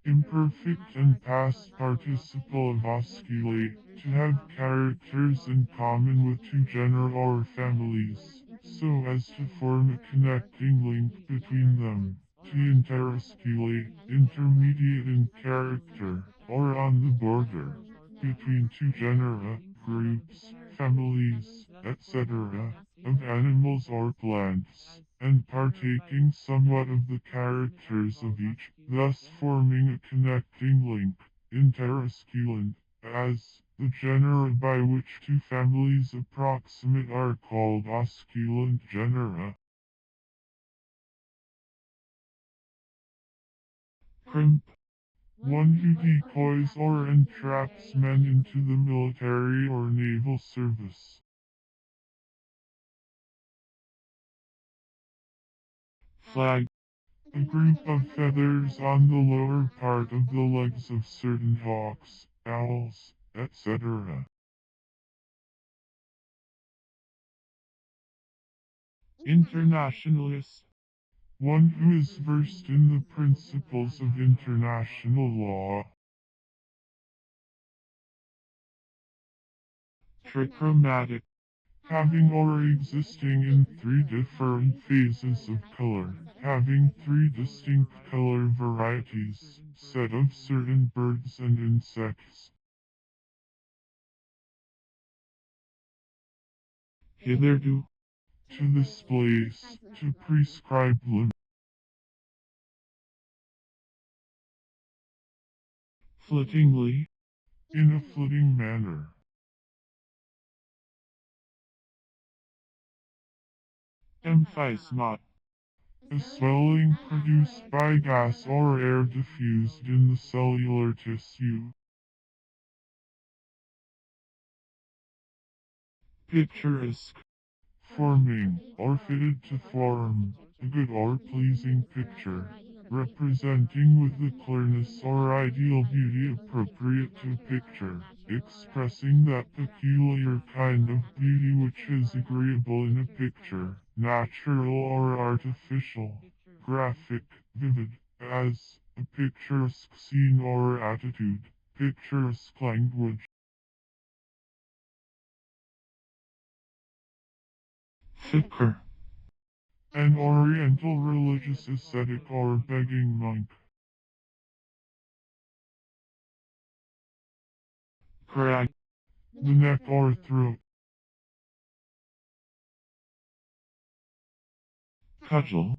Imperfect and past participle of osculate, to have characters in common with two genera or families, so as to form a connecting link between them, to interosculate, intermediate in character, or on the border, between two genera, groups, families, etc., of animals or plants, and partaking somewhat of the characters of each, thus forming a connecting link, interosculant, as the genera by which two families approximate are called osculant genera. Crimp. One who decoys or entraps men into the military or naval service. Flag. A group of feathers on the lower part of the legs of certain hawks, owls, etc. Internationalist. One who is versed in the principles of international law. Trichromatic. Having or existing in three different phases of color, having three distinct color varieties, said of certain birds and insects. Hitherto. To this place, to prescribe limit. Flittingly. In a flitting manner. Emphysema. A swelling produced by gas or air diffused in the cellular tissue. picturesque, forming or fitted to form a good or pleasing picture, representing with the clearness or ideal beauty appropriate to a picture, expressing that peculiar kind of beauty which is agreeable in a picture, natural or artificial, graphic, vivid, as a picturesque scene or attitude, picturesque language. thicker, An Oriental religious ascetic or begging monk. crack, The neck or throat. cudgel,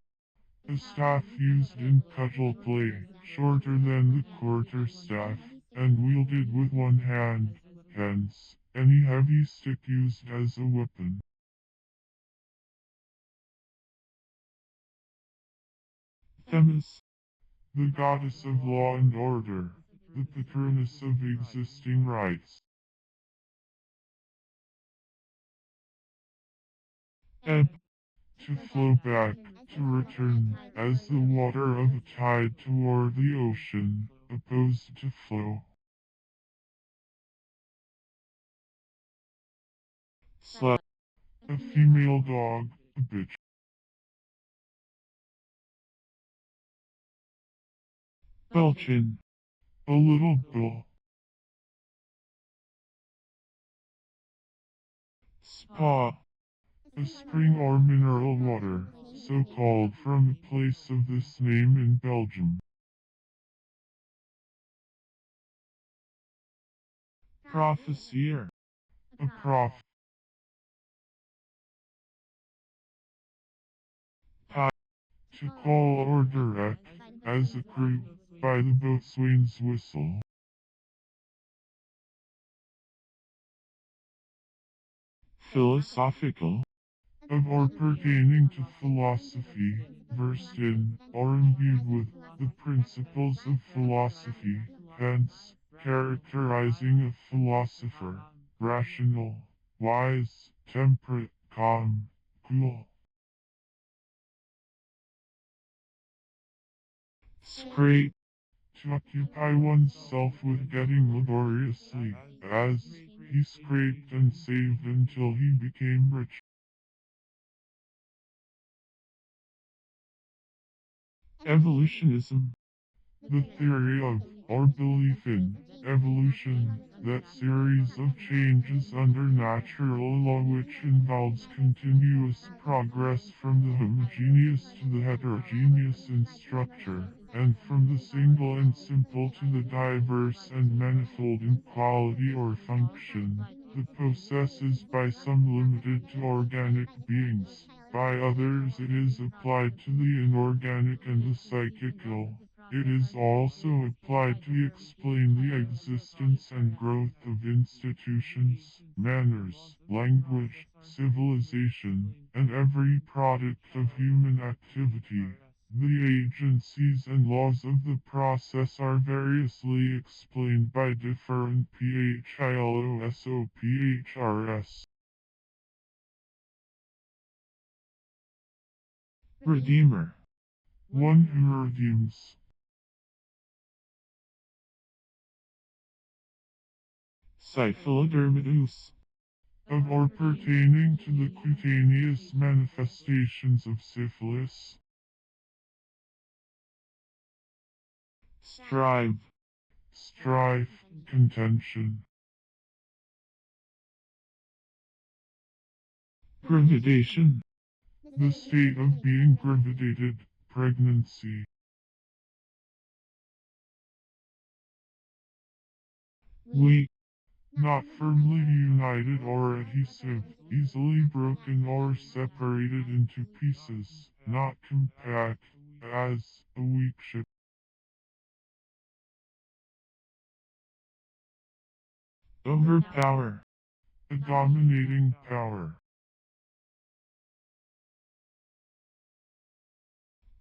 A staff used in cudgel play, shorter than the quarter staff, and wielded with one hand, hence, any heavy stick used as a weapon. Themis, The goddess of law and order, the patroness of existing rights. ebb, To flow back, to return, as the water of a tide toward the ocean, opposed to flow. slut, A female dog, a bitch. belchin, A little bull. spa, A spring or mineral water, so called from a place of this name in Belgium. professeur, A prof. pi, To call or direct, as a crew, by the boatswain's whistle. philosophical, Of or pertaining to philosophy, versed in, or imbued with, the principles of philosophy, hence, characterizing a philosopher, rational, wise, temperate, calm, cool. scrape, To occupy oneself with getting laboriously, as, he scraped and saved until he became rich. evolutionism, The theory of, or belief in, evolution, that series of changes under natural law which involves continuous progress from the homogeneous to the heterogeneous in structure, and from the single and simple to the diverse and manifold in quality or function. The process is by some limited to organic beings, by others it is applied to the inorganic and the psychical. It is also applied to explain the existence and growth of institutions, manners, language, civilization, and every product of human activity. The agencies and laws of the process are variously explained by different philosophers. redeemer, One who redeems. syphilodermatous, Of or pertaining to the cutaneous manifestations of syphilis. strive, Strife, contention. gravidation, The state of being gravitated, pregnancy. weak, Not firmly united or adhesive, easily broken or separated into pieces, not compact, as a weak ship. overpower, A dominating power.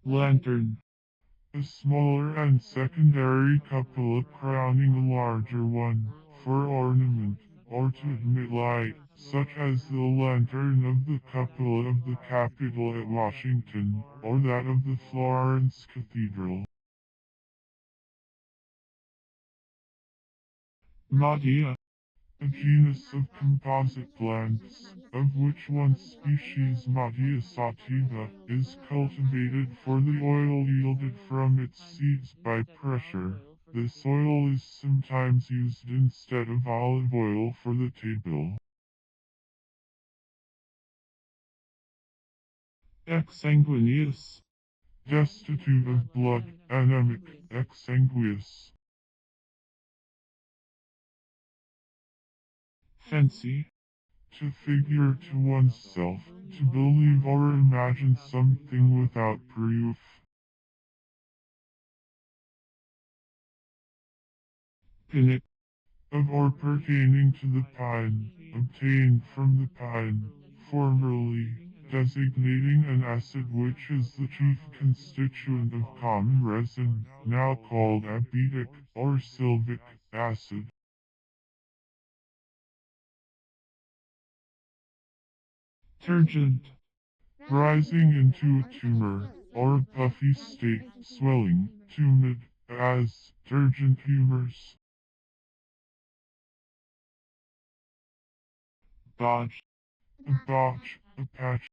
lantern, A smaller and secondary cupola crowning a larger one, for ornament, or to admit light, such as the lantern of the cupola of the Capitol at Washington, or that of the Florence Cathedral. Madia. A genus of composite plants, of which one species, Madia sativa, is cultivated for the oil yielded from its seeds by pressure. This oil is sometimes used instead of olive oil for the table. Exsanguineous. Destitute of blood, anemic, exsanguineous. Fancy. To figure to oneself, to believe or imagine something without proof. Pinnic. Of or pertaining to the pine, obtained from the pine, formerly designating an acid which is the chief constituent of common resin, now called acetic or sylvic acid. Turgent. Rising into a tumor, or a puffy state, swelling, tumid, as turgent humors. Bodge. A botch, a patch.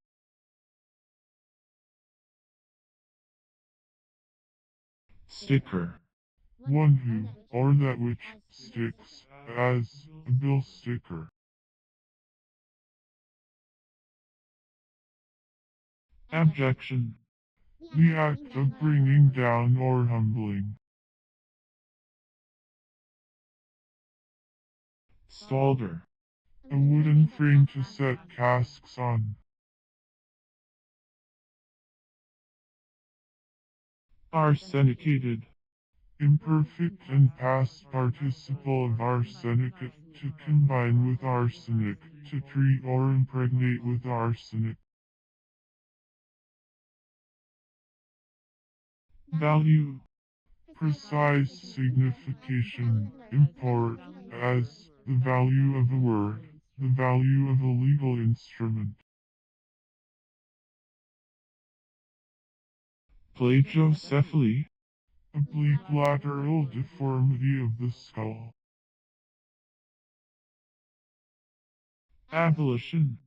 Sticker. One who, or that which, sticks, as a bill sticker. Abjection. The act of bringing down or humbling. Stalder. A wooden frame to set casks on. Arsenicated. Imperfect and past participle of arsenicate, to combine with arsenic, to treat or impregnate with arsenic. Value. Precise signification, import, as the value of a word, the value of a legal instrument. Plagiocephaly. Oblique lateral deformity of the skull. Abolition.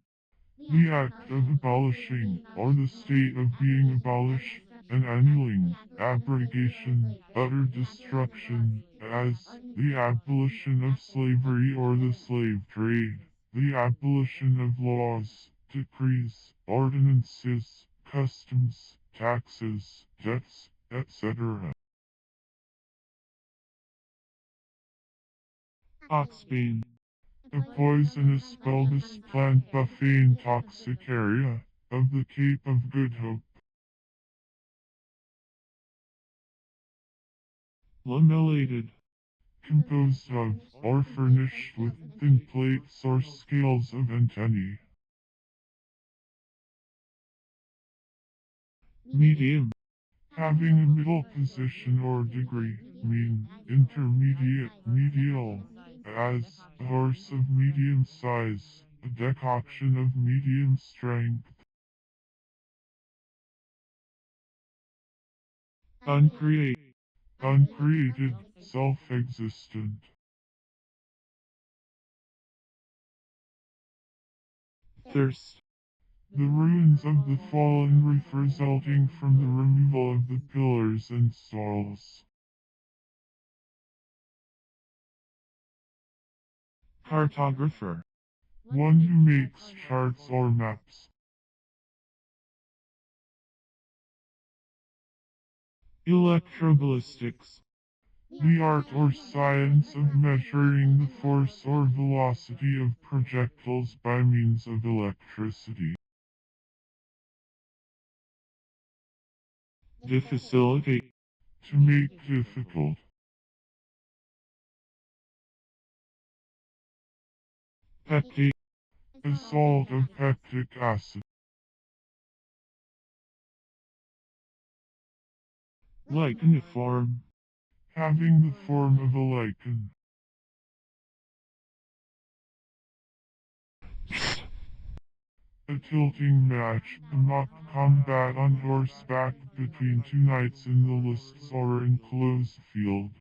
The act of abolishing, or the state of being abolished, an annulling, abrogation, utter destruction, as the abolition of slavery or the slave trade, the abolition of laws, decrees, ordinances, customs, taxes, debts, etc. Oxbane. A poisonous bulbous plant Buffane toxicaria, of the Cape of Good Hope. Lamellated. Composed of, or furnished with, thin plates or scales of antennae. Medium. Having a middle position or degree, mean, intermediate, medial, as, a horse of medium size, a decoction of medium strength. Uncreate. Uncreated, self-existent. Thirst. The ruins of the fallen roof resulting from the removal of the pillars and stalls. Cartographer. One who makes charts or maps. Electroballistics. The art or science of measuring the force or velocity of projectiles by means of electricity. Difficilitate. To make difficult. Pectate. A salt of pectic acid. Licheniform. Having the form of a lichen. A tilting match, a mock combat on horseback between two knights in the lists or enclosed field.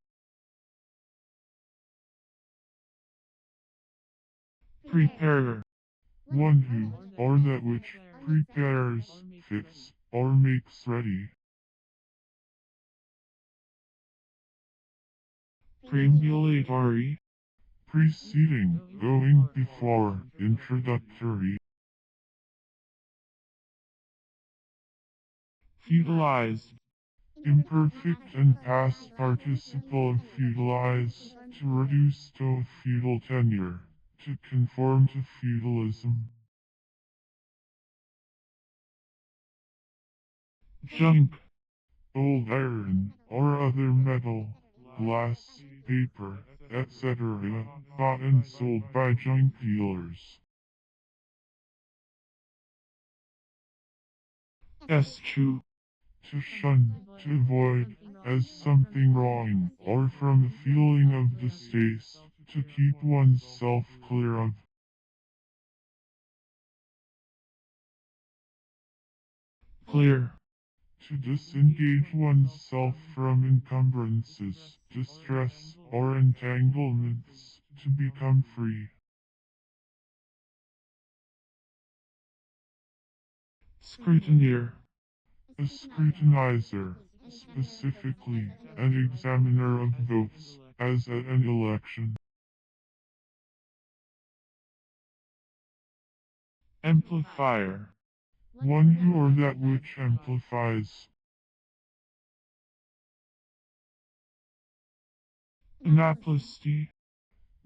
Preparer. One who, or that which, prepares, fits, or makes ready. Preambulatory. Preceding, going before, introductory. Feudalized. Imperfect and past participle of feudalize, to reduce to feudal tenure, to conform to feudalism. Junk. Old iron, or other metal, glass, paper, etc., bought and sold by junk dealers. Eschew. To shun, to avoid, as something wrong, or from a feeling of distaste, to keep one's self clear of. Clear. To disengage oneself from encumbrances, distress, or entanglements, to become free. Scrutineer. A scrutinizer, specifically, an examiner of votes, as at an election. Amplifier. One who or that which amplifies. Anaplasty.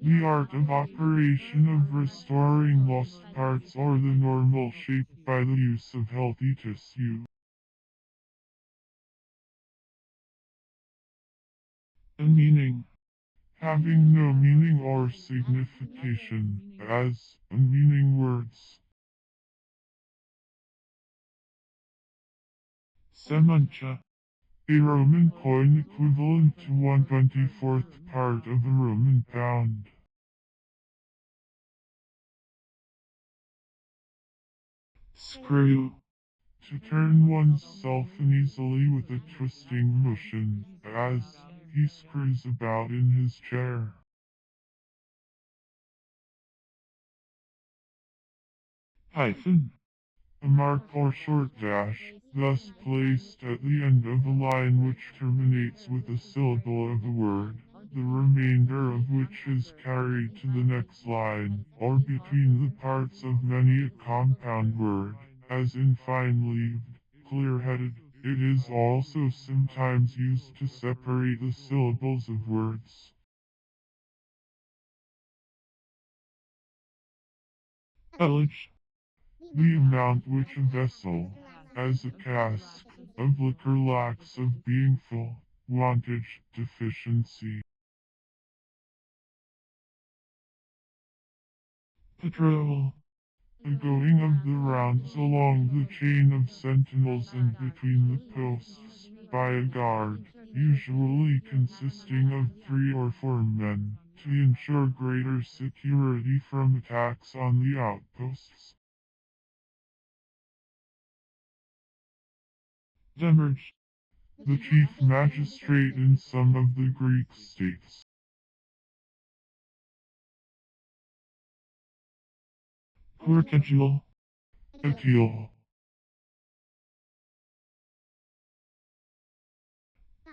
The art of operation of restoring lost parts or the normal shape by the use of healthy tissue. A meaning. Having no meaning or signification, as unmeaning words. Semuncha. A Roman coin equivalent to 1/24th part of a Roman pound. Screw. To turn oneself uneasily with a twisting motion, as he screws about in his chair. Hyphen. A mark or short dash, thus placed at the end of a line which terminates with a syllable of a word, the remainder of which is carried to the next line, or between the parts of many a compound word, as in fine-leaved, clear-headed. It is also sometimes used to separate the syllables of words. Ullage. The amount which a vessel, as a cask, of liquor lacks of being full, wantage, deficiency. Patrol. The going of the rounds along the chain of sentinels and between the posts, by a guard, usually consisting of 3 or 4 men, to ensure greater security from attacks on the outposts. Demerge. The chief magistrate in some of the Greek states. Quirkadule. Akil.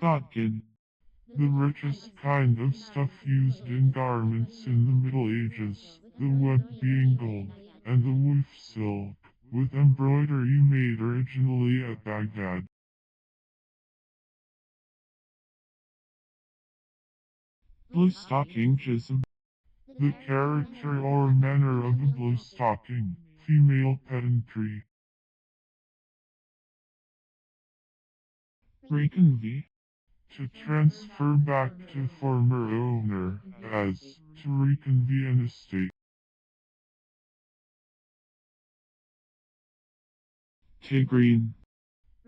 Bodkin. The richest kind of stuff used in garments in the Middle Ages, the web being gold, and the woof silk, with embroidery made originally at Baghdad. Blue stocking jism. The character or manner of a blue stocking, female pedantry. Reconvey. To transfer back to former owner, as to reconvey an estate. Tigrine.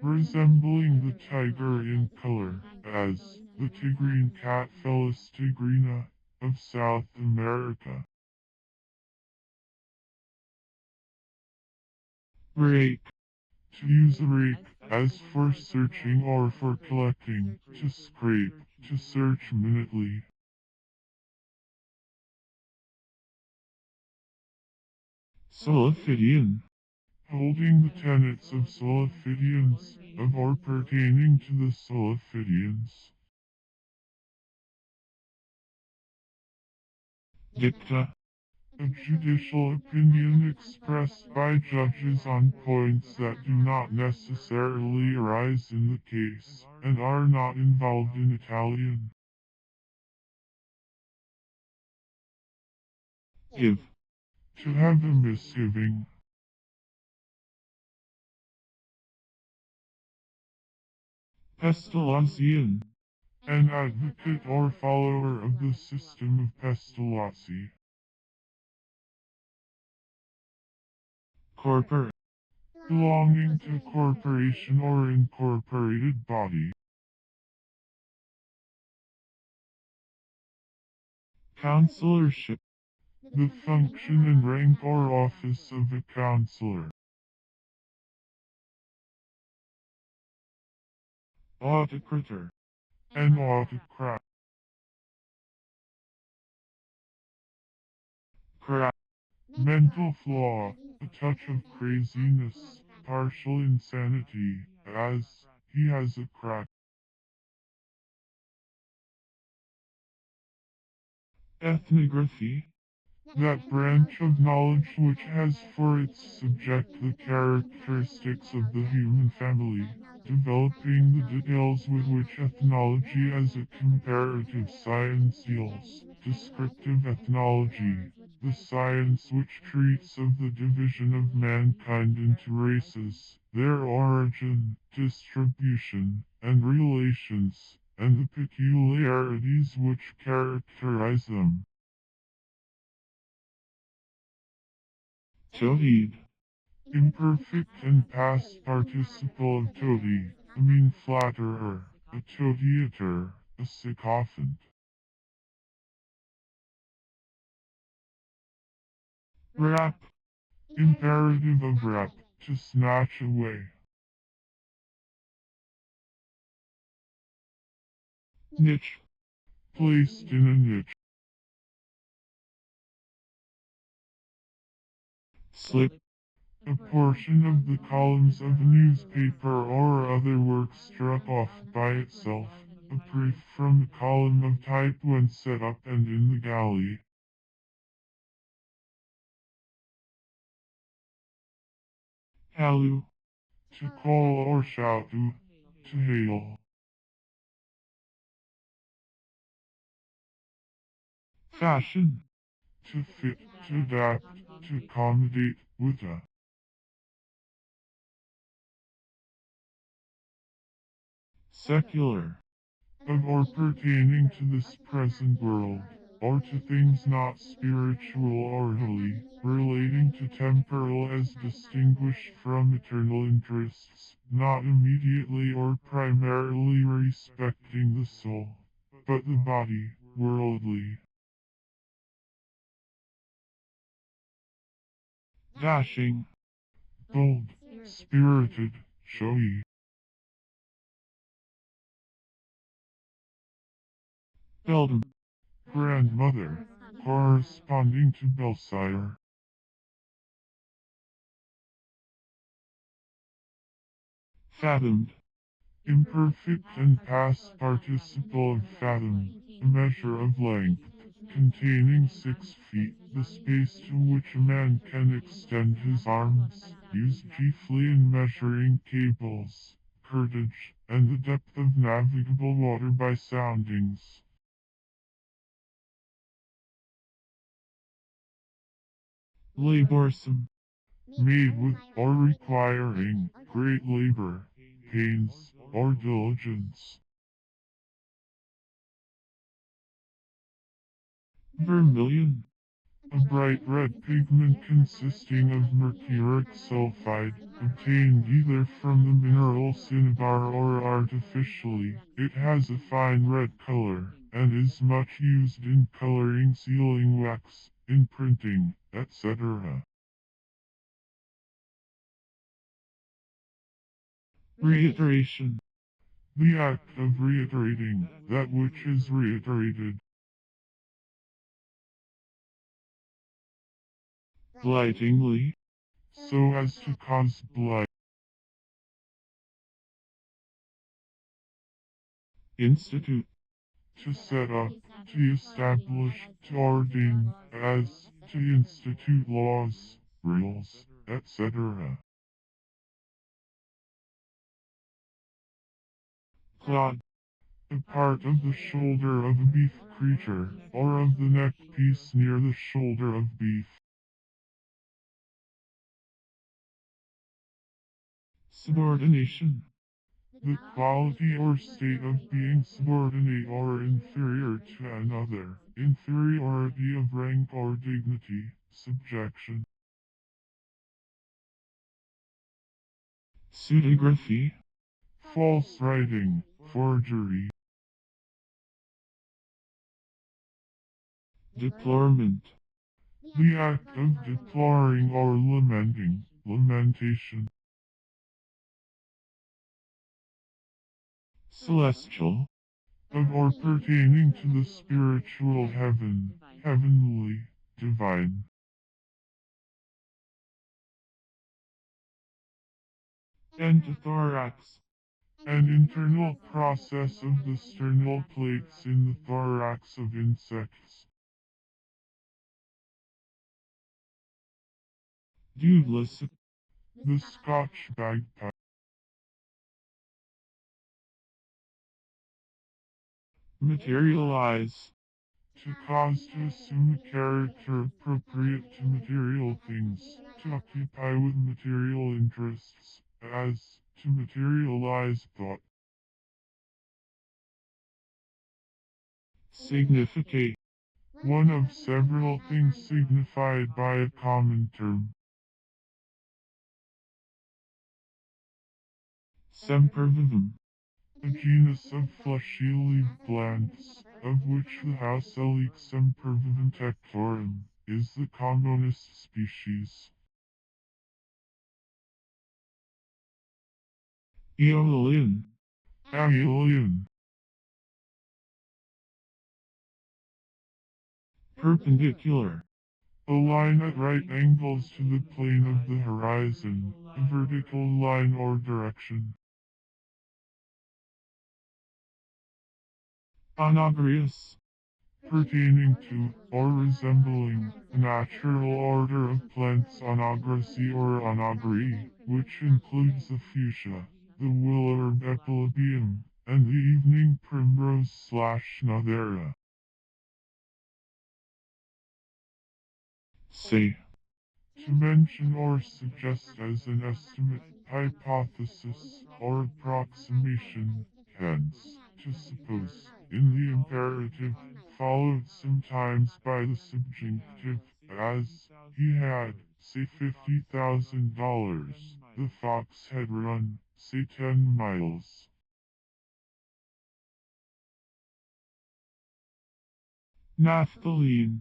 Resembling the tiger in color, as the tigrine cat Felis tigrina of South America. rake, To use a rake, as for searching or for collecting. To scrape, to search minutely. soliphidian, Holding the tenets of soliphidians, of or pertaining to the soliphidians. dicta, A judicial opinion expressed by judges on points that do not necessarily arise in the case, and are not involved in Italian. give, To have a misgiving. pestilentian, An advocate or follower of the system of Pestalozzi. corpor, Belonging to corporation or incorporated body. counselorship, The function and rank or office of a counselor. autocrator, An autocrat. crack, Mental flaw. A touch of craziness. Partial insanity. As he has a crack. ethnography, That branch of knowledge which has for its subject the characteristics of the human family, developing the details with which ethnology as a comparative science deals. Descriptive ethnology, the science which treats of the division of mankind into races, their origin, distribution, and relations, and the peculiarities which characterize them. toadied, Imperfect and past participle of toady, a mean flatterer, a toadiator, a sycophant. rap, Imperative of rap, to snatch away. niche, Placed in a niche. slip, A portion of the columns of a newspaper or other work struck off by itself. A brief from a column of type when set up and in the galley. halloo, To call or shout to hail. fashion, To fit, to adapt, to accommodate, with a. secular, Of or pertaining to this present world, or to things not spiritual or holy, relating to temporal as distinguished from eternal interests, not immediately or primarily respecting the soul, but the body, worldly. dashing, Bold, spirited, showy. beldam, Grandmother, corresponding to Belsire. fathomed, Imperfect and past participle of fathom, a measure of length, containing 6 feet, the space to which a man can extend his arms, used chiefly in measuring cables, cordage, and the depth of navigable water by soundings. laborsome, Made with or requiring great labor, pains, or diligence. vermilion, A bright red pigment consisting of mercuric sulfide, obtained either from the mineral cinnabar or artificially. It has a fine red color, and is much used in coloring sealing wax, in printing, etc. reiteration, The act of reiterating that which is reiterated. blightingly, So as to cause blight. institute, To set up, to establish, to ordain, as, to institute laws, rules, etc. clod, A part of the shoulder of a beef creature, or of the neck piece near the shoulder of beef. subordination, The quality or state of being subordinate or inferior to another, inferiority of rank or dignity, subjection. pseudography, False writing, forgery. deplorement, The act of deploring or lamenting, lamentation. celestial, Of or pertaining to the spiritual heaven, heavenly, divine. endothorax, An internal process of the sternal plates in the thorax of insects. dublis, The Scotch bagpipe. materialize, To cause to assume a character appropriate to material things. To occupy with material interests. As, to materialize thought. significate, One of several things signified by a common term. sempervivum, A genus of fleshy-leaved plants, of which the house Elix sempervivum tectorum is the commonest species. aeolian, Aeolian, perpendicular, a line at right angles to the plane of the horizon, a vertical line or direction. onagrius, Pertaining to, or resembling, a natural order of plants onagraceae or onagri, which includes the fuchsia, the willow herb epilobium, and the evening primrose/nothera. say, To mention or suggest as an estimate, hypothesis, or approximation, hence, to suppose, in the imperative, followed sometimes by the subjunctive, as, he had, say $50,000, the fox had run, say 10 miles. naphthalene,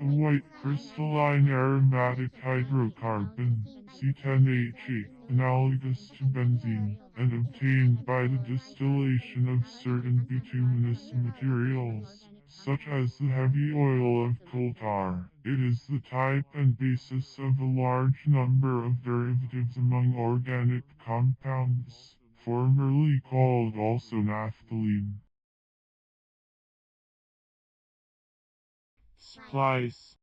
A white crystalline aromatic hydrocarbon, C10HA, analogous to benzene, and obtained by the distillation of certain bituminous materials, such as the heavy oil of coal tar. It is the type and basis of a large number of derivatives among organic compounds, formerly called also naphthalene. splice,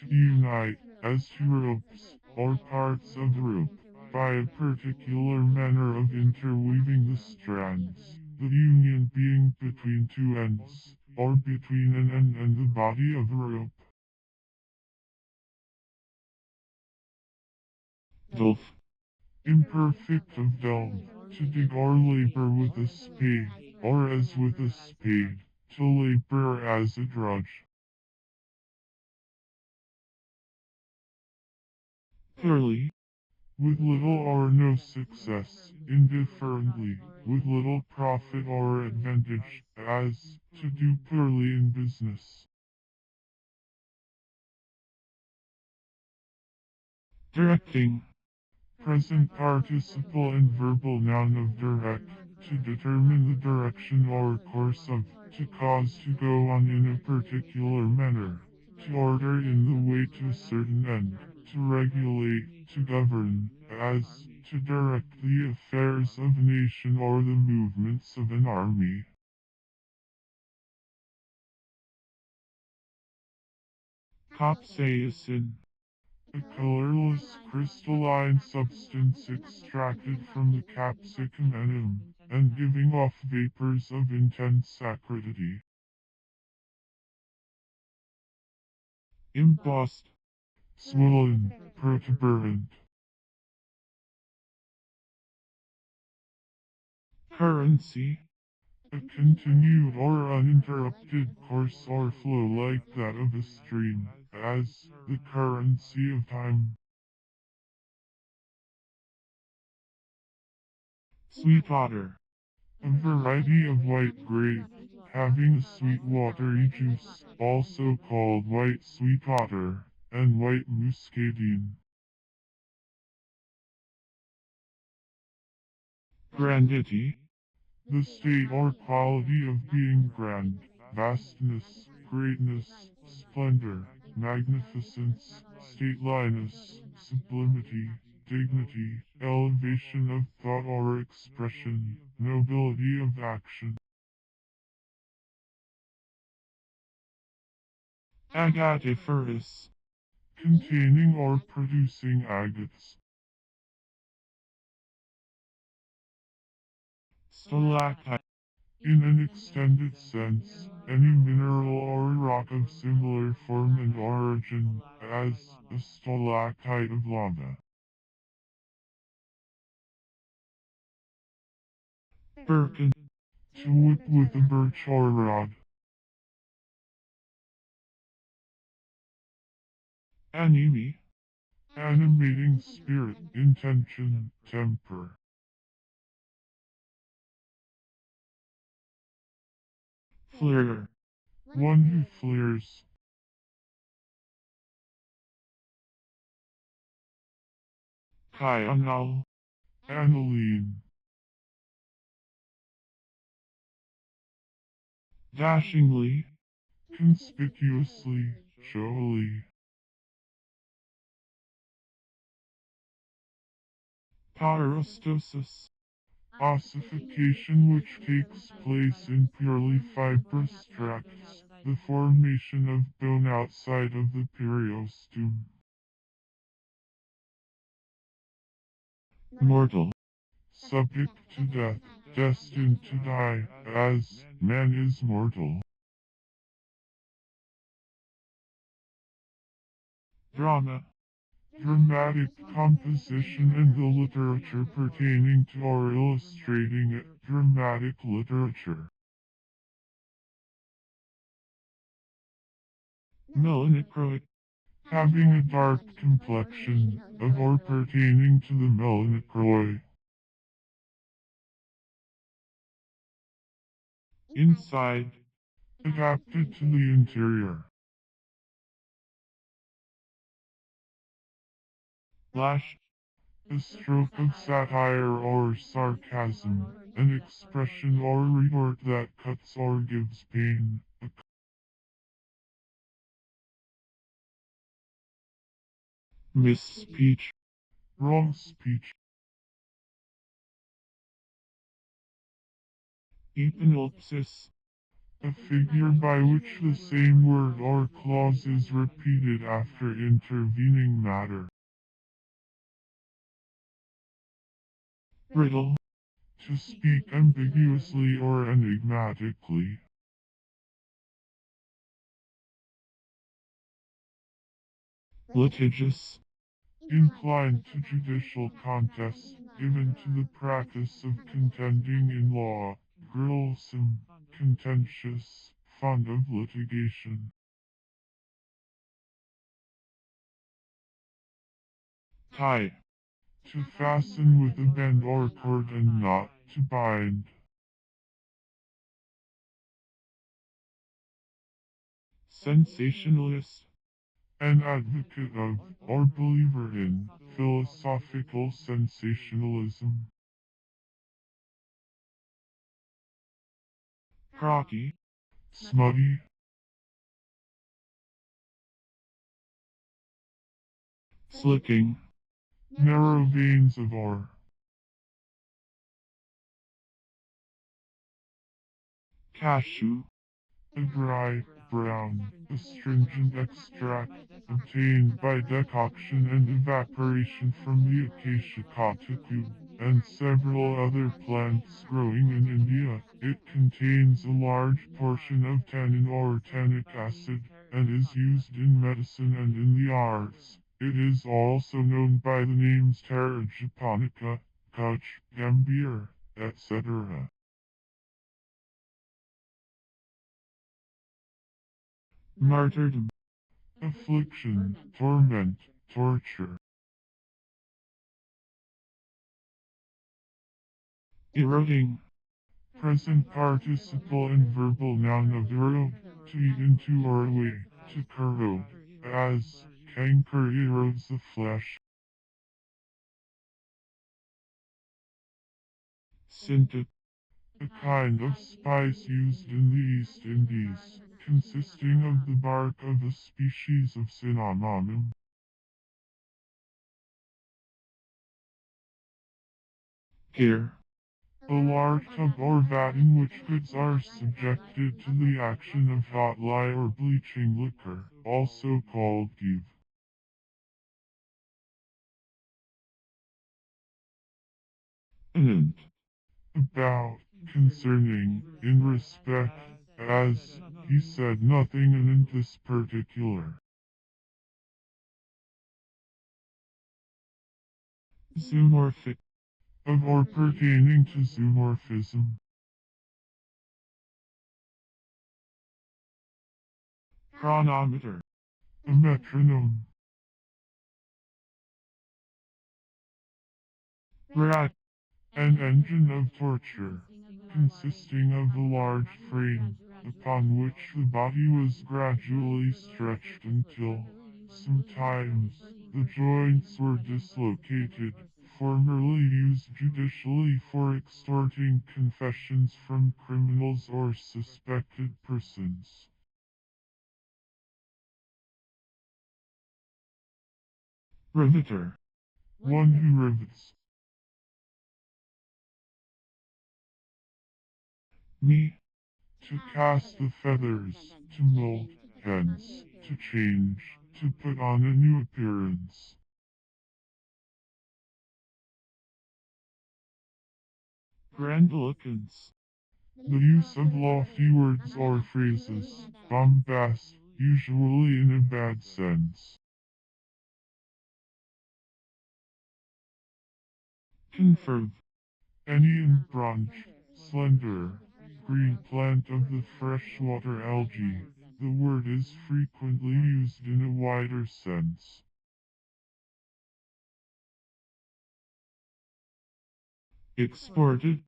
To unite, as to ropes, or parts of rope, by a particular manner of interweaving the strands, the union being between two ends, or between an end and the body of a rope. delf, Imperfect of delve, to dig or labor with a spade, or as with a spade, to labor as a drudge. purely, With little or no success, indifferently, with little profit or advantage, as, to do poorly in business. directing, Present participle and verbal noun of direct, to determine the direction or course of, to cause to go on in a particular manner, to order in the way to a certain end, to regulate, to govern, as, to direct the affairs of a nation or the movements of an army. Capsaicin. A colorless crystalline substance extracted from the capsicum Minim, and giving off vapors of intense acridity. Embossed. Swollen, protuberant. Currency. A continued or uninterrupted course or flow like that of a stream, as the currency of time. Sweetwater. A variety of white grape, having a sweet watery juice, also called white sweetwater, and white muscadine. Grandity. The state or quality of being grand, vastness, greatness, splendor, magnificence, stateliness, sublimity, dignity, elevation of thought or expression, nobility of action. Agatiferous. Containing or producing agates. Stalactite. In an extended sense, any mineral or rock of similar form and origin, as a stalactite of lava. Birken. To whip with a birch or rod. Anime. Animating spirit, intention, temper. Flare. One who flares. Kyanal. Aniline. Dashingly. Conspicuously, showily. Pyrostosis. Ossification which takes place in purely fibrous tracts, the formation of bone outside of the periosteum. Mortal. Subject to death, destined to die, as man is mortal. Drama. Dramatic composition and the literature pertaining to or illustrating it, dramatic literature. Melanocroic. Having a dark complexion, of or pertaining to the melanocroid. Inside. Adapted to the interior. Lash. A stroke of satire or sarcasm, an expression or retort that cuts or gives pain. A Misspeech. wrong speech. Epenopsis. A figure by which the same word or clause is repeated after intervening matter. Riddle. To speak ambiguously or enigmatically. Litigious. Inclined to judicial contest, given to the practice of contending in law, grillsome, contentious, fond of litigation. Tie. To fasten with a bend or cord and not to bind. Sensationalist. An advocate of, or believer in, philosophical sensationalism. Crocky. Smutty. Slicking. Narrow veins of ore. Cashew. A dry, brown, astringent extract obtained by decoction and evaporation from the acacia coticue and several other plants growing in India. It contains a large portion of tannin or tannic acid and is used in medicine and in the arts. It is also known by the names Terra japonica, Kutch, Gambir, etc. Martyrdom. Affliction, torment, torture. Eroding. Present participle and verbal noun of erode, to eat into or away, to corrode, as, canker erodes the flesh. Synthetic. A kind of spice used in the East Indies, consisting of the bark of a species of cinnamon. Gear. A large tub or vat in which goods are subjected to the action of hot lye or bleaching liquor, also called give. Anent. About, concerning, in respect, as, he said nothing in this particular. Zoomorphic. Of or pertaining to zoomorphism. Chronometer. A metronome. Rack. An engine of torture, consisting of a large frame, upon which the body was gradually stretched until, sometimes, the joints were dislocated, formerly used judicially for extorting confessions from criminals or suspected persons. Riveter. One who rivets. Me. To cast the feathers, to mold, hence, to change, to put on a new appearance. Grandiloquence. The use of lofty words or phrases, bombast, usually in a bad sense. Conferve. Any branch, slender, green plant of the freshwater algae, the word is frequently used in a wider sense. Exported.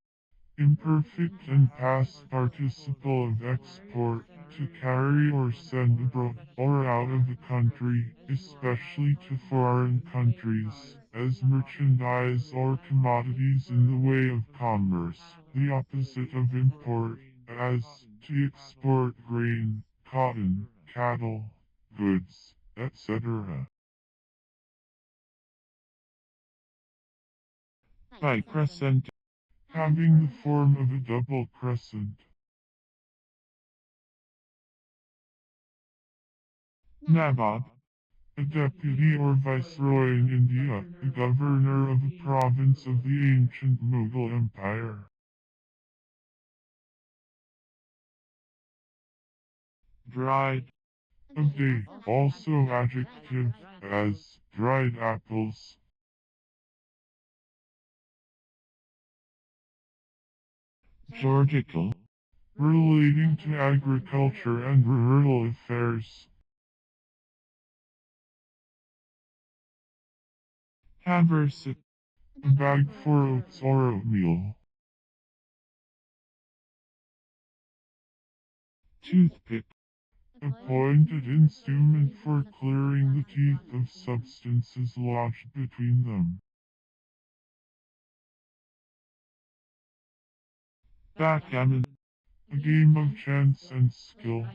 Imperfect and past participle of export, to carry or send abroad, or out of the country, especially to foreign countries, as merchandise or commodities in the way of commerce. The opposite of import, as to export grain, cotton, cattle, goods, etc. Bicrescent. Having the form of a double crescent. Nabob. A deputy or viceroy in India, the governor of a province of the ancient Mughal Empire. Dried. Of date, also adjective, as dried apples. Georgical. Relating to agriculture and rural affairs. Haversack. A bag for oats or oatmeal. Toothpick. A pointed instrument for clearing the teeth of substances lodged between them. Backgammon. A game of chance and skill,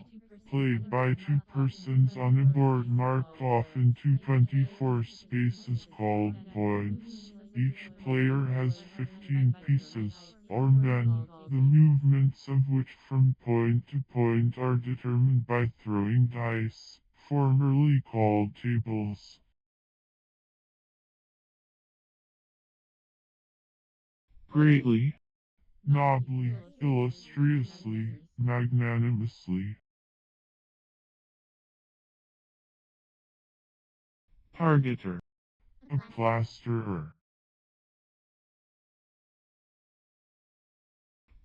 played by two persons on a board marked off into 24 spaces called points. Each player has 15 pieces, or men, the movements of which from point to point are determined by throwing dice, formerly called tables. Greatly. Nobly, illustriously, magnanimously. Targeter. A plasterer.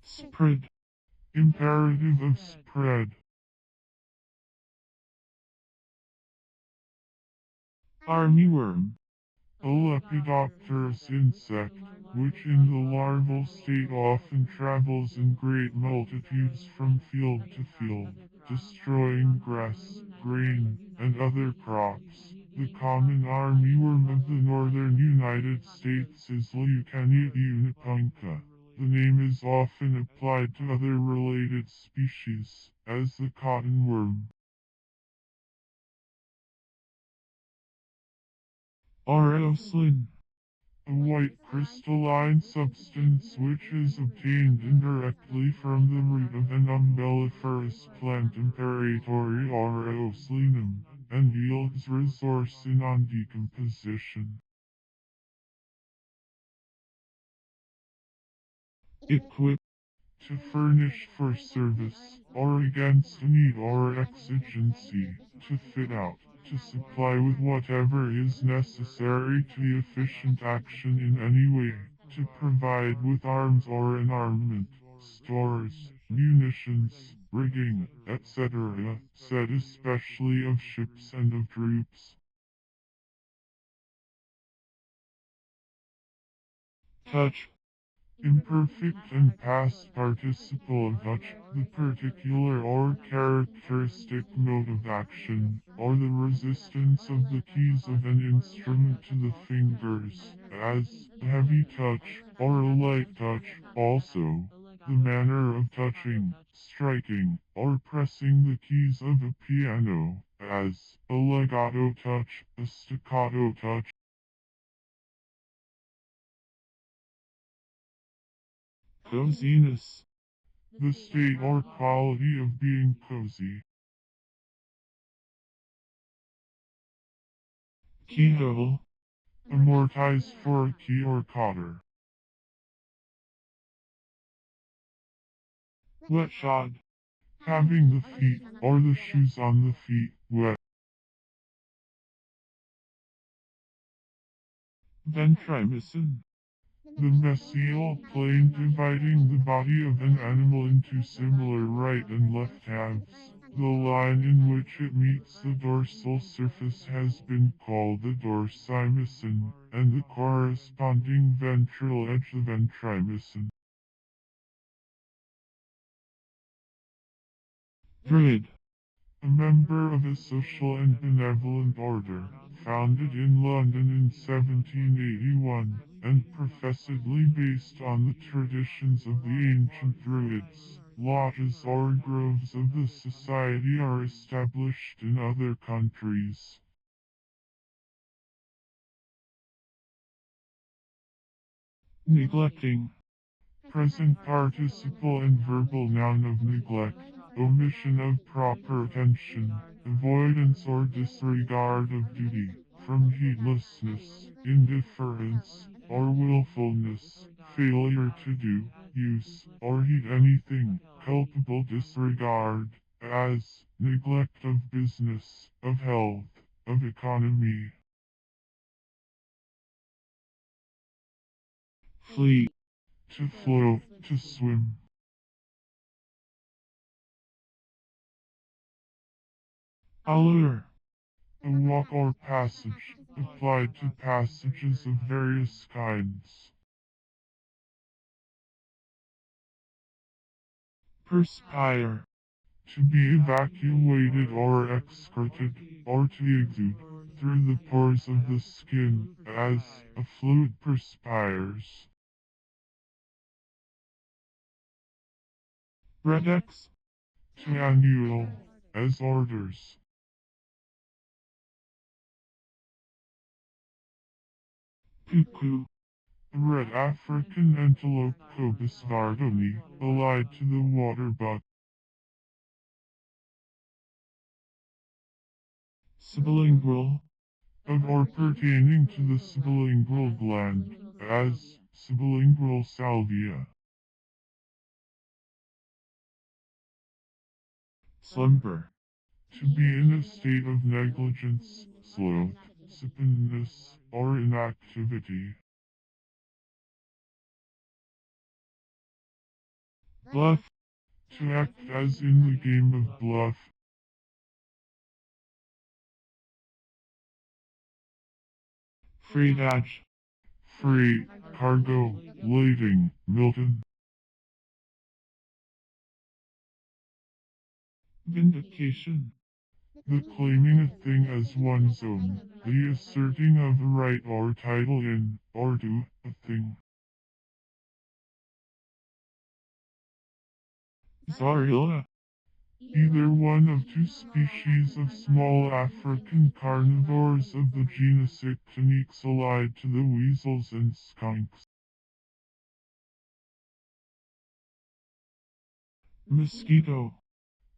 Spread. Imperative of spread. Armyworm. A lepidopterous insect, which in the larval state often travels in great multitudes from field to field, destroying grass, grain, and other crops. The common armyworm of the northern United States is Leucaena unipunca. The name is often applied to other related species, as the cottonworm. Aureoslin. A white crystalline substance which is obtained indirectly from the root of an umbelliferous plant Imperatori aureoslinum, and yields resource in on decomposition. Equip. To furnish for service, or against a need or exigency, to fit out, to supply with whatever is necessary to the efficient action in any way, to provide with arms or an armament, stores, munitions, rigging, etc., said especially of ships and of troops. Touch. Imperfect and past participle of touch, the particular or characteristic mode of action, or the resistance of the keys of an instrument to the fingers, as a heavy touch, or a light touch, also, the manner of touching, striking, or pressing the keys of a piano, as a legato touch, a staccato touch. Coziness. The state or quality of being cozy. Keyhole. Amortize for a key or cotter. Wet shod. Having the feet or the shoes on the feet wet. Ventrimissin. The mesial plane dividing the body of an animal into similar right and left halves. The line in which it meets the dorsal surface has been called the dorsimicin, and the corresponding ventral edge the ventrimissin. Druid. A member of a social and benevolent order, founded in London in 1781, and professedly based on the traditions of the ancient Druids. Lodges or groves of the society are established in other countries. Neglecting. Present participle and verbal noun of neglect, omission of proper attention, avoidance or disregard of duty, from heedlessness, indifference, or willfulness, failure to do, use, or heed anything, culpable disregard, as neglect of business, of health, of economy. Fleet. To float, to swim. Allure. A walk or passage, applied to passages of various kinds. Perspire. To be evacuated or excreted, or to exude, through the pores of the skin, as a fluid perspires. Redex. To annul, as orders. Cuckoo. The red African antelope Cobus vardoni, allied to the waterbuck. Sublingual. Of or pertaining to the sublingual gland, as sublingual salvia. Slumber. To be in a state of negligence, sloth, supineness, or inactivity. Bluff. To act as in the game of bluff. Freightage. Freight, cargo, lading, Milton. Vindication. The claiming a thing as one's own, the asserting of a right or title in, or to, a thing. Zarilla. Either one of two species of small African carnivores of the genus Ictiniques allied to the weasels and skunks. Mosquito.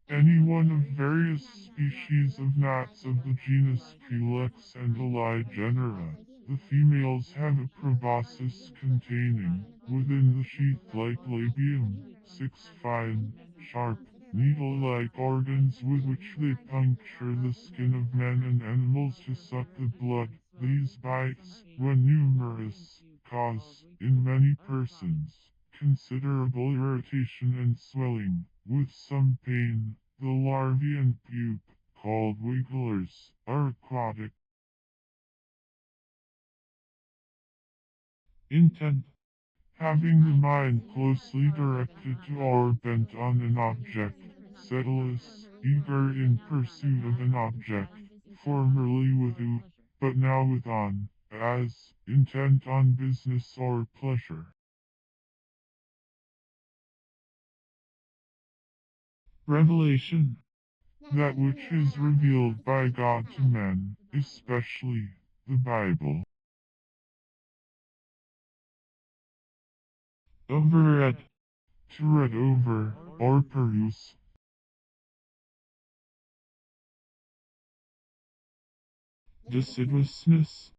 Any one of various species of gnats of the genus Culex and allied genera. The females have a proboscis containing, within the sheath-like labium, 6 fine, sharp, needle-like organs with which they puncture the skin of men and animals to suck the blood. These bites, when numerous, cause, in many persons, considerable irritation and swelling, with some pain. The larvae and pupa, called wigglers, are aquatic. Intent. Having the mind closely directed to or bent on an object, sedulous, eager in pursuit of an object, formerly with out, but now with on, as, intent on business or pleasure. Revelation. That which is revealed by God to men, especially the Bible. Overread. To read over, or peruse. Deciduousness.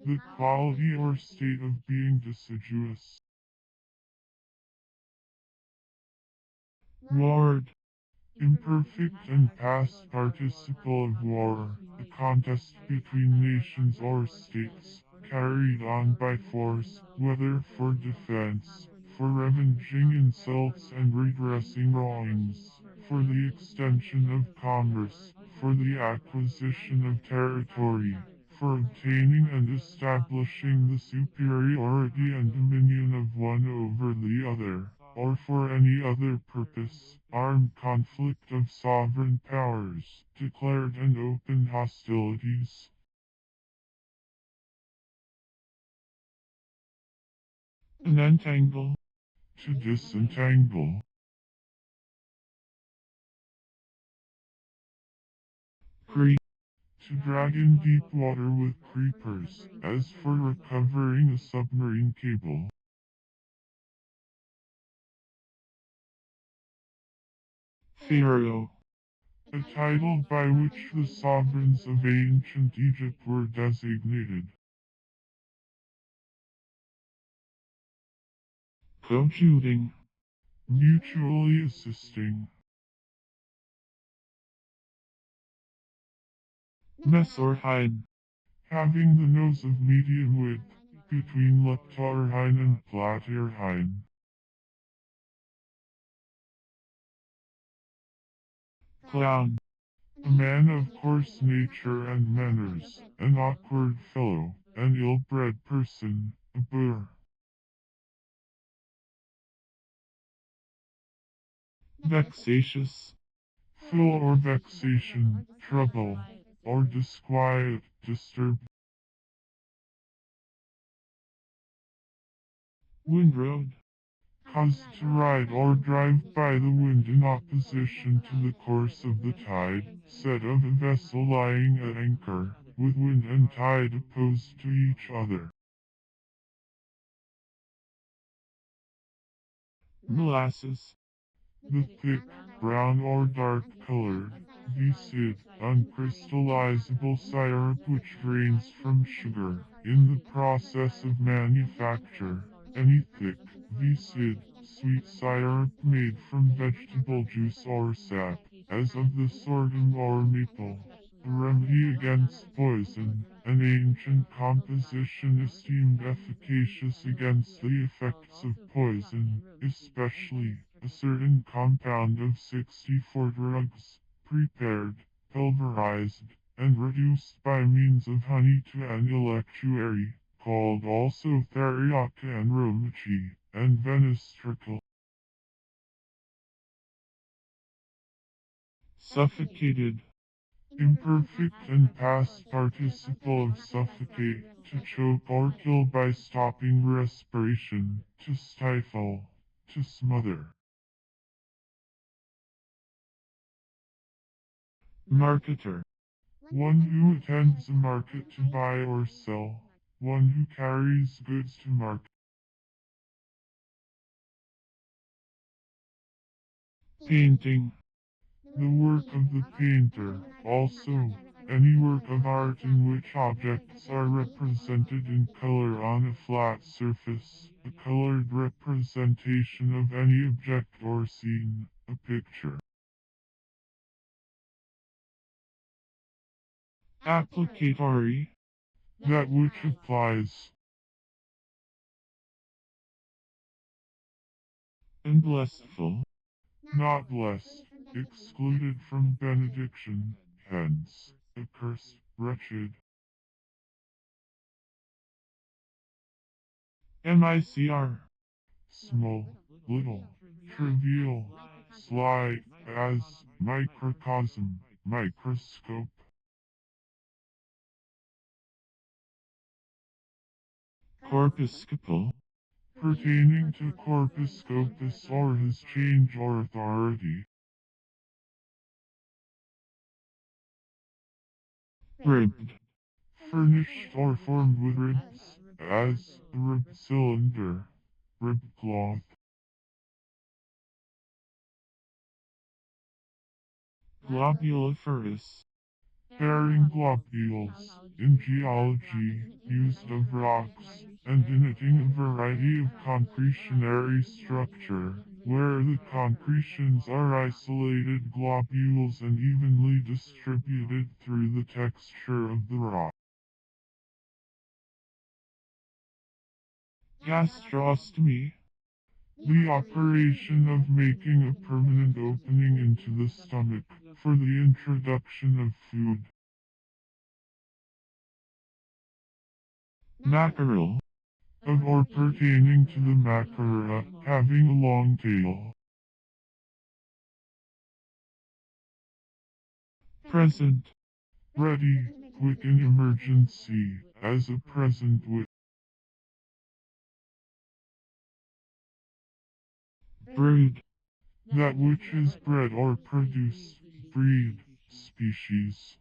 The quality or state of being deciduous. Ward. Imperfect and past participle of war, a contest between nations or states, carried on by force, whether for defense, for revenging insults and redressing wrongs, for the extension of commerce, for the acquisition of territory, for obtaining and establishing the superiority and dominion of one over the other, or for any other purpose, armed conflict of sovereign powers, declared and open hostilities. An entangle. To disentangle. Creep. To drag in deep water with creepers, as for recovering a submarine cable. Pharaoh. A title by which the sovereigns of ancient Egypt were designated. Computing. Mutually assisting. Messorhine. Having the nose of medium width, between Leptarhine and Platirhine. Clown. A man of coarse nature and manners, an awkward fellow, an ill-bred person, a boor. Vexatious. fill or vexation, trouble, or disquiet, disturb. Windroad. Cause to ride or drive by the wind in opposition to the course of the tide, said of a vessel lying at anchor, with wind and tide opposed to each other. Molasses. The thick, brown or dark colored, viscid, uncrystallizable syrup which drains from sugar in the process of manufacture. Any thick, viscid, sweet syrup made from vegetable juice or sap, as of the sorghum or maple. A remedy against poison, an ancient composition esteemed efficacious against the effects of poison, especially a certain compound of 64 drugs, prepared, pulverized, and reduced by means of honey to an electuary, called also theriaca and romachi, and venestricle. Suffocated. Imperfect and past participle of suffocate, to choke or kill by stopping respiration, to stifle, to smother. Marketer. One who attends a market to buy or sell, one who carries goods to market. Painting. The work of the painter, also, any work of art in which objects are represented in color on a flat surface, a colored representation of any object or scene, a picture. Applicatory. That which applies. And blessful. Not blessed, excluded from benediction, hence, accursed, wretched. MICR. Small, little, trivial, sly, as, microcosm, microscope. Corpuscle. Pertaining to corpus scopus or his change or authority. Ribbed. Furnished or formed with ribs, as, a ribbed cylinder, rib cloth. Globuliferous. Bearing globules, in geology, used of rocks, and denoting a variety of concretionary structure, where the concretions are isolated globules and evenly distributed through the texture of the rock. Gastrostomy. The operation of making a permanent opening into the stomach for the introduction of food. Mackerel. Of or pertaining to the macera, having a long tail. Present. Ready, quick in emergency, as a present with. Brood. That which is bred or produced, breed, species.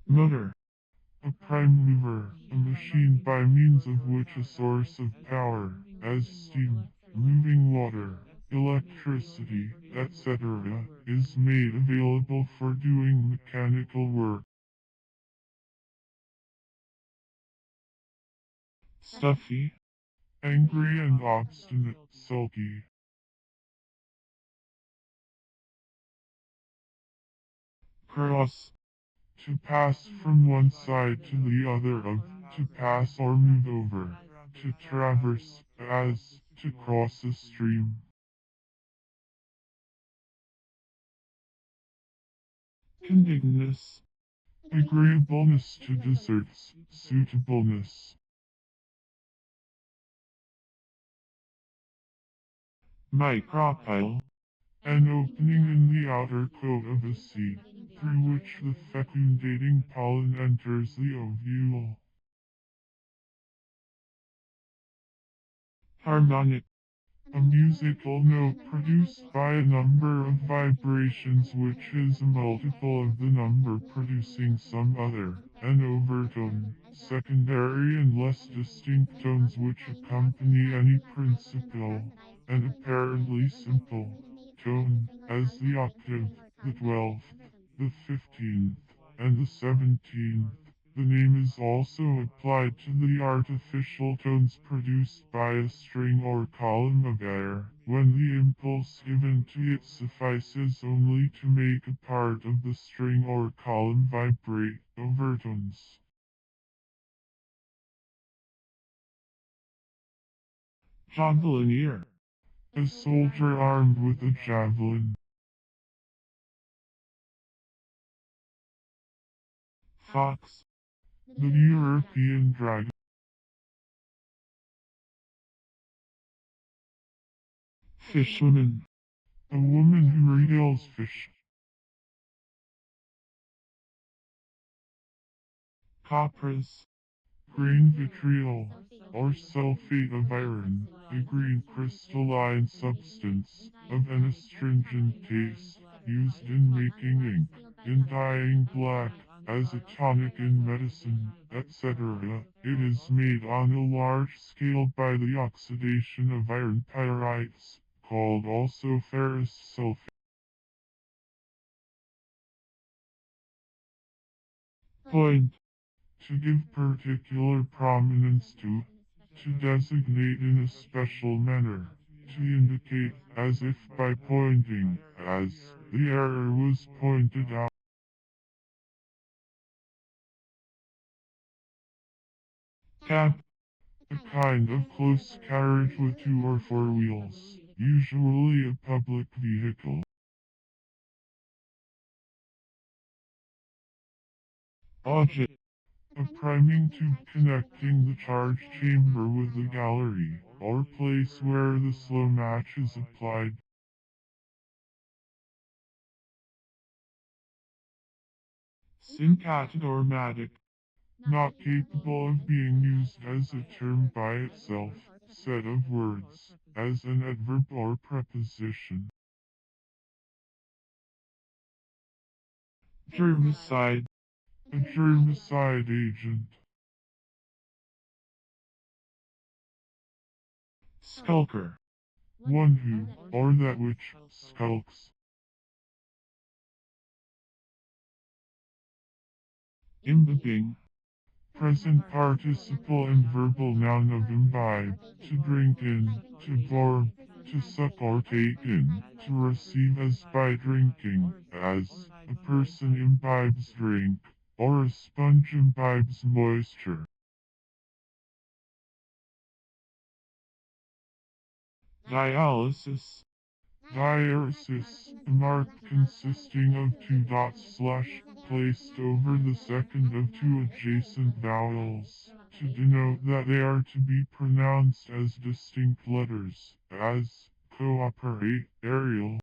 Motor. A prime mover, a machine by means of which a source of power, as steam, moving water, electricity, etc., is made available for doing mechanical work. Stuffy. Angry and obstinate, sulky. Cross. To pass from one side to the other of, to pass or move over, to traverse, as, to cross a stream. Condignous. Agreeableness to desserts, suitableness. micropyle, an opening in the outer coat of a seed, through which the fecundating pollen enters the ovule. harmonic, A musical note produced by a number of vibrations which is a multiple of the number producing some other, an overtone, secondary and less distinct tones which accompany any principal, an apparently simple tone, as the octave, the 12th, the 15th, and the 17th. The name is also applied to the artificial tones produced by a string or column of air, when the impulse given to it suffices only to make a part of the string or column vibrate, overtones. javelinier, A soldier armed with a javelin. fox, The European dragon. fishwoman, A woman who regales fish. copras, Green vitriol, or sulfate of iron, a green crystalline substance, of an astringent taste, used in making ink, in dyeing black, as a tonic in medicine, etc. It is made on a large scale by the oxidation of iron pyrites, called also ferrous sulfate. point, To give particular prominence to designate in a special manner, to indicate, as if by pointing, as the error was pointed out. cab, A kind of close carriage with 2 or 4 wheels, usually a public vehicle. object, A priming tube connecting the charge chamber with the gallery, or place where the slow match is applied. syncatidomatic, Not capable of being used as a term by itself, set of words, as an adverb or preposition. germicide, A germicide agent. skulker, One who, or that which, skulks. imbibing, Present participle and verbal noun of imbibe, to drink in, to absorb, to suck or take in, to receive as by drinking, as, a person imbibes drink, or a sponge imbibes moisture. dialysis, Diaresis, a mark consisting of two dots placed over the second of two adjacent vowels, to denote that they are to be pronounced as distinct letters, as cooperate, aerial.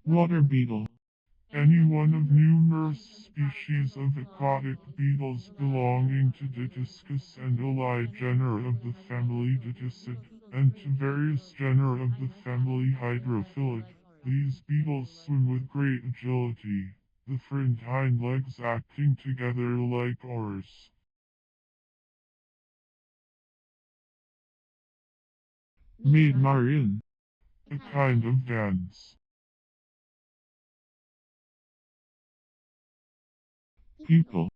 water beetle, Any one of numerous species of aquatic beetles belonging to Dytiscus and allied genera of the family Dyticid, and to various genera of the family Hydrophilid. These beetles swim with great agility, the front hind legs acting together like oars. maid Marian, A kind of dance. pupil,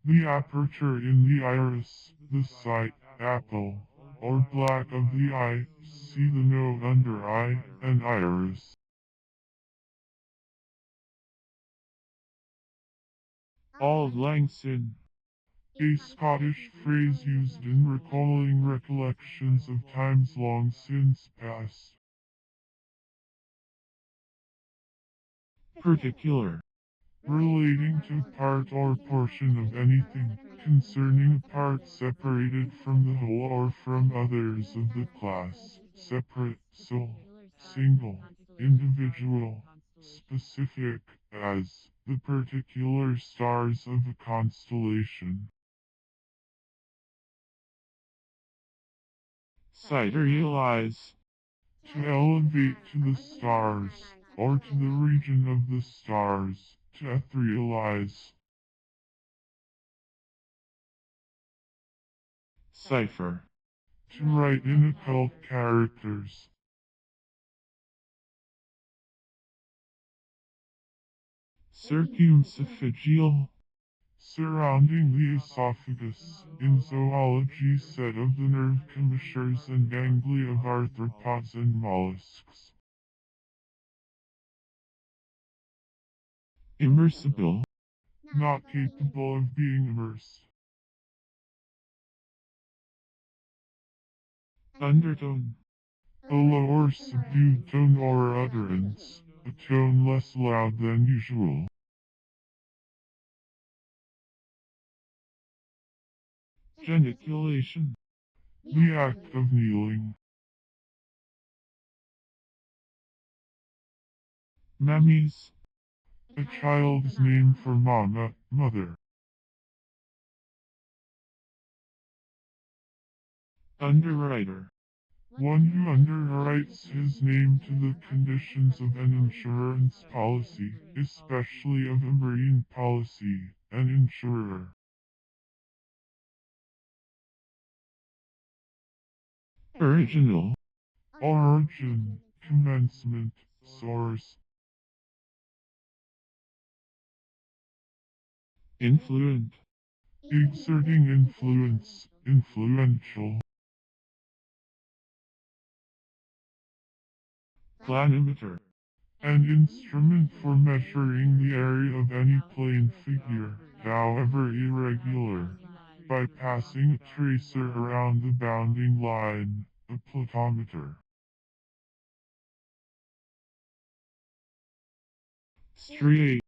The aperture in the iris, the sight, apple, or black of the eye, see the note under eye, and iris. auld lang syne, A Scottish phrase used in recalling recollections of times long since past. particular, Relating to part or portion of anything, concerning a part separated from the whole or from others of the class, separate, sole, single, individual, specific, as the particular stars of a constellation. Siderealize. To elevate to the stars, or to the region of the stars, to etherealize. Cipher. To write in occult characters. Circumesophageal. Surrounding the esophagus, in zoology said of the nerve commissures and ganglia of arthropods and mollusks. Immiscible. Not capable of being immersed. Undertone. A low or subdued tone or utterance, a tone less loud than usual. Geniculation. The act of kneeling. Mammies. A child's name for mama, mother. Underwriter. One who underwrites his name to the conditions of an insurance policy, especially of a marine policy, an insurer. Original. Origin, commencement, source. Influent. Exerting influence, influential. Planimeter. An instrument for measuring the area of any plane figure, however irregular, by passing a tracer around the bounding line, a platometer. Striate.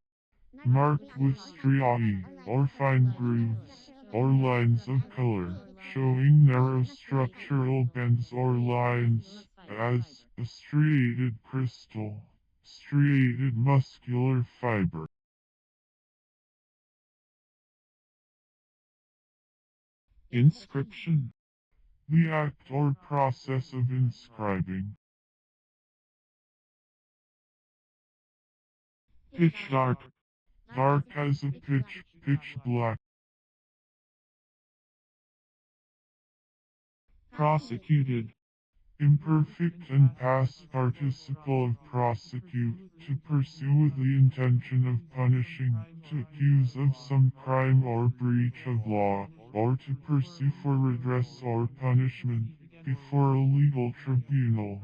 Marked with striae, or fine grooves, or lines of color, showing narrow structural bends or lines, as a striated crystal, striated muscular fiber. Inscription. The act or process of inscribing. Pitch dark. Dark as a pitch, pitch black. Prosecuted. Imperfect and past participle of prosecute, to pursue with the intention of punishing, to accuse of some crime or breach of law, or to pursue for redress or punishment, before a legal tribunal,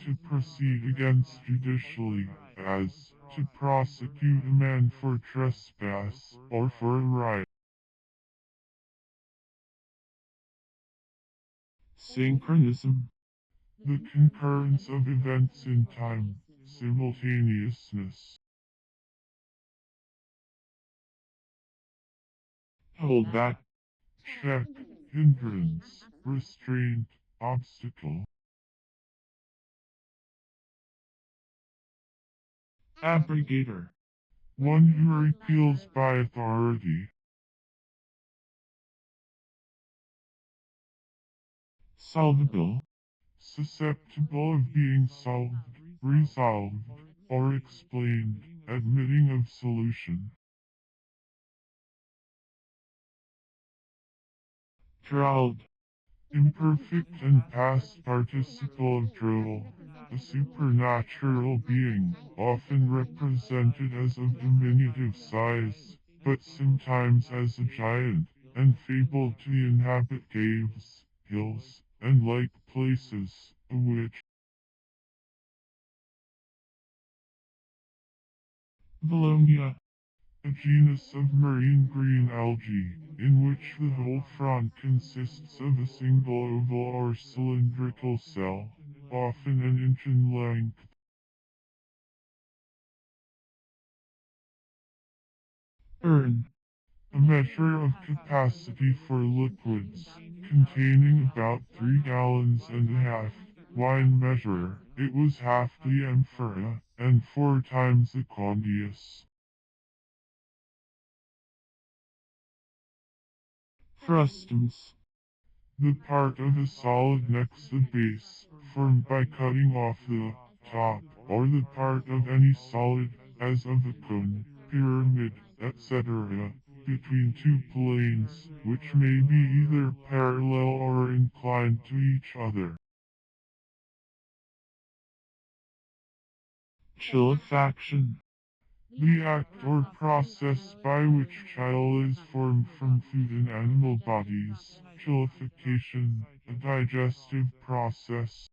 to proceed against judicially, as, to prosecute a man for trespass, or for a riot. Synchronism. The concurrence of events in time, simultaneousness. Hold back. Check, hindrance, restraint, obstacle. Abrogator. One who repeals by authority. Solvable. Susceptible of being solved, resolved, or explained, admitting of solution. Drawled. Imperfect and past participle of droll, a supernatural being, often represented as of diminutive size, but sometimes as a giant, and fabled to inhabit caves, hills, and like places, a witch. Valonia. A genus of marine green algae, in which the whole frond consists of a single oval or cylindrical cell, often an inch in length. Urn. a measure of capacity for liquids, containing about 3.5 gallons. Wine measure, it was half the amphora, and 4 times the condius. Frustums. The part of a solid next the base, formed by cutting off the top, or the part of any solid, as of a cone, pyramid, etc., between two planes, which may be either parallel or inclined to each other. Chilifaction. The act or process by which chyle is formed from food in animal bodies, chilification, a digestive process.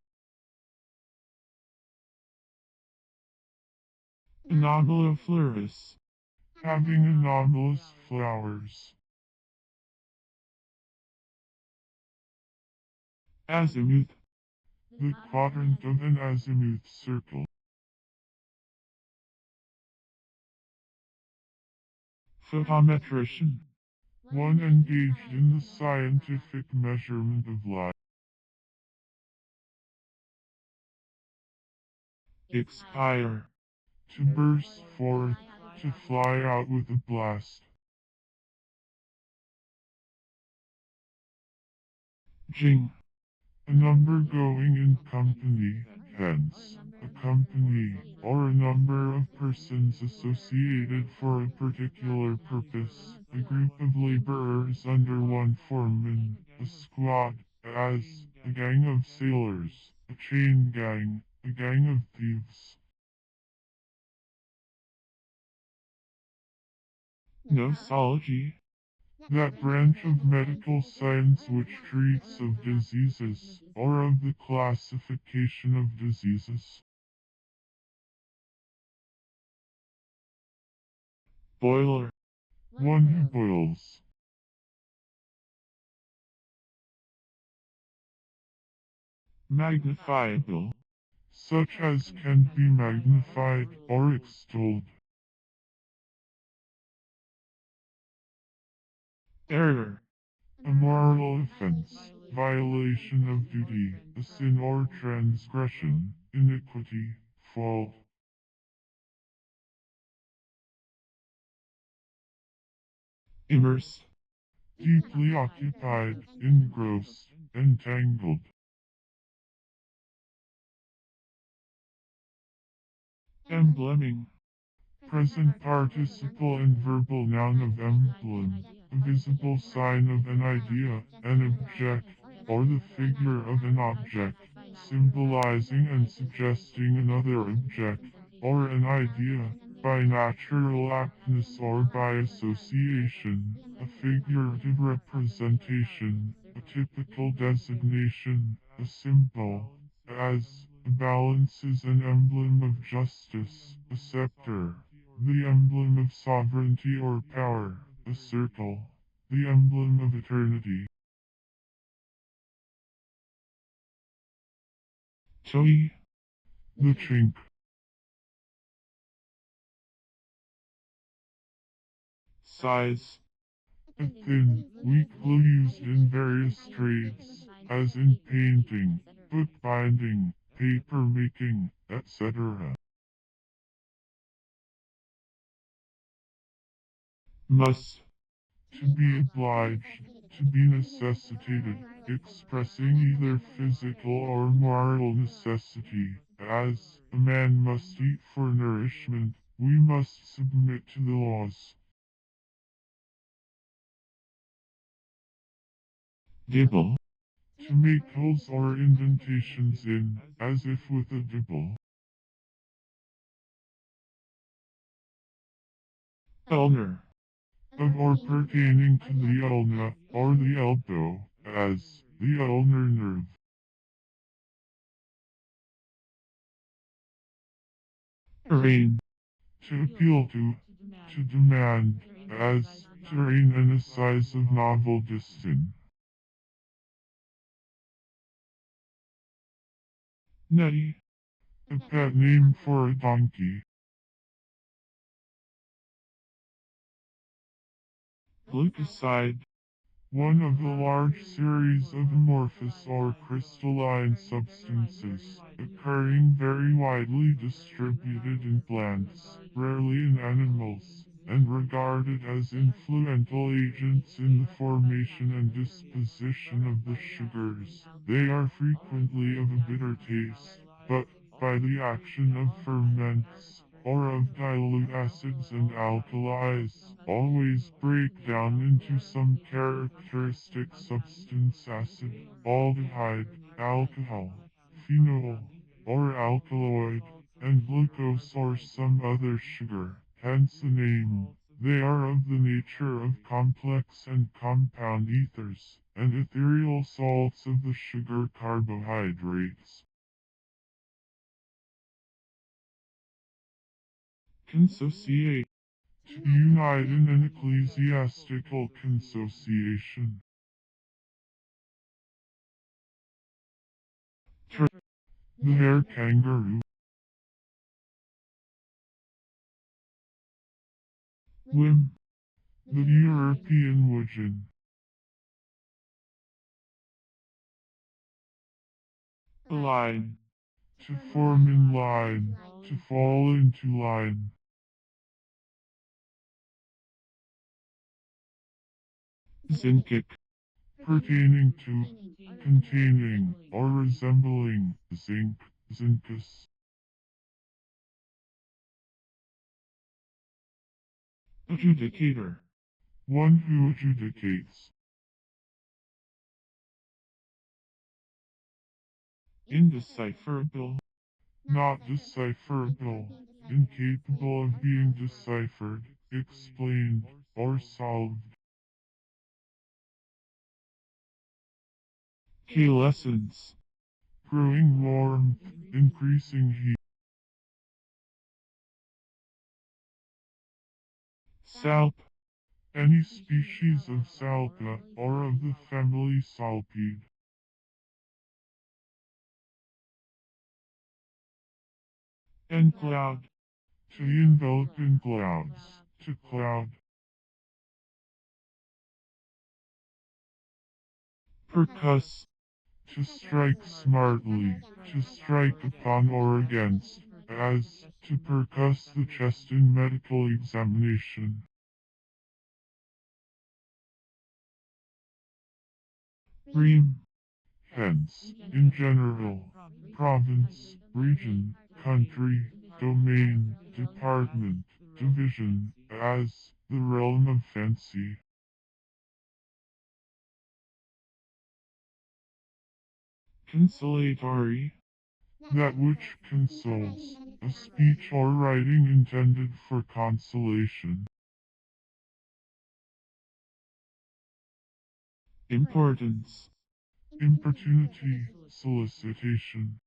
Anomaloflorus. Having anomalous flowers. Azimuth. The quadrant of an azimuth circle. Photometrician. One engaged in the scientific measurement of light. Expire. To burst forth, to fly out with a blast. Jing. A number going in company, hence, a company, or a number of persons associated for a particular purpose, a group of laborers under one foreman, a squad, as, a gang of sailors, a chain gang, a gang of thieves. Nosology. That branch of medical science which treats of diseases, or of the classification of diseases. Boiler. One who boils. Magnifiable. Such as can be magnified or extolled. Error. A moral offense, violation of duty, a sin or transgression, iniquity, fault. Immerse. Deeply occupied, engrossed, entangled. Embleming. Present participle and verbal noun of emblem, a visible sign of an idea, an object, or the figure of an object, symbolizing and suggesting another object, or an idea, by natural aptness or by association, a figurative representation, a typical designation, a symbol, as, a balance is an emblem of justice, a scepter, the emblem of sovereignty or power, a circle, the emblem of eternity. Toy. The chink. Size. A thin, weak glue used in various trades, as in painting, bookbinding, paper making, etc. Must. To be obliged, to be necessitated, expressing either physical or moral necessity, as, a man must eat for nourishment, we must submit to the laws. Dibble. To make holes or indentations in, as if with a dibble. Ulnar. Of or pertaining to the ulna, or the elbow, as, the ulnar nerve. Arraign. To appeal to demand, as, to reign an assize of novel distin. Nutty. A pet name for a donkey. Glucoside. One of a large series of amorphous or crystalline substances, occurring very widely distributed in plants, rarely in animals, and regarded as influential agents in the formation and disposition of the sugars. They are frequently of a bitter taste, but, by the action of ferments, or of dilute acids and alkalis, always break down into some characteristic substance acid, aldehyde, alcohol, phenol, or alkaloid, and glucose or some other sugar, hence the name. They are of the nature of complex and compound ethers, and ethereal salts of the sugar carbohydrates. Consociate. To unite in an ecclesiastical consociation. The hair kangaroo. Whim. The European widgeon. Align. To form in line. To fall into line. Zinkic. Pertaining to, containing, or resembling, zinc, zincus. Adjudicator. One who adjudicates. Indecipherable. Not decipherable. Incapable of being deciphered, explained, or solved. Caelescence. Growing warmth, increasing heat. Salp. Any species of salpa, or of the family Salpide. Encloud. To envelop in clouds, to cloud. Percuss. To strike smartly, to strike upon or against, as, to percuss the chest in medical examination. Ream. Hence, in general, province, region, country, domain, department, division, as, the realm of fancy. Consolatory. That which consoles, a speech or writing intended for consolation. Importance. Importunity, solicitation.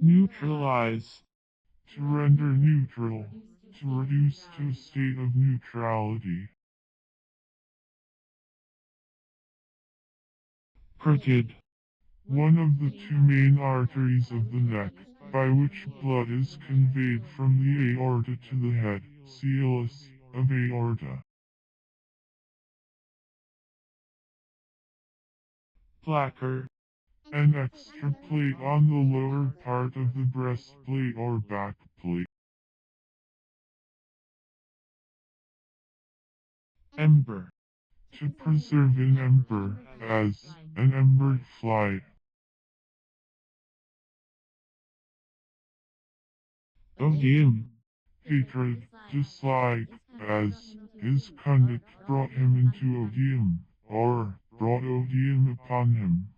Neutralize. To render neutral, to reduce to a state of neutrality. Carotid. One of the two main arteries of the neck, by which blood is conveyed from the aorta to the head, coelus, of aorta. Placker. An extra plate on the lower part of the breastplate or backplate. Ember. To preserve an ember, as, an embered fly. Odium. Hatred, dislike, as, his conduct brought him into odium, or, brought odium upon him.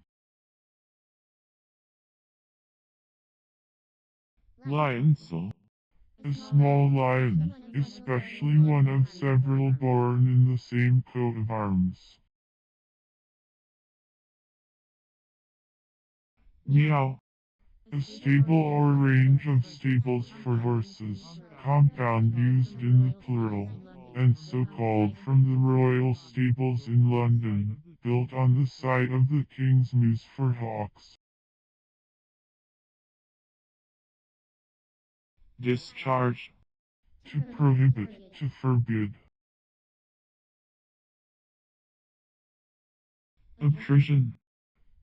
Lionel. A small lion, especially one of several born in the same coat of arms. Meow. A stable or range of stables for horses, compound used in the plural, and so called from the royal stables in London, built on the site of the King's Mews for hawks. Discharge. To prohibit, to forbid. Obtrusion.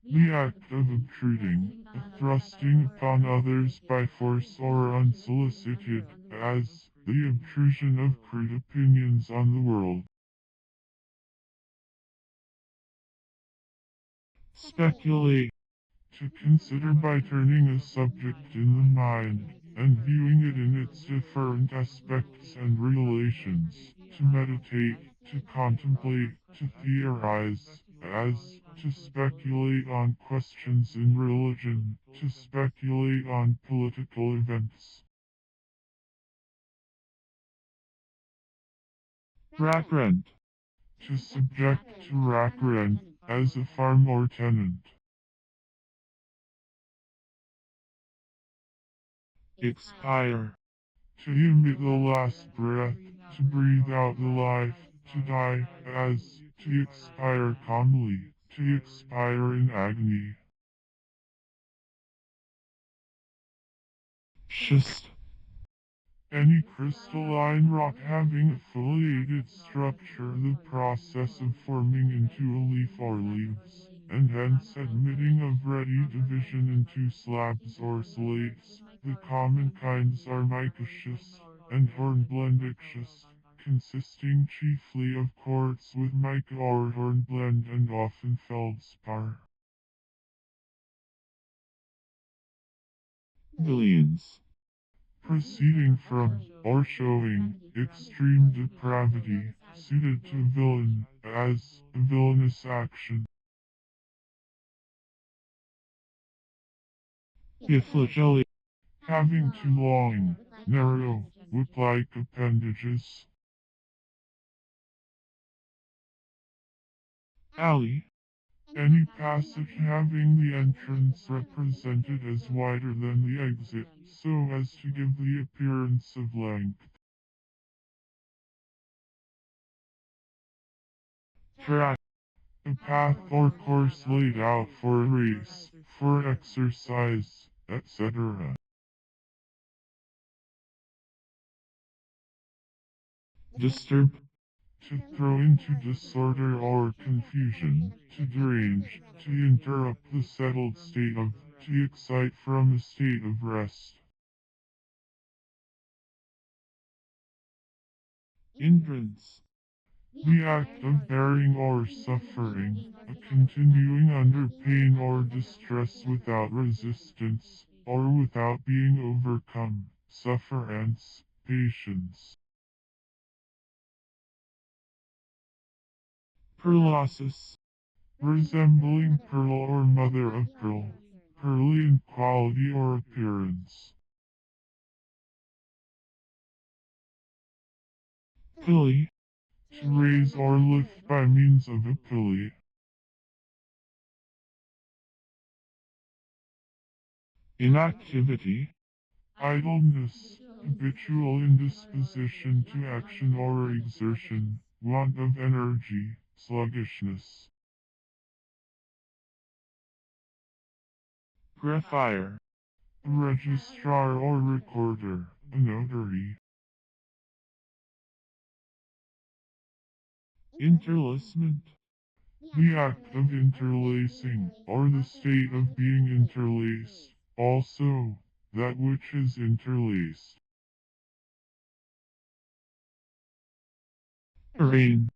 The act of obtruding, thrusting upon others by force or unsolicited, as the obtrusion of crude opinions on the world. Speculate. To consider by turning a subject in the mind, and viewing it in its different aspects and relations. To meditate, to contemplate, to theorize, as to speculate on questions in religion, to speculate on political events. Rack rent. To subject to rack rent, as a farm or tenant. Expire. To emit the last breath, to breathe out the life, to die, as to expire calmly, to expire in agony. Schist. Any crystalline rock having a foliated structure, the process of forming into a leaf or leaves, and hence admitting of ready division into slabs or slates. The common kinds are mica schist and hornblende schist, consisting chiefly of quartz with mica or hornblende and often feldspar. Billions. Proceeding from, or showing, extreme depravity, suited to villain, as, a villainous action. Biflagelli. Having too long, narrow, whip-like appendages. Alley. Any passage having the entrance represented as wider than the exit, so as to give the appearance of length. Track. A path or course laid out for a race, for exercise, etc. Disturb. To throw into disorder or confusion, to derange, to interrupt the settled state of, to excite from a state of rest. Hindrance. The act of bearing or suffering, a continuing under pain or distress without resistance, or without being overcome, sufferance, patience. Perlossus. Resembling pearl or mother of pearl, pearly in quality or appearance. Pulley. To raise or lift by means of a pulley. Inactivity. Idleness, habitual indisposition to action or exertion, want of energy, sluggishness. Graphier. A registrar or recorder, a notary. Interlacement. The act of interlacing, or the state of being interlaced. Also, that which is interlaced. Arraign.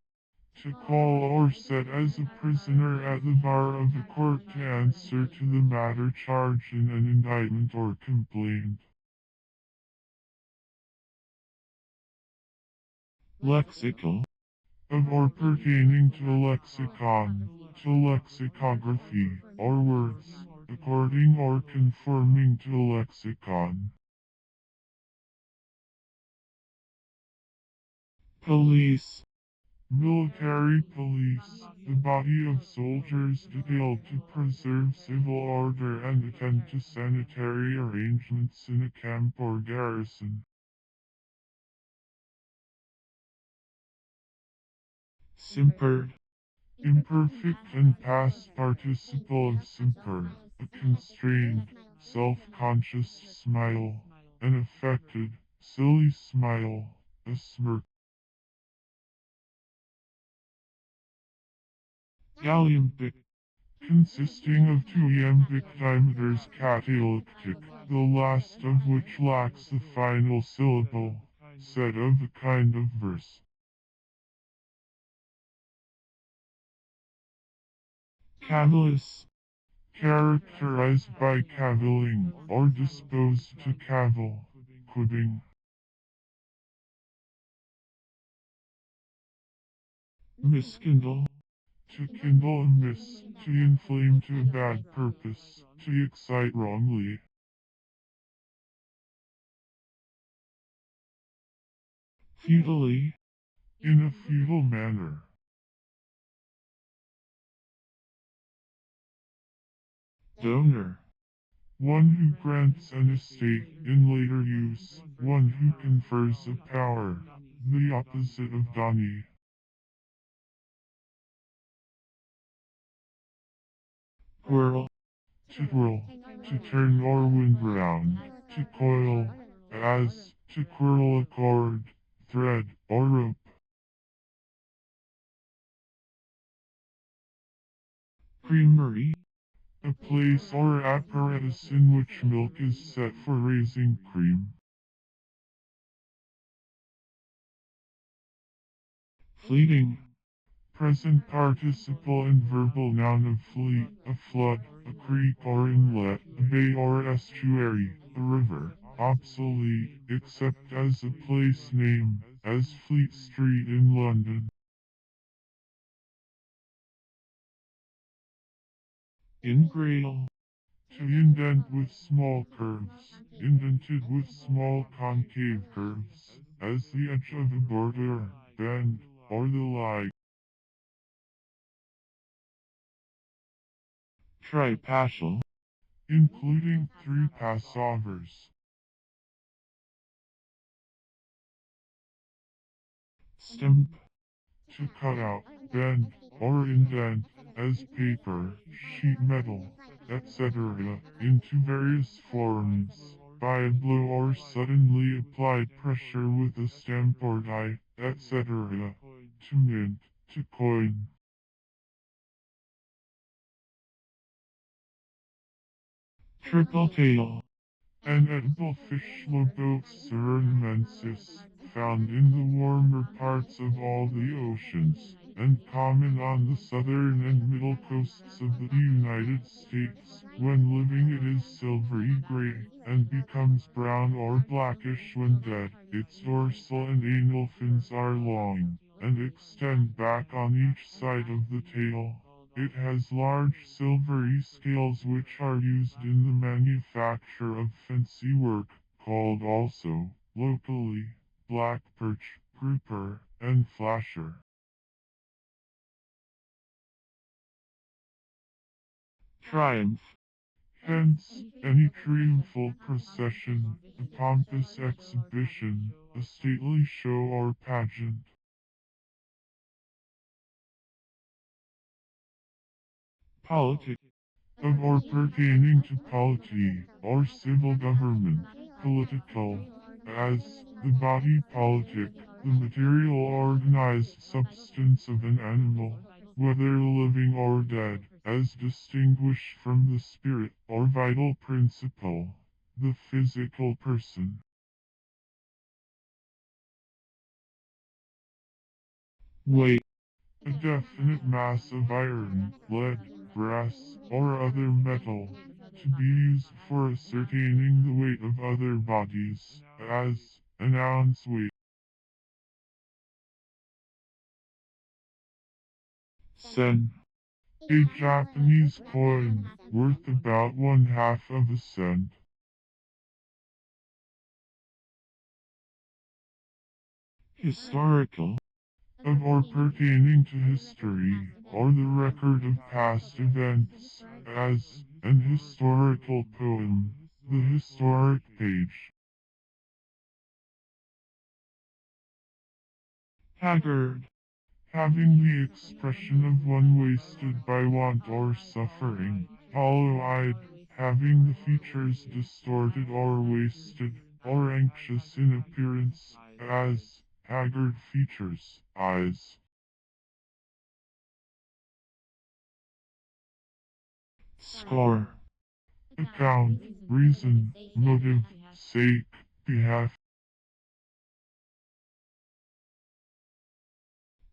To call or set as a prisoner at the bar of a court to answer to the matter charged in an indictment or complaint. Lexical. Of or pertaining to a lexicon, to lexicography, or words, according or conforming to a lexicon. Police. Military police, the body of soldiers detailed to preserve civil order and attend to sanitary arrangements in a camp or garrison. Simpered. Imperfect and past participle of semper, a constrained, self-conscious smile, an affected, silly smile. a smirk. Galliumtic. Consisting of two iambic dimeters catalectic, the last of which lacks the final syllable, said of a kind of verse. Cavillus. Characterized by cavilling, or disposed to cavil, quibbing. Miskindle. To kindle amiss, to inflame to a bad purpose, to excite wrongly. Futilely. In a futile manner. Donor. One who grants an estate in later use, one who confers a power, the opposite of doni. Whirl. To whirl, to turn or wind round, to coil, as, to curl a cord, thread, or rope. Creamery. A place or apparatus in which milk is set for raising cream. Fleeting. Present participle and verbal noun of fleet, a flood, a creek or inlet, a bay or estuary, a river. Obsolete, except as a place name, as Fleet Street in London. Ingrate. To indent with small curves, indented with small concave curves, as the edge of a border, bend, or the like. Tripascal. Including 3 passovers. Stamp. To cut out, bend, or indent, as paper, sheet metal, etc., into various forms, by a blow or suddenly applied pressure with a stamp or die, etc., to mint, to coin. Triple tail. An edible fish Lobos surinamensis, found in the warmer parts of all the oceans, and common on the southern and middle coasts of the United States. When living it is silvery gray, and becomes brown or blackish when dead. Its dorsal and anal fins are long, and extend back on each side of the tail. It has large silvery scales which are used in the manufacture of fancy work, called also, locally, black perch, grouper, and flasher. Triumph. Hence, any triumphal procession, a pompous exhibition, a stately show or pageant. Politic. Of or pertaining to polity, or civil government, political, as, the body politic, the material organized substance of an animal, whether living or dead, as distinguished from the spirit, or vital principle, the physical person. Weight. A definite mass of iron, lead, brass, or other metal, to be used for ascertaining the weight of other bodies, as an ounce weight. Sen. A Japanese coin, worth about 1/2 of a cent. Historical. Of or pertaining to history, or the record of past events, as an historical poem, the historic page. Haggard. Having the expression of one wasted by want or suffering, hollow-eyed, having the features distorted or wasted, or anxious in appearance, as Haggard features, eyes. Score. Account, reason, motive, sake, behalf.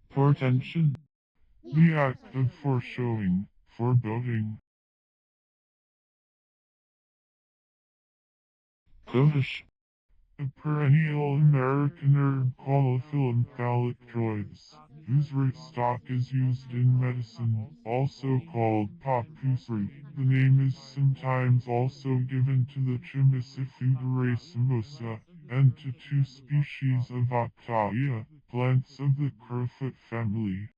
Portention. The act of foreshowing, foreboding. Cohish. A perennial American herb called Philomphallictroids, whose rootstock is used in medicine, also called papoose root. The name is sometimes also given to the Chimicifida racemosa, and to two species of Octaia, plants of the crowfoot family.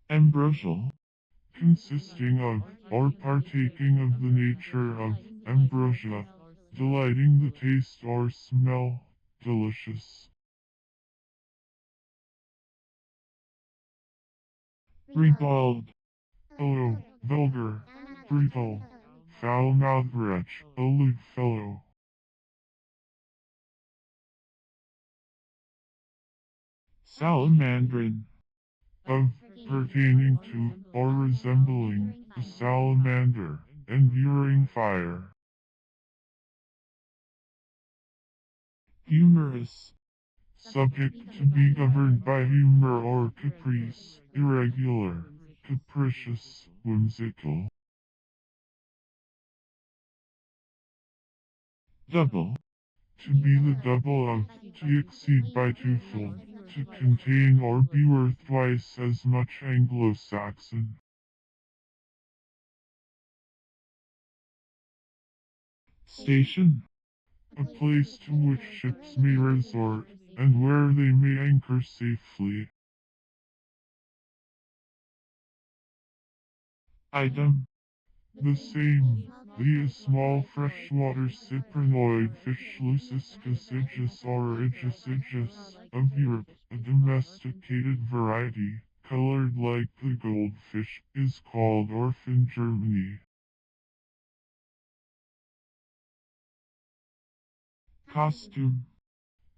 Ambrosial. Consisting of, or partaking of the nature of, ambrosia, delighting the taste or smell, delicious. Ribald. Hello, vulgar, brutal, foul-mouthed wretch, a lewd fellow. Salamandrin. Of, pertaining to, or resembling, a salamander, enduring fire. Humorous. Subject to be governed by humor or caprice, irregular, capricious, whimsical. Double. To be the double of, to exceed by twofold, to contain or be worth twice as much Anglo-Saxon. Station. A place to which ships may resort, and where they may anchor safely. Item. The same, the small freshwater cyprinoid fish Lucis cassigus or Aegisigus, of Europe, a domesticated variety, colored like the goldfish, is called Orph in Germany. Costume.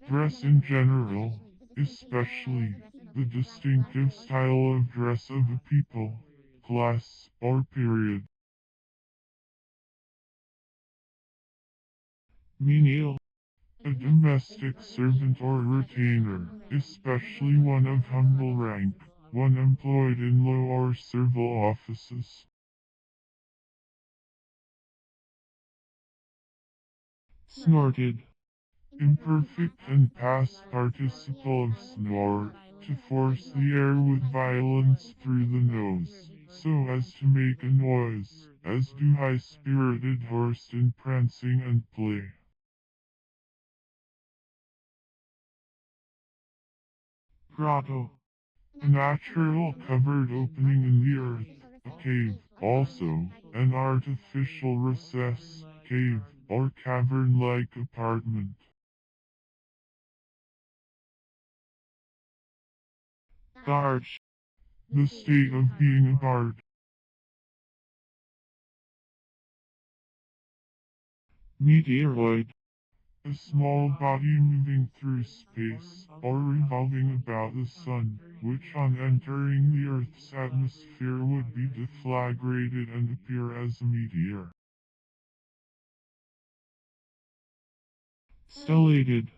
Dress in general, especially the distinctive style of dress of a people, class, or period. Menial. A domestic servant or retainer, especially one of humble rank, one employed in low or servile offices. Snorted. Imperfect and past participle of snort, to force the air with violence through the nose, so as to make a noise, as do high-spirited horse in prancing and play. Grotto. A natural covered opening in the earth, a cave, also, an artificial recess, cave, or cavern-like apartment. Barge. The state of being a bard. Meteoroid. A small body moving through space, or revolving about the sun, which on entering the Earth's atmosphere would be deflagrated and appear as a meteor. Stellated.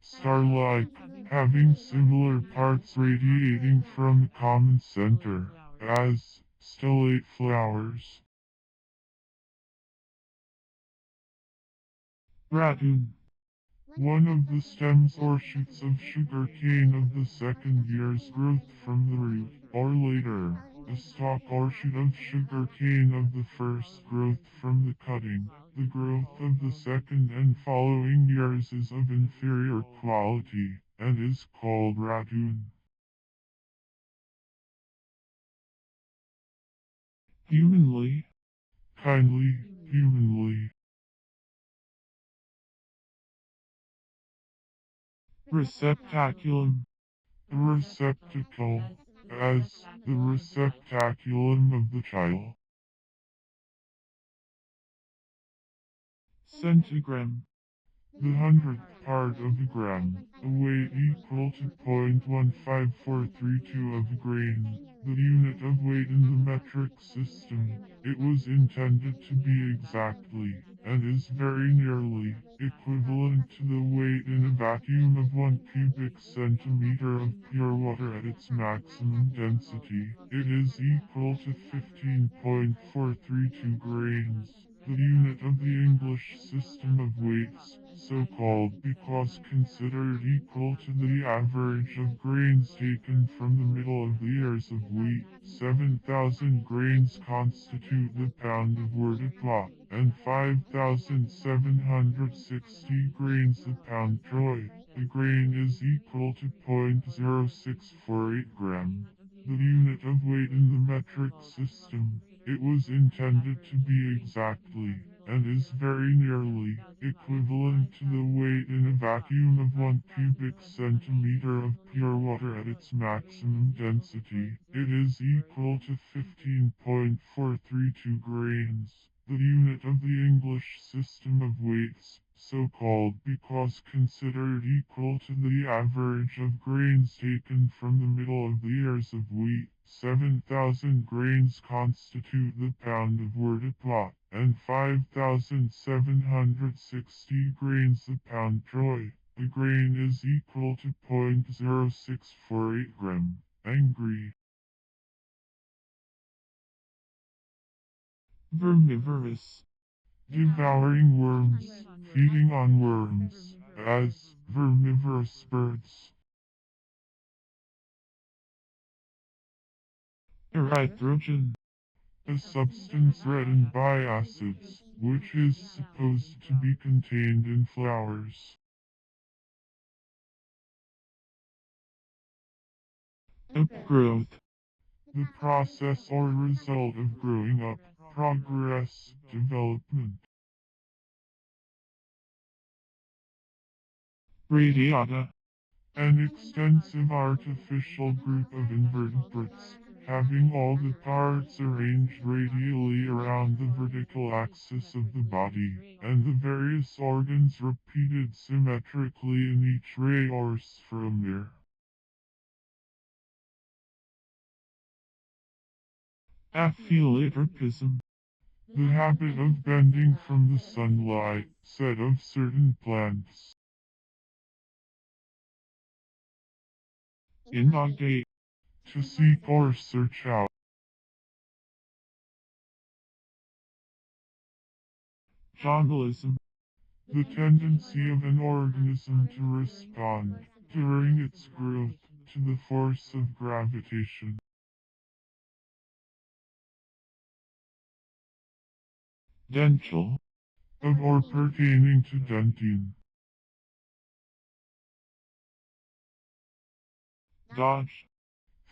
Star-like, having similar parts radiating from a common center, as stellate flowers. Ratoon. One of the stems or shoots of sugar cane of the second year's growth from the root, or later, a stalk or shoot of sugar cane of the first growth from the cutting. The growth of the second and following years is of inferior quality, and is called ratoon. Humanly. Kindly, humanly. Receptaculum. The receptacle, as the receptaculum of the child. centigram, the hundredth part of a gram, a weight equal to 0.15432 of a grain, the unit of weight in the metric system. It was intended to be exactly, and is very nearly, equivalent to the weight in a vacuum of 1 cubic centimeter of pure water at its maximum density. It is equal to 15.432 grains. The unit of the English system of weights, so called because considered equal to the average of grains taken from the middle of the ears of wheat. 7,000 grains constitute the pound of wort at plot, and 5,760 grains the pound troy. The grain is equal to 0.0648 gram. The unit of weight in the metric system. It was intended to be exactly, and is very nearly, equivalent to the weight in a vacuum of 1 cubic centimeter of pure water at its maximum density. It is equal to 15.432 grains. The unit of the English system of weights, so called because considered equal to the average of grains taken from the middle of the ears of wheat. 7,000 grains constitute the pound of wort at plot, and 5,760 grains the pound troy. The grain is equal to 0.0648 gram. Angry. vermivorous, Devouring worms, feeding on worms, as vermivorous birds. erythrogen, A substance reddened by acids, which is supposed to be contained in flowers. upgrowth, The process or result of growing up, progress, development. radiata, An extensive artificial group of invertebrates, having all the parts arranged radially around the vertical axis of the body, and the various organs repeated symmetrically in each ray or sphere. aphelotropism, The habit of bending from the sunlight, said of certain plants. inundate, To seek or search out. journalism, The tendency of an organism to respond, during its growth, to the force of gravitation. dental, Of or pertaining to dentin. dodge,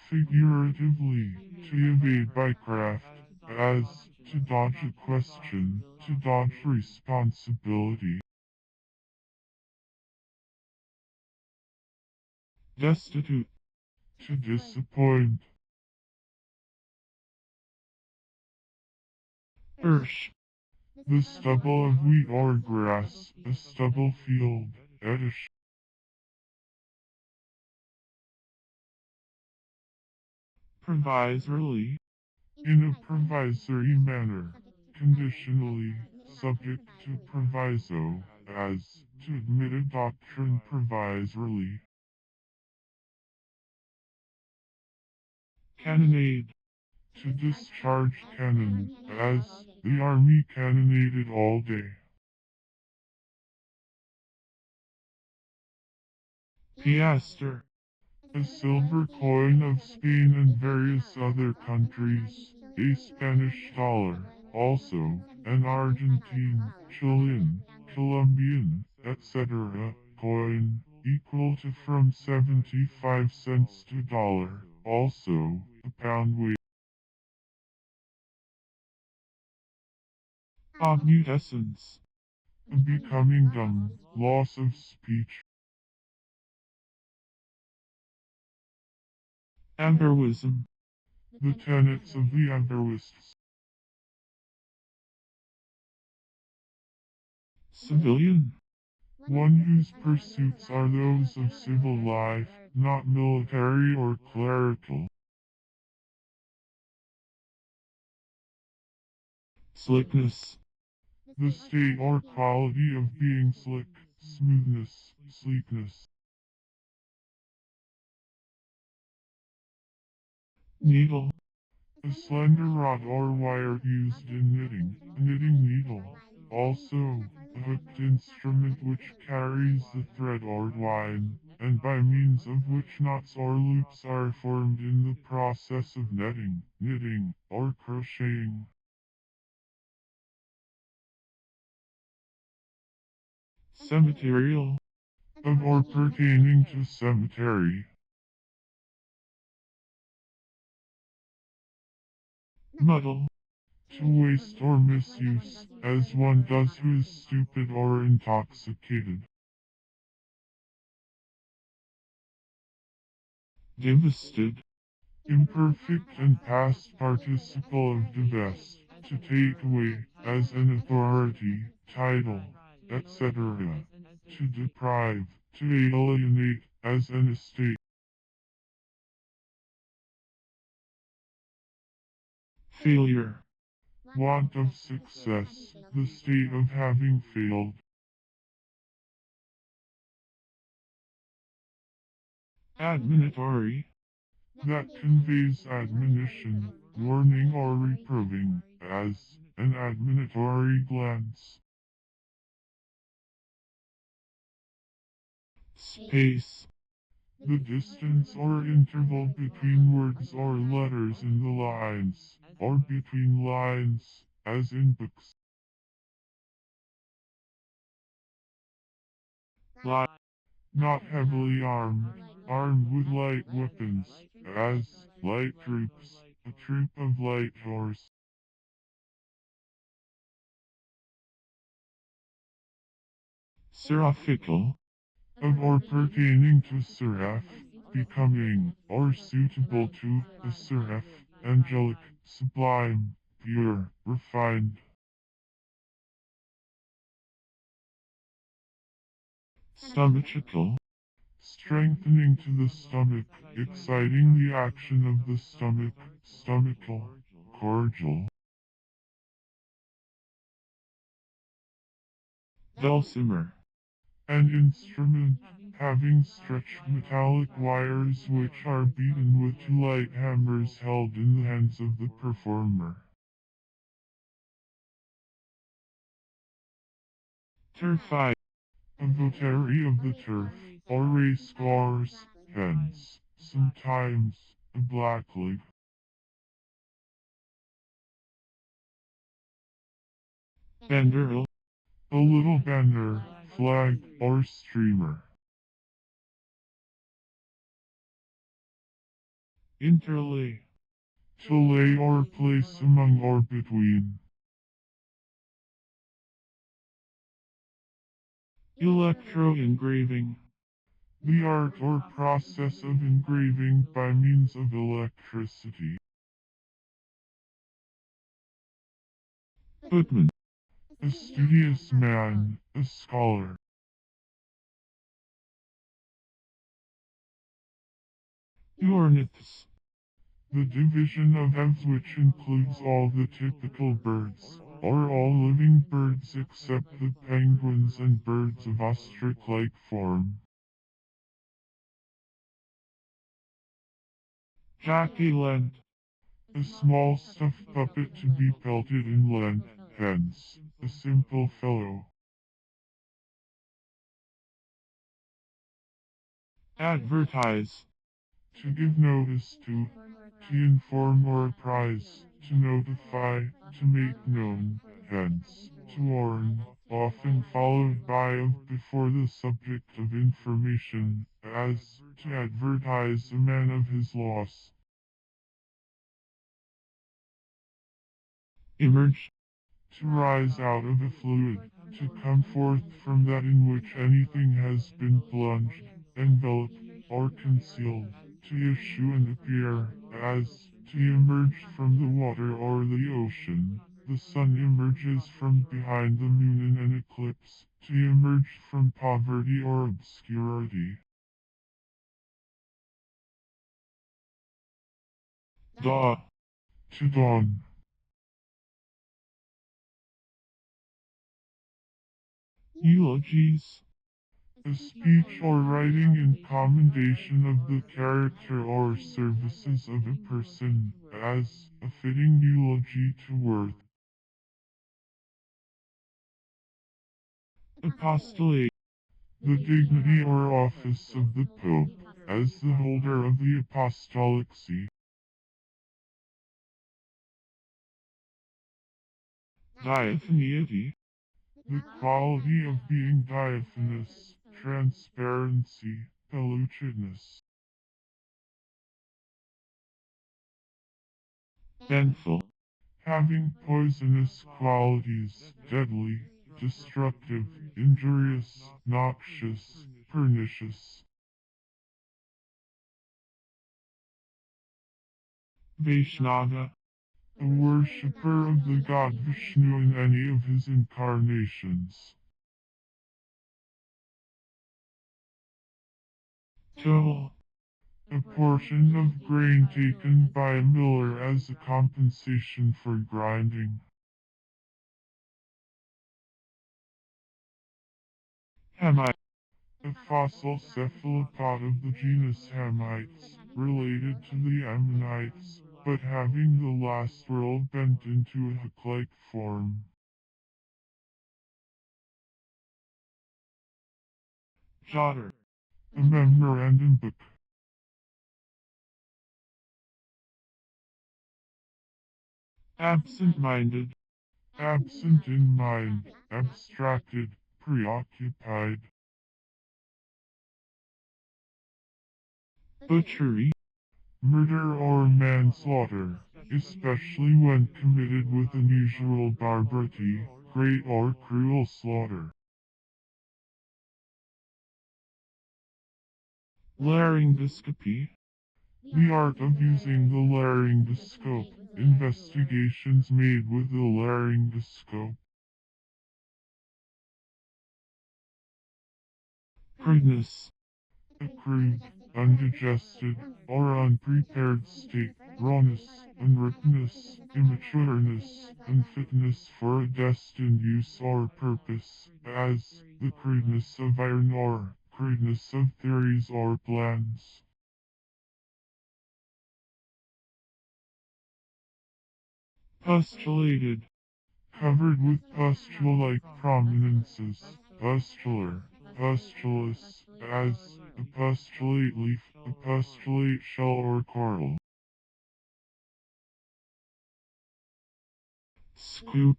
Figuratively, to evade by craft, as, to dodge a question, to dodge responsibility. destitute, To disappoint. hirsch, The stubble of wheat or grass, a stubble field, edish. provisorily, In a provisory manner, conditionally, subject to proviso, as, to admit a doctrine provisorily. cannonade, To discharge cannon, as, the army cannonaded all day. piaster, A silver coin of Spain and various other countries, a Spanish dollar, also, an Argentine, Chilean, Colombian, etc. coin, equal to from 75 cents to dollar, also, a pound weight. obmutescence, A becoming dumb, loss of speech. Averroism, The tenets of the Averroists. Civilian. One whose pursuits are those of civil life, not military or clerical. Slickness. The state or quality of being slick, smoothness, sleekness. Needle. A slender rod or wire used in knitting, a knitting needle. Also, a hooked instrument which carries the thread or line, and by means of which knots or loops are formed in the process of netting, knitting, or crocheting. Cemeterial. Of or pertaining to cemetery. Muddle. To waste or misuse, as one does who is stupid or intoxicated. Divested. Imperfect and past participle of divest, to take away, as an authority, title, etc. To deprive, to alienate, as an estate. Failure. Want of success, the state of having failed. Admonitory. That conveys admonition, warning or reproving, as an admonitory glance. Space. The distance or interval between words or letters in the lines, or between lines, as in books. Lie. Not heavily armed, armed with light weapons, as light troops, a troop of light horse. Seraphical. Of or pertaining to seraph, becoming, or suitable to, the seraph, angelic, sublime, pure, refined. Stomachal. Strengthening to the stomach, exciting the action of the stomach, stomachal, cordial. Dulcimer. An instrument, having stretched metallic wires which are beaten with two light hammers held in the hands of the performer. Turfite. A votary of the turf, or race course, hence, sometimes, a blackleg. Banderole. A little banner, flag, or streamer. Interlay. To lay or place among or between. Electro-engraving. The art or process of engraving by means of electricity. Footman. A studious man, a scholar. Hornets. The division of aves which includes all the typical birds, or all living birds except the penguins and birds of ostrich-like form. Jack-o'-lantern. A small stuffed puppet to be pelted in Lent, hence, a simple fellow. Advertise. To give notice to inform or apprise, to notify, to make known, hence, to warn, often followed by of before the subject of information, as, to advertise a man of his loss. Emerge. To rise out of a fluid, to come forth from that in which anything has been plunged, enveloped, or concealed, to issue and appear, as, to emerge from the water or the ocean. The sun emerges from behind the moon in an eclipse, to emerge from poverty or obscurity. Da. To dawn. Eulogies. A speech or writing in commendation of the character or services of a person, as a fitting eulogy to worth. Apostolate. The dignity or office of the Pope, as the holder of the apostolic see. Diaphaneity. The quality of being diaphanous, transparency, pellucidness. Benthal. Having poisonous qualities, deadly, destructive, injurious, noxious, pernicious. Vaishnava. A worshipper of the god Vishnu in any of his incarnations. Toll. A portion of grain taken by a miller as a compensation for grinding. Hamite. A fossil cephalopod of the genus Hamites, related to the Ammonites, but having the last roll bent into a hook-like form. Jotter. A memorandum book. Absent-minded. Absent in mind, abstracted, preoccupied. Butchery. Murder or manslaughter, especially when committed with unusual barbarity, great or cruel slaughter. Laryngoscopy. The art of using the laryngoscope, investigations made with the laryngoscope. Crudeness. A crude, undigested, or unprepared state, rawness, unripeness, immatureness, unfitness for a destined use or purpose, as the crudeness of iron ore, crudeness of theories or plans. Pustulated. Covered with pustule-like prominences, pustular, pustulous, as a pustulate leaf, a pustulate shell or coral. Scoop.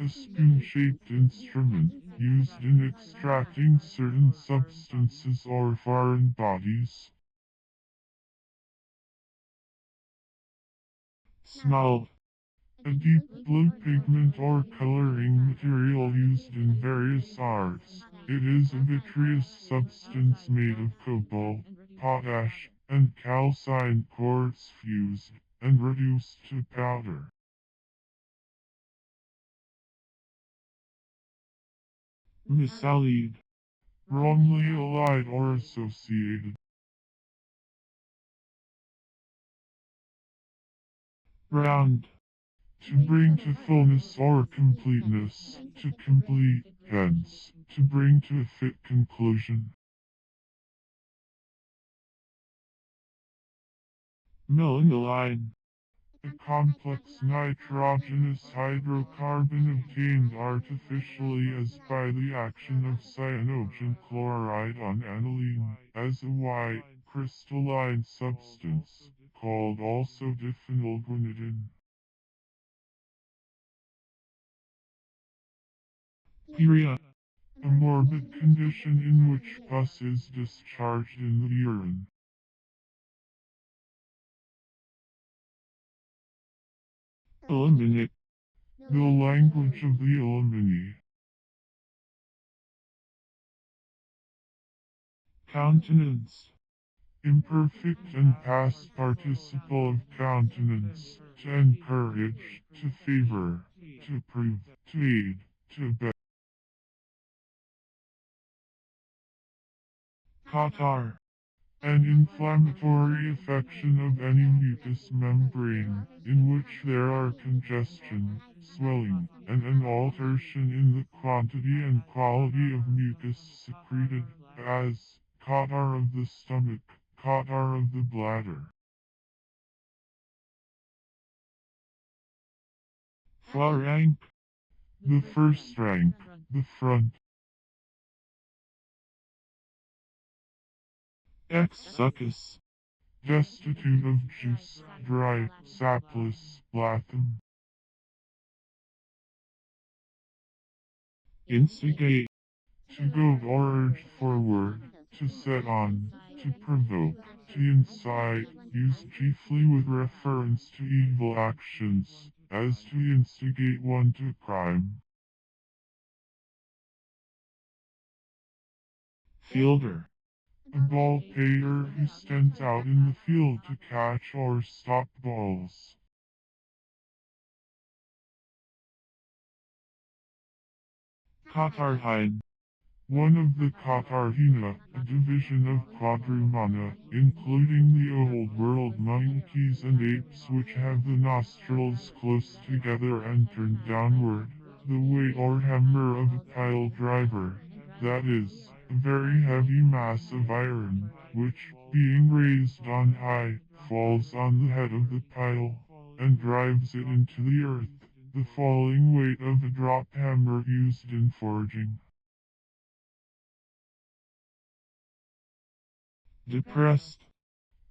A spoon-shaped instrument used in extracting certain substances or foreign bodies. Smelt. A deep blue pigment or coloring material used in various arts. It is a vitreous substance made of cobalt, potash, and calcined quartz fused and reduced to powder. Misallied. Wrongly allied or associated. Round. To bring to fullness or completeness, to complete, hence, to bring to a fit conclusion. Melangoline. A complex nitrogenous hydrocarbon obtained artificially as by the action of cyanogen chloride on aniline, as a white, crystalline substance, called also diphenylguanidine. Pyria. A morbid condition in which pus is discharged in the urine. Eliminate. The language of the Illuminati. Countenance. Imperfect and past participle of countenance. To encourage, to favor, to prove, to aid, to abet. catarrh, an inflammatory affection of any mucous membrane, in which there are congestion, swelling, and an alteration in the quantity and quality of mucus secreted, as catarrh of the stomach, catarrh of the bladder. phalanx, The first rank, the front. exsuccus, Destitute of juice, dry, sapless, latham. instigate, To goad or urge forward, to set on, to provoke, to incite, used chiefly with reference to evil actions, as to instigate one to crime. fielder, A ball payer who stands out in the field to catch or stop balls. catarrhine, One of the Catarrhina, a division of Quadrumana, including the Old World monkeys and apes which have the nostrils close together and turned downward, the weight or hammer of a pile driver, that is, a very heavy mass of iron, which, being raised on high, falls on the head of the pile, and drives it into the earth, the falling weight of a drop hammer used in forging. depressed,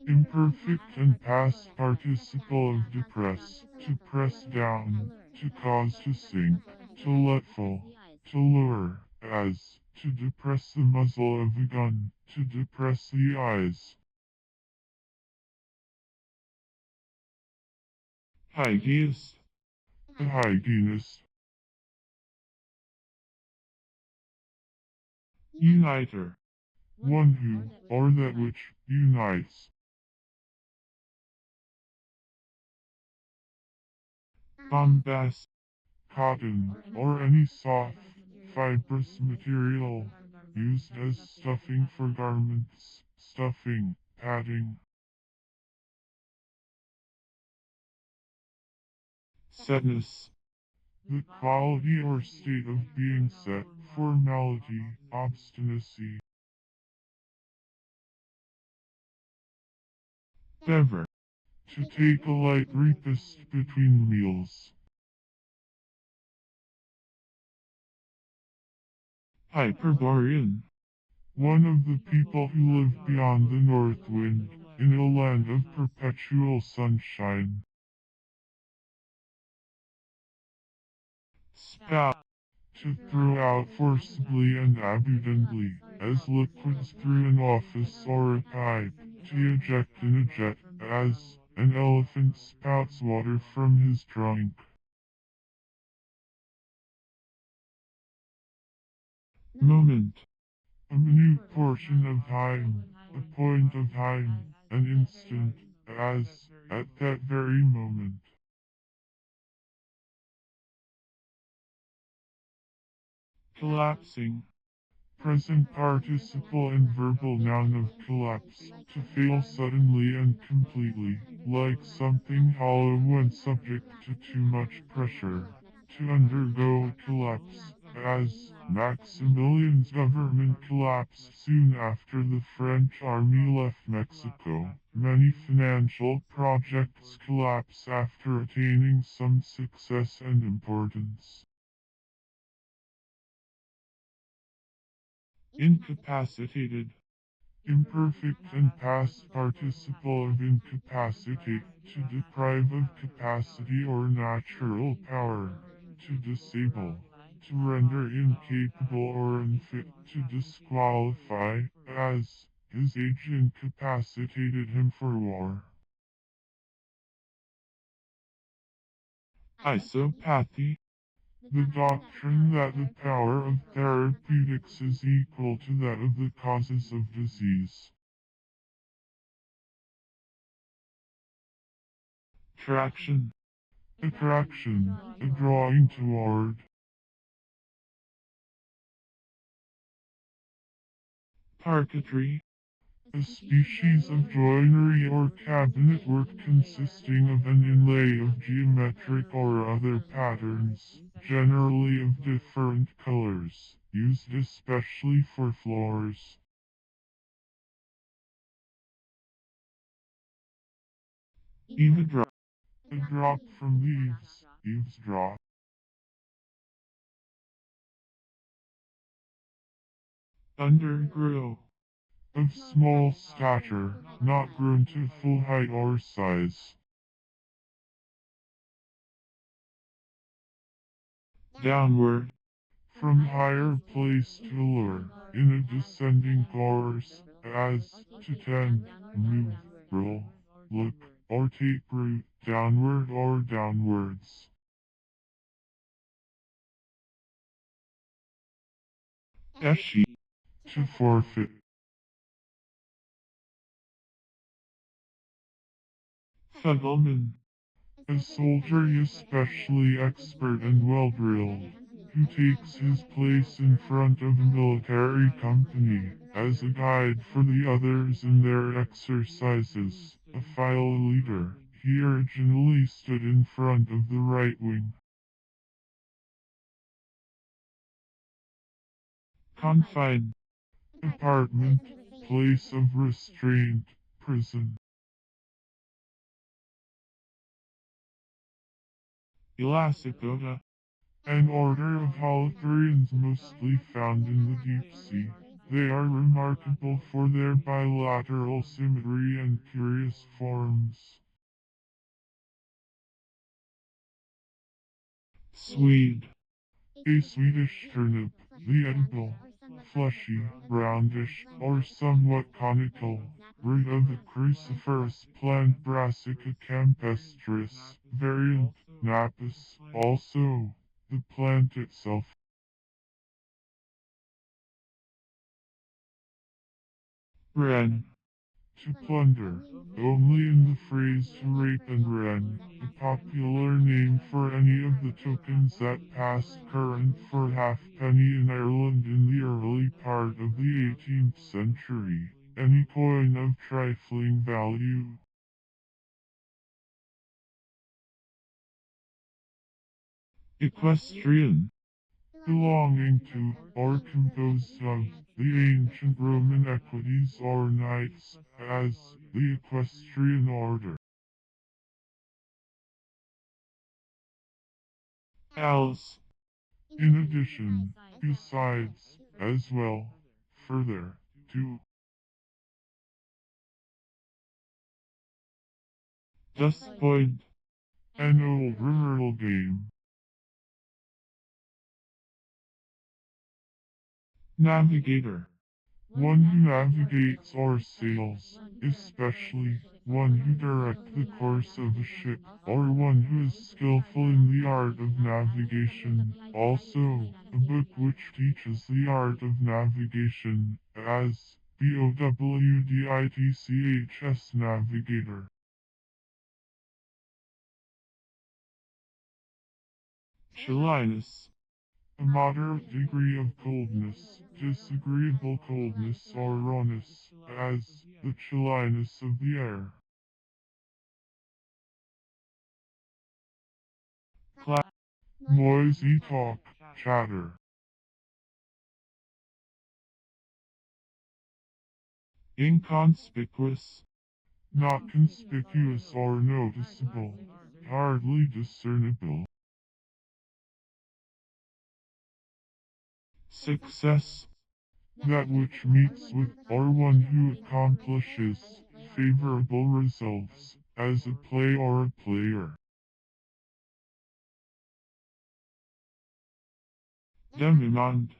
Imperfect and past participle of depress, to press down, to cause to sink, to let fall, to lower, as, to depress the muzzle of a gun, to depress the eyes. hygienist, A hygienist, uniter, one who, or that which, unites. bombast, Cotton, or any soft, fibrous material, used as stuffing for garments, stuffing, padding. setness, The quality or state of being set, formality, obstinacy. bever, To take a light repast between meals. hyperborean, One of the people who live beyond the north wind, in a land of perpetual sunshine. spout, To throw out forcibly and abundantly, as liquids through an office or a pipe. To eject in a jet, as an elephant spouts water from his trunk. moment, A minute portion of time, a point of time, an instant, as, at that very moment. collapsing, Present participle and verbal noun of collapse, to fail suddenly and completely, like something hollow when subject to too much pressure. To undergo a collapse, as Maximilian's government collapsed soon after the French army left Mexico. Many financial projects collapse after attaining some success and importance. incapacitated, Imperfect and past participle of incapacitate, to deprive of capacity or natural power, to disable, to render incapable or unfit, to disqualify, as, his age incapacitated him for war. isopathy, The doctrine that the power of therapeutics is equal to that of the causes of disease. traction, Attraction, a drawing toward. parquetry, A species of joinery or cabinet work consisting of an inlay of geometric or other patterns, generally of different colors, used especially for floors. eavesdrop, A drop from leaves, eavesdrop. undergrow, Of small stature, not grown to full height or size. downward, From higher place to lower, in a descending course, as, to tend, move, roll, look, or take root, downward or downwards. eshi, To forfeit. fugleman, A soldier especially expert and well drilled, who takes his place in front of a military company, as a guide for the others in their exercises, a file leader. He originally stood in front of the right wing. confine, Apartment, place of restraint, prison. elasticoda, An order of holothurians mostly found in the deep sea. They are remarkable for their bilateral symmetry and curious forms. swede, A Swedish turnip, the edible, fleshy, roundish, or somewhat conical, root of the cruciferous plant Brassica campestris, variant, napus, also, the plant itself. wren, To plunder, only in the phrase to rape and ren, a popular name for any of the tokens that passed current for halfpenny in Ireland in the early part of the 18th century, any coin of trifling value. equestrian, Belonging to, or composed of, the ancient Roman equites or knights, as, the equestrian order. als, In addition, besides, as well, further, to, dust point, an old rural game, navigator, one who navigates or sails, especially, one who directs the course of a ship, or one who is skillful in the art of navigation, also, a book which teaches the art of navigation, as, BOWDITCHS navigator. chilinus, A moderate degree of coldness, disagreeable coldness or rawness, as the chilliness of the air. clap, Noisy talk, chatter. inconspicuous, Not conspicuous or noticeable, hardly discernible. success, That which meets with, or one who accomplishes, favorable results, as a play or a player. demimonde,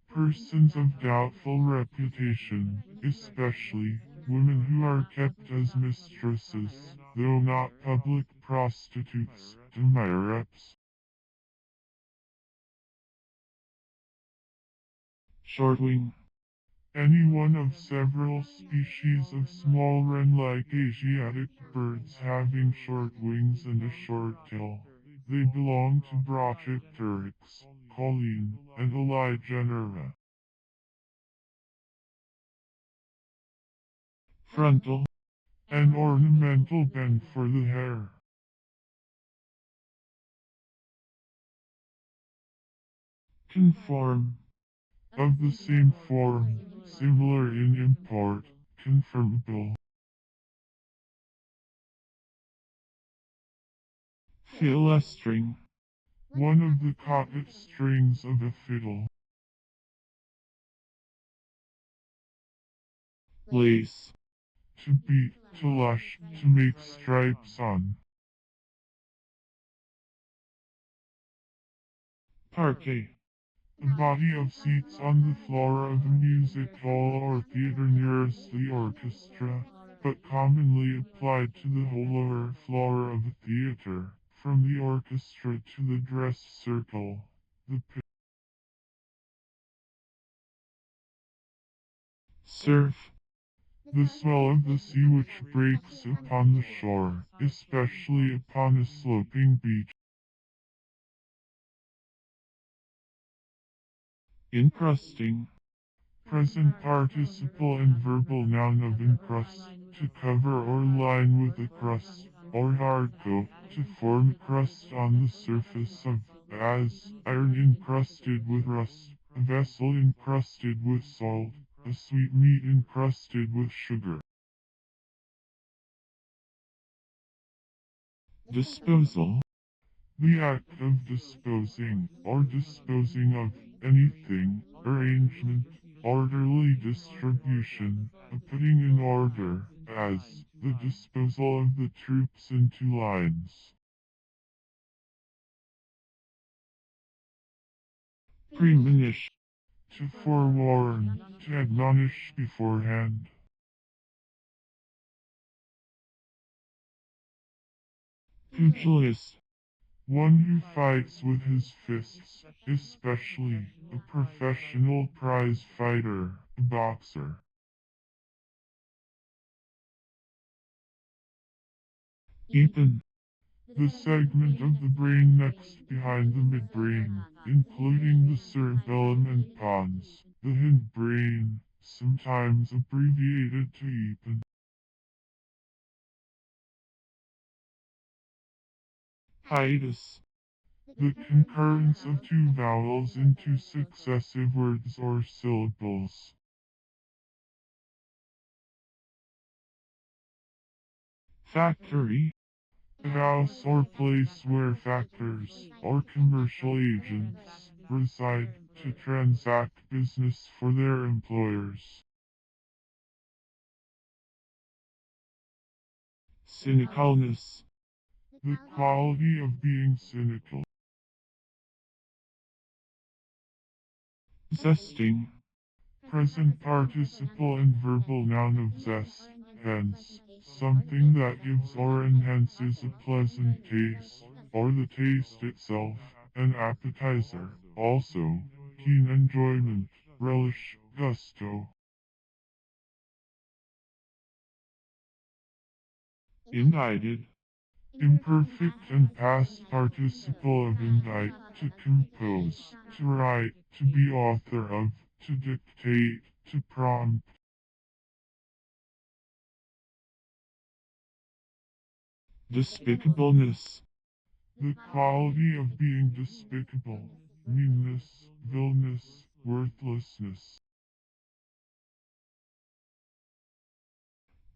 Persons of doubtful reputation, especially women who are kept as mistresses, though not public prostitutes, demireps. shortwing, Any one of several species of small wren-like Asiatic birds having short wings and a short tail. They belong to Brachypteryx, Colleen, and Elygenera. frontal, an ornamental bend for the hair. conform, Of the same form, similar in import, conformable. filastring, One of the cocket strings of a fiddle. lace, To beat, to lush, to make stripes on. parquet, The body of seats on the floor of a music hall or theater nearest the orchestra, but commonly applied to the whole lower floor of a theater, from the orchestra to the dress circle. The surf, The swell of the sea which breaks upon the shore, especially upon a sloping beach. encrusting, Present participle and verbal noun of encrust, to cover or line with a crust, or hard coat, to form a crust on the surface of, as, iron encrusted with rust, a vessel encrusted with salt, a sweetmeat encrusted with sugar. disposal, The act of disposing, or disposing of, anything, arrangement, orderly distribution, a putting in order, as, the disposal of the troops into lines. premonition, To forewarn, to admonish beforehand. pugilist, One who fights with his fists, especially, a professional prize fighter, a boxer. epen, The segment of the brain next behind the midbrain, including the cerebellum and pons, the hindbrain, sometimes abbreviated to EPEN. hiatus, The concurrence of two vowels into successive words or syllables. factory, A house or place where factors, or commercial agents, reside to transact business for their employers. cynicalness, The quality of being cynical. zesting, Present participle and verbal noun of zest, hence, something that gives or enhances a pleasant taste, or the taste itself, an appetizer, also, keen enjoyment, relish, gusto. indicted, Imperfect and past participle of indite, to compose, to write, to be author of, to dictate, to prompt. despicableness, The quality of being despicable, meanness, villainous, worthlessness.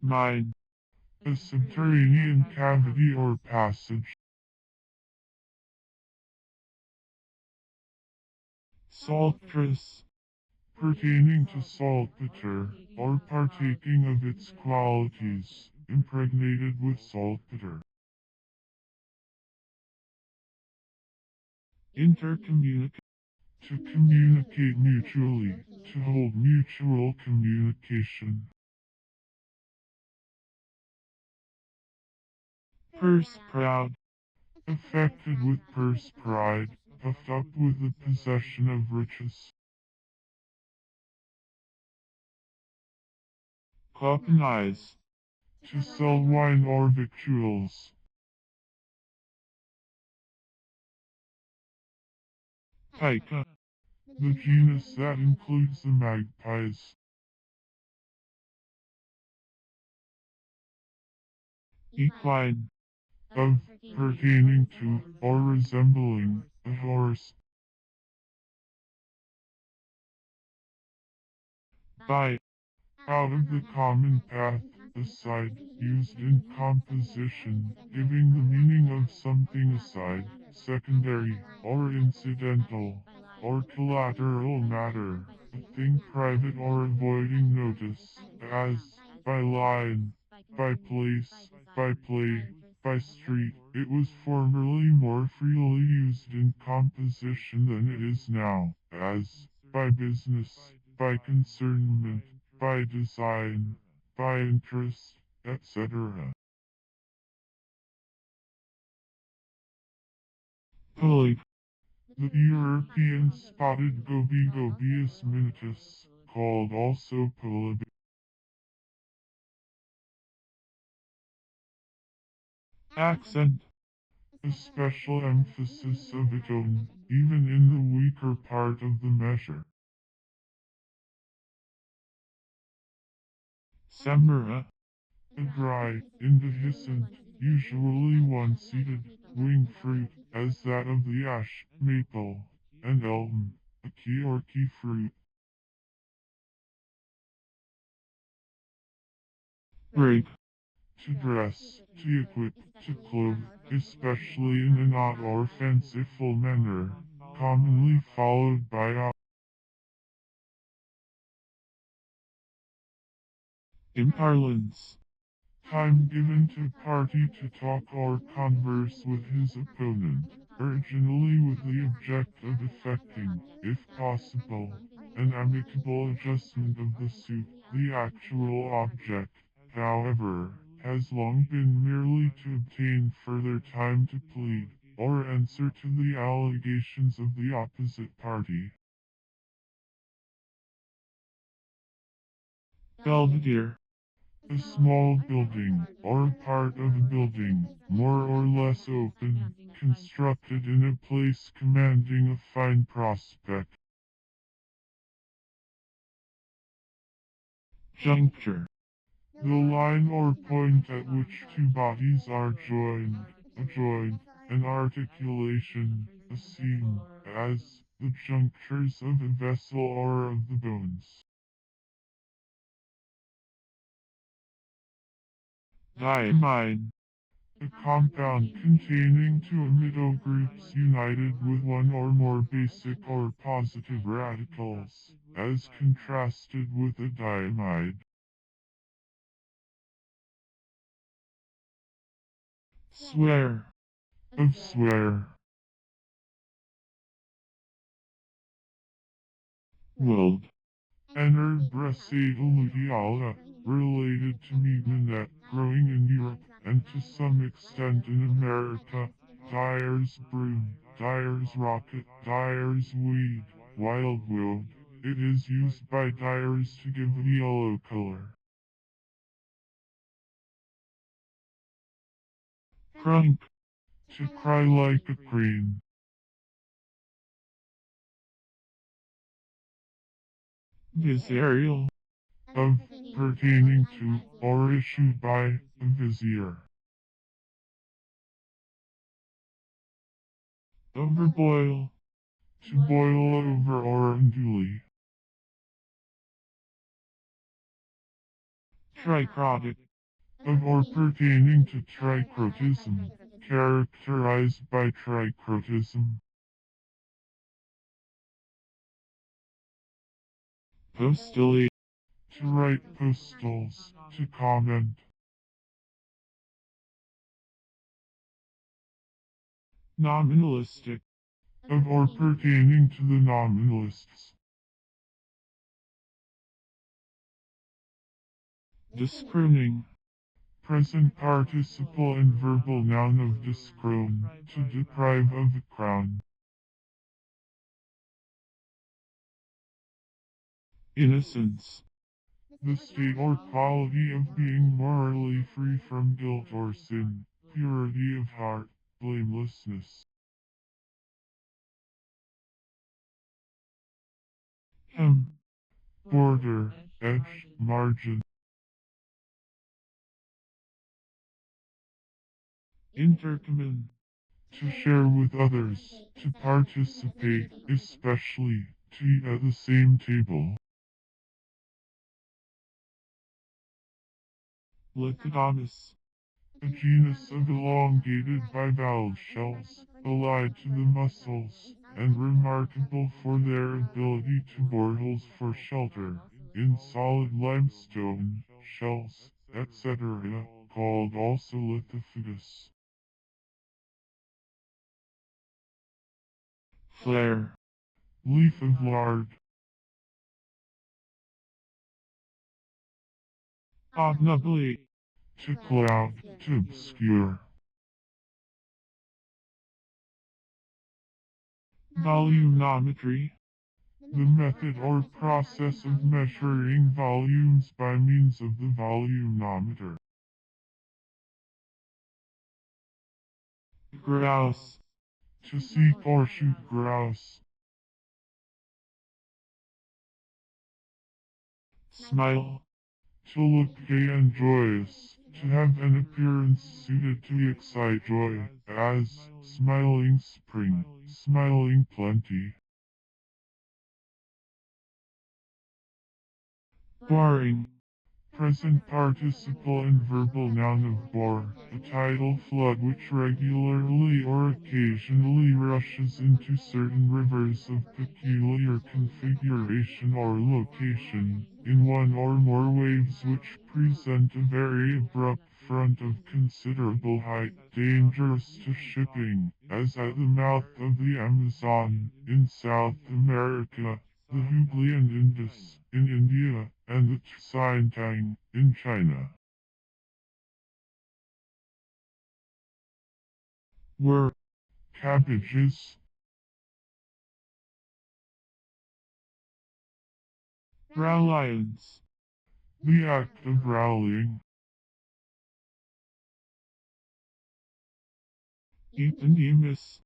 mine, A subterranean cavity or passage. saltress, Pertaining to saltpeter, or partaking of its qualities, impregnated with saltpeter. intercommunicate, To communicate mutually, to hold mutual communication. purse proud, Affected with purse pride, puffed up with the possession of riches. coppenize, To sell wine or victuals. pica, The genus that includes the magpies. equine, of, pertaining to, or resembling, a horse, by, out of the common path, aside, used in composition, giving the meaning of something aside, secondary, or incidental, or collateral matter, a thing private or avoiding notice, as, by line, by place, by play, by street. It was formerly more freely used in composition than it is now, as, by business, by concernment, by design, by interest, etc. pulley, The European spotted goby Gobius minutus, called also polyp, accent, a special emphasis of its own, even in the weaker part of the measure. semira, A dry, indehiscent, usually one-seeded, wing fruit, as that of the ash, maple, and elm, a key or key fruit. rig, To dress, to equip, to clothe, especially in an odd or fanciful manner, commonly followed by a imparlance, time given to party to talk or converse with his opponent, originally with the object of effecting, if possible, an amicable adjustment of the suit. The actual object, however, has long been merely to obtain further time to plead, or answer to the allegations of the opposite party. belvedere, A small building, or a part of a building, more or less open, constructed in a place commanding a fine prospect. juncture, The line or point at which two bodies are joined, a joint, an articulation, a seam, as the junctures of a vessel or of the bones. diamine, A compound containing two amido groups united with one or more basic or positive radicals, as contrasted with a diamide. swear, Of swear. wold, Enerbraceae luteala, related to mignonette, growing in Europe, and to some extent in America. Dyer's broom, dyer's rocket, dyer's weed, wildwood. It is used by dyers to give a yellow color. crunk, To cry like a crane. visceral, Of, pertaining to, or issued by, a vizier. overboil, To boil over or unduly. tricrotic, Of or pertaining to tricrotism, characterized by tricrotism. postally, To write postals, to comment. nominalistic, Of or pertaining to the nominalists. discrooning, Present participle and verbal noun of discrone, to deprive of a crown. innocence, The state or quality of being morally free from guilt or sin, purity of heart, blamelessness. hem, Border, edge, margin. intercommon, To share with others, to participate, especially, to eat at the same table. lithodomus, A genus of elongated bivalve shells, allied to the mussels, and remarkable for their ability to bore holes for shelter, in solid limestone, shells, etc., called also lithophagus. flare, Leaf of lard, obnubilate, to cloud, to obscure. volumetrometry, The method or process of measuring volumes by means of the volumeter. grouse, To seek or shoot grouse. smile, To look gay and joyous. To have an appearance suited to excite joy, as smiling spring, smiling plenty. boring, Present participle and verbal noun of bore, a tidal flood which regularly or occasionally rushes into certain rivers of peculiar configuration or location, in one or more waves which present a very abrupt front of considerable height, dangerous to shipping, as at the mouth of the Amazon, in South America, the Hooghly and Indus, in India, and the Xinjiang, in China. were, Cabbages, ralliance, the act of rallying. eponymous,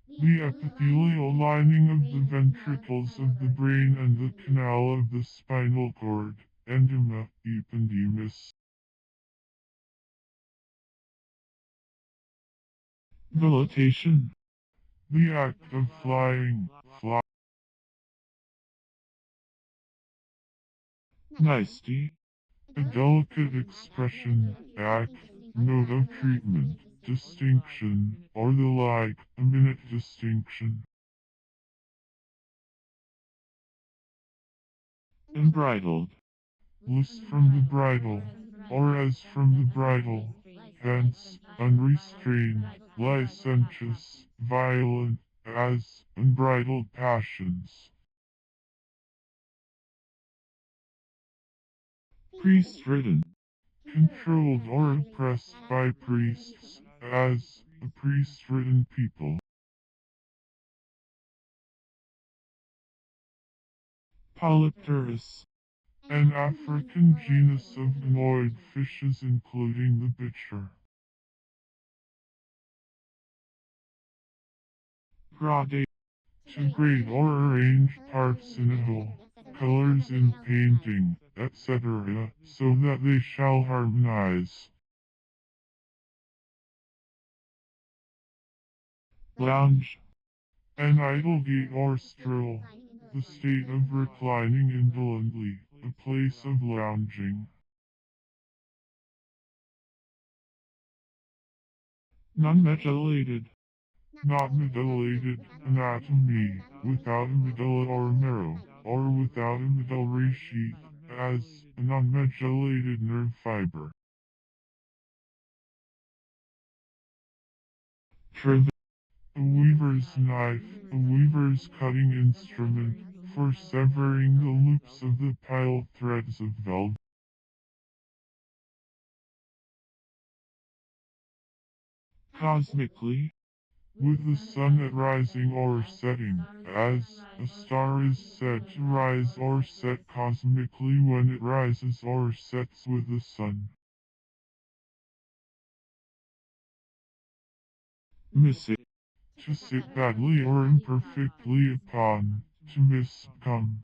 The epithelial lining of the ventricles of the brain and the canal of the spinal cord, endyma, ependymus. volitation, The act of flying, fly. nicety, A delicate expression, act, note of treatment, distinction, or the like, a minute distinction. embridled, Loose from the bridle, or as from the bridle, hence, unrestrained, licentious, violent, as, unbridled passions. priest-ridden, Controlled or oppressed by priests, as, a priest-ridden people. polypterus, An African genus of gnoid fishes including the bichir. gradate, To grade or arrange parts in a whole, colors in painting, etc., so that they shall harmonize. lounge, An idle gait or stroll, the state of reclining indolently, a place of lounging. non-methylated, Not medullated anatomy, without a medulla or marrow, or without a medullary sheath, as a non-medullated nerve fiber. trivet, A weaver's knife, a weaver's cutting instrument, for severing the loops of the pile threads of velvet. cosmically, With the sun at rising or setting, as a star is said to rise or set cosmically when it rises or sets with the sun. missing, To sit badly or imperfectly upon, to miscome.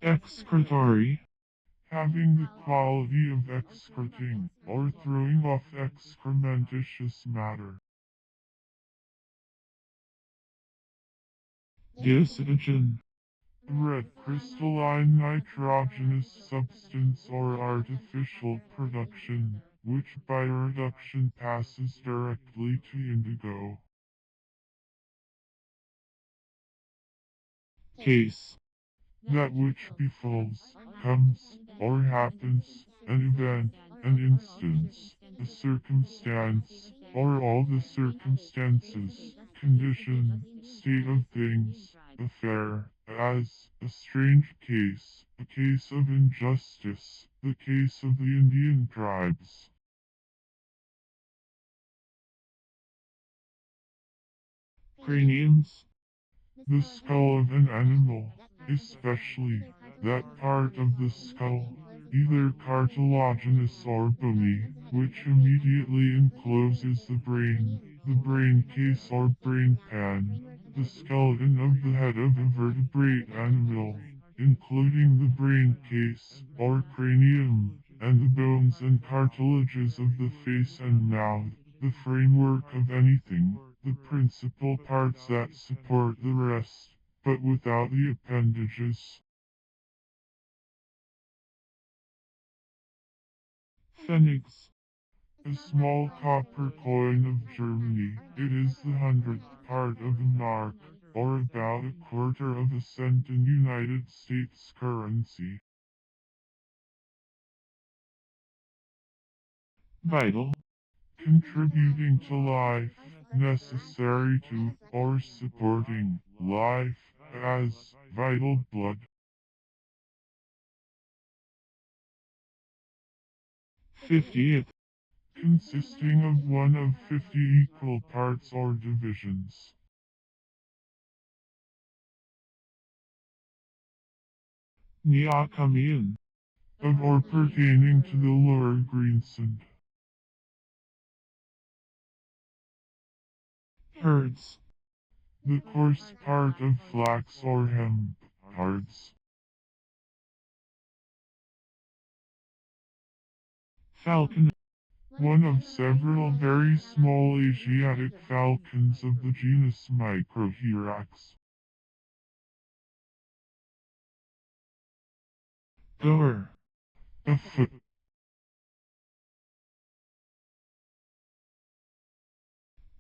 excretory, having the quality of excreting, or throwing off excrementitious matter. Dioxygen. A red crystalline nitrogenous substance or artificial production, which by reduction passes directly to indigo. Case. That which befalls, comes, or happens, an event, an instance, a circumstance, or all the circumstances, condition, state of things, affair, as, a strange case, a case of injustice, the case of the Indian tribes. Craniums. The skull of an animal, especially that part of the skull, either cartilaginous or bony, which immediately encloses the brain case or brain pan, the skeleton of the head of a vertebrate animal, including the brain case, or cranium, and the bones and cartilages of the face and mouth, the framework of anything, the principal parts that support the rest, but without the appendages. Phoenix. A small copper coin of Germany, it is the 100th part of a mark, or about a quarter of a cent in United States currency. Vital. Contributing to life, necessary to, or supporting, life, as, vital blood. 50th. Consisting of one of 50 equal parts or divisions. Neocomian. Of or pertaining to the lower greensand. Herds. The coarse part of flax or hemp, parts. Falcon. One of several very small Asiatic falcons of the genus Microhyrax. Goer. A foot.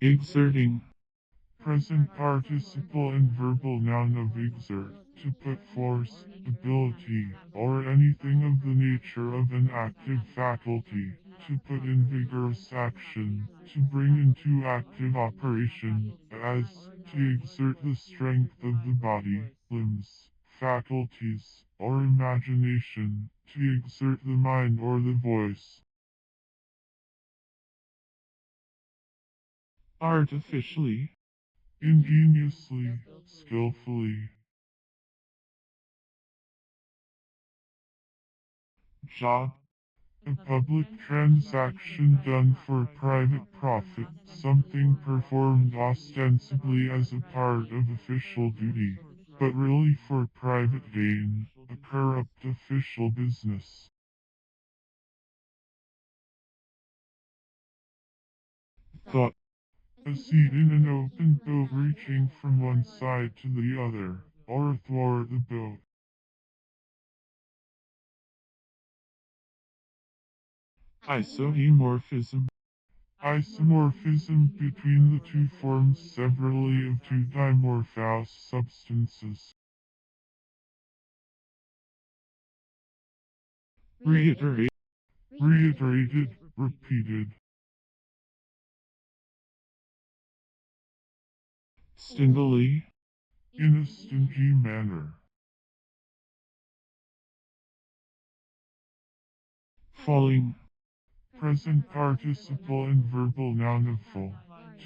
Exerting. Present participle and verbal noun of exert, to put force, ability, or anything of the nature of an active faculty, to put in vigorous action, to bring into active operation, as, to exert the strength of the body, limbs, faculties, or imagination, to exert the mind or the voice. Artificially. Ingeniously, skillfully. Job. A public transaction done for private profit, something performed ostensibly as a part of official duty, but really for private gain, a corrupt official business. Thought. A seat in an open boat reaching from one side to the other, or athwart the boat. Isomorphism. Isomorphism between the two forms severally of two dimorphous substances. Reiterate. Reiterated, repeated. Stingily. In a stingy manner. Falling. Present participle and verbal noun of full.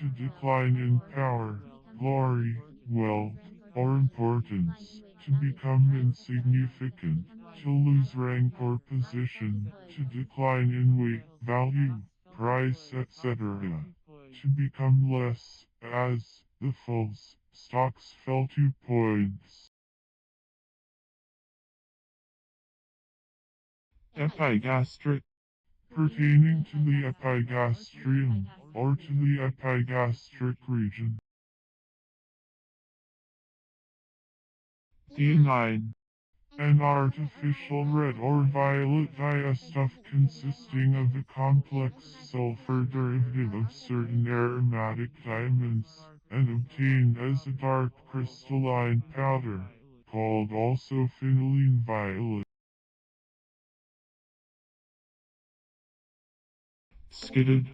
To decline in power, glory, wealth, or importance. To become insignificant. To lose rank or position. To decline in weight, value, price, etc. To become less, as, the fulls, stocks fell 2 points. epigastric, pertaining to the epigastrium, or to the epigastric region. theanine, An artificial red or violet dyestuff consisting of a complex sulfur derivative of certain aromatic diamonds, and obtained as a dark crystalline powder, called also phenylene violet. skidded,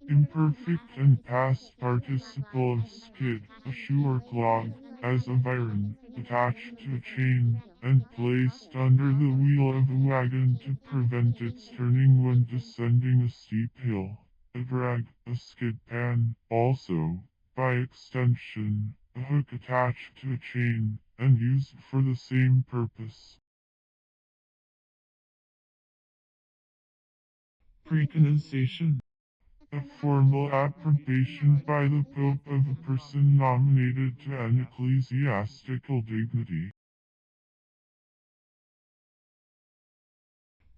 Imperfect and past participle of skid, a shoe or clog, as of iron, attached to a chain, and placed under the wheel of a wagon to prevent its turning when descending a steep hill. A drag, a skid pan, also, by extension, a hook attached to a chain, and used for the same purpose. precanization, A formal approbation by the Pope of a person nominated to an ecclesiastical dignity.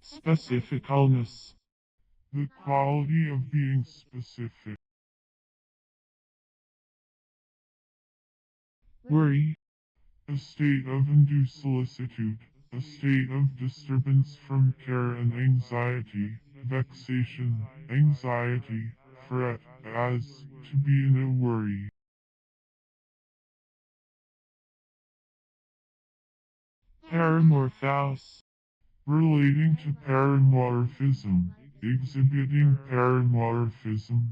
specificalness, The quality of being specific. worry, A state of undue solicitude. A state of disturbance from care and anxiety. Vexation, anxiety, fret, as, to be in a worry. paramorphous, Relating to paramorphism. Exhibiting paramorphism.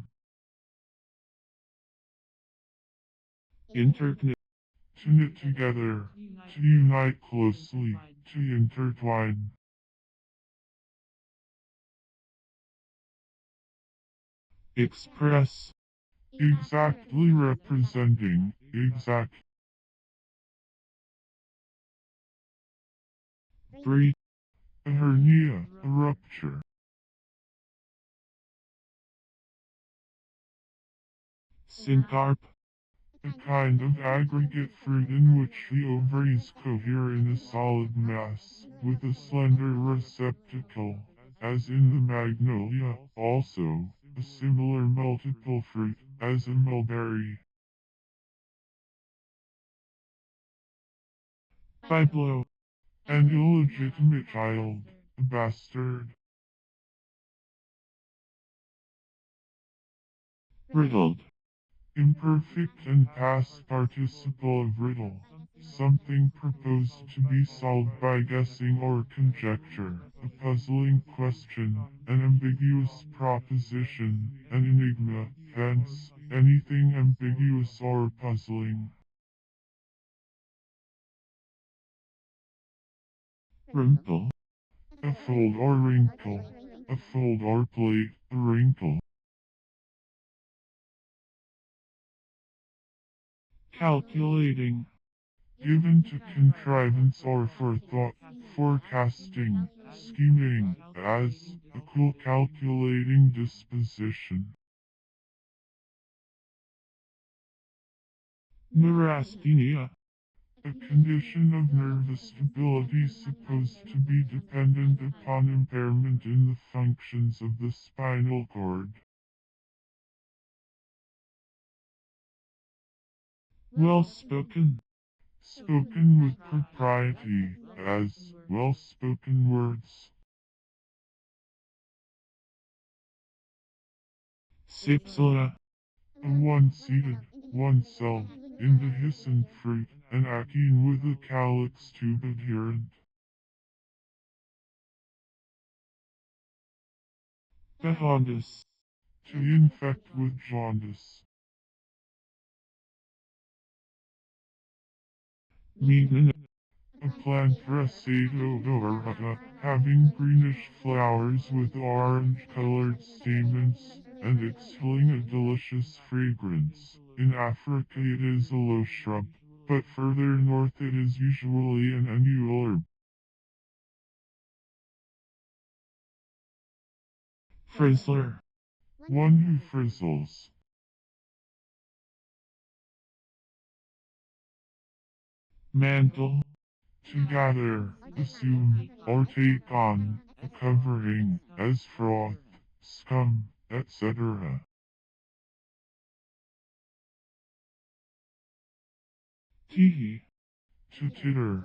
interconnect, To knit together, to unite closely, to intertwine. express, Exactly representing, exact, breed, a hernia, a rupture. syncarp, A kind of aggregate fruit in which the ovaries cohere in a solid mass, with a slender receptacle, as in the magnolia, also, a similar multiple fruit, as a mulberry. biblo, An illegitimate child, a bastard. riddled, Imperfect and past participle of riddle. Something proposed to be solved by guessing or conjecture. A puzzling question, an ambiguous proposition, an enigma, hence, anything ambiguous or puzzling. rumple, A fold or wrinkle. A fold or plate, a wrinkle. calculating, Given to contrivance or forethought, forecasting, scheming, as a cool calculating disposition. neurasthenia, A condition of nervous stability supposed to be dependent upon impairment in the functions of the spinal cord. well-spoken, Spoken with propriety, as well-spoken words. cypsela, A one-seated, one-celled, in the hyacinth fruit, an achene with a calyx tube adherent. jaundice, To infect with jaundice. Minim, A plant Resatodorata, having greenish flowers with orange-colored stamens, and exhaling a delicious fragrance. In Africa it is a low shrub, but further north it is usually an annual herb. frizzler, One who frizzles. mantle, To gather, assume, or take on. a covering, as froth, scum, etc. Teehee. To titter,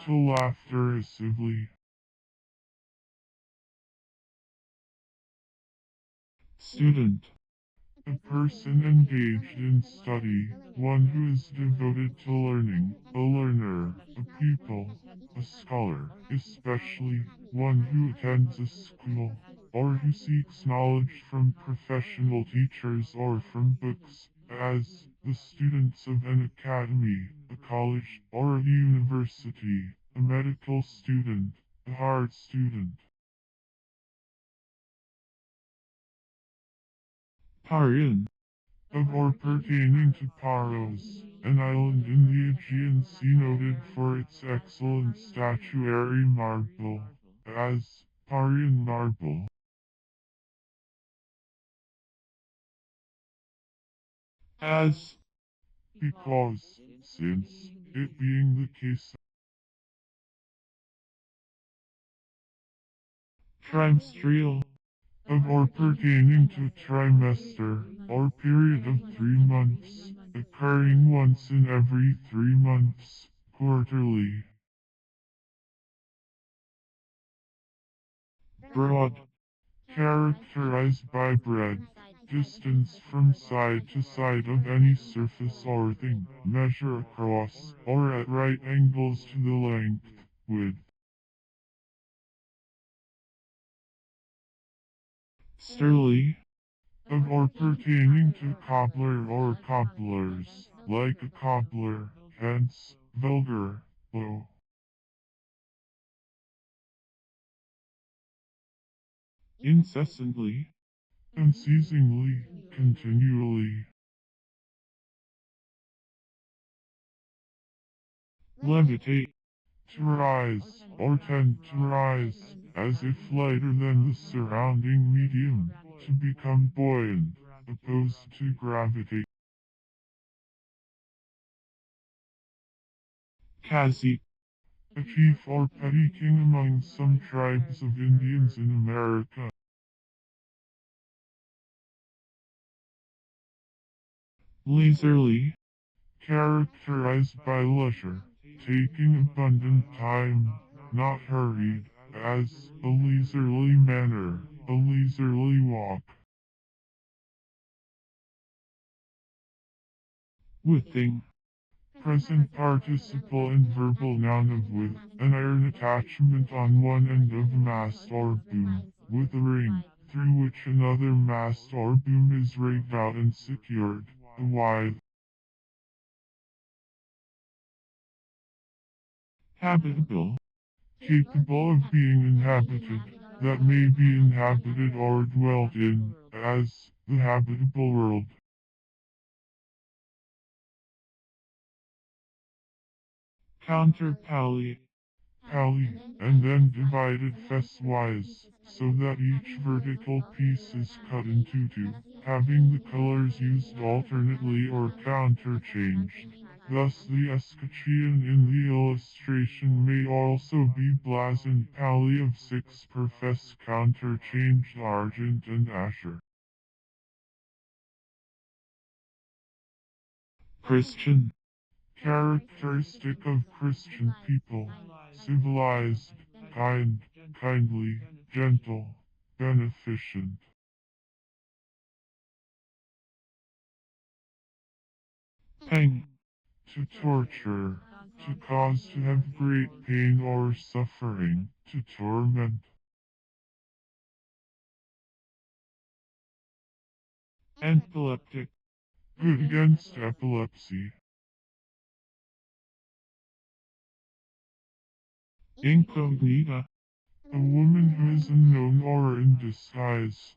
to laugh derisively. Student. A person engaged in study, one who is devoted to learning, a learner, a pupil, a scholar, especially one who attends a school, or who seeks knowledge from professional teachers or from books, as the students of an academy, a college, or a university, a medical student, a hard student. Parian. Of or pertaining to Paros, an island in the Aegean Sea noted for its excellent statuary marble, as Parian marble, As. because, since, it being the case Trimestrial. of or pertaining to a trimester, or period of 3 months, occurring once in every 3 months, quarterly. Broad. Characterized by breadth, distance from side to side of any surface or thing, measure across, or at right angles to the length, width. Sterly. Of or pertaining to cobbler or cobblers, like a cobbler, hence, vulgar, low. Incessantly. Unceasingly, continually. Levitate. To rise, or tend to rise, as if lighter than the surrounding medium, to become buoyant, opposed to gravity. Cacique. A chief or petty king among some tribes of Indians in America. Leisurely. Characterized by leisure, taking abundant time, not hurried, as a leisurely manner, a leisurely walk. Withing. Present participle and verbal noun of with, an iron attachment on one end of a mast or boom, with a ring, through which another mast or boom is rigged out and secured, a withe. Habitable. Capable of being inhabited, that may be inhabited or dwelt in, as the habitable world. Counterpalliate. Pally, and then divided fess-wise, so that each vertical piece is cut into two, having the colors used alternately or counterchanged. Thus the escutcheon in the illustration may also be blazoned pally of 6 per fess counterchanged argent and azure. Christian. Characteristic of Christian people. Civilized, kind, kindly, gentle, beneficent. Pang. To torture. To cause to have great pain or suffering. To torment. Epileptic. Good against epilepsy. Incognita. A woman who is unknown or in disguise.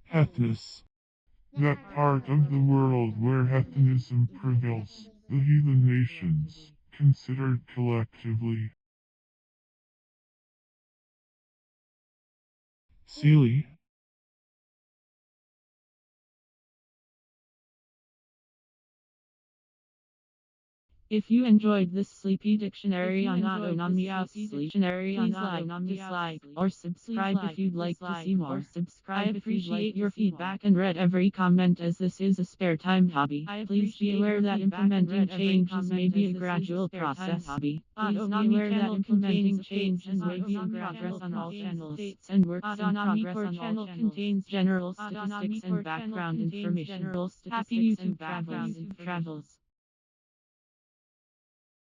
Hethness. That part of the world where heathenism prevails, the heathen nations, considered collectively. Sealy. If you enjoyed this sleepy dictionary on autonomous sleep, please like, dislike, or subscribe if you'd like to see more. I appreciate your feedback and read every comment as this is a spare time hobby. Please be aware that implementing changes may be a gradual process. Please be aware that implementing changes may be in progress on all channels and works in progress on all contains general statistics and background information. Happy YouTube travels.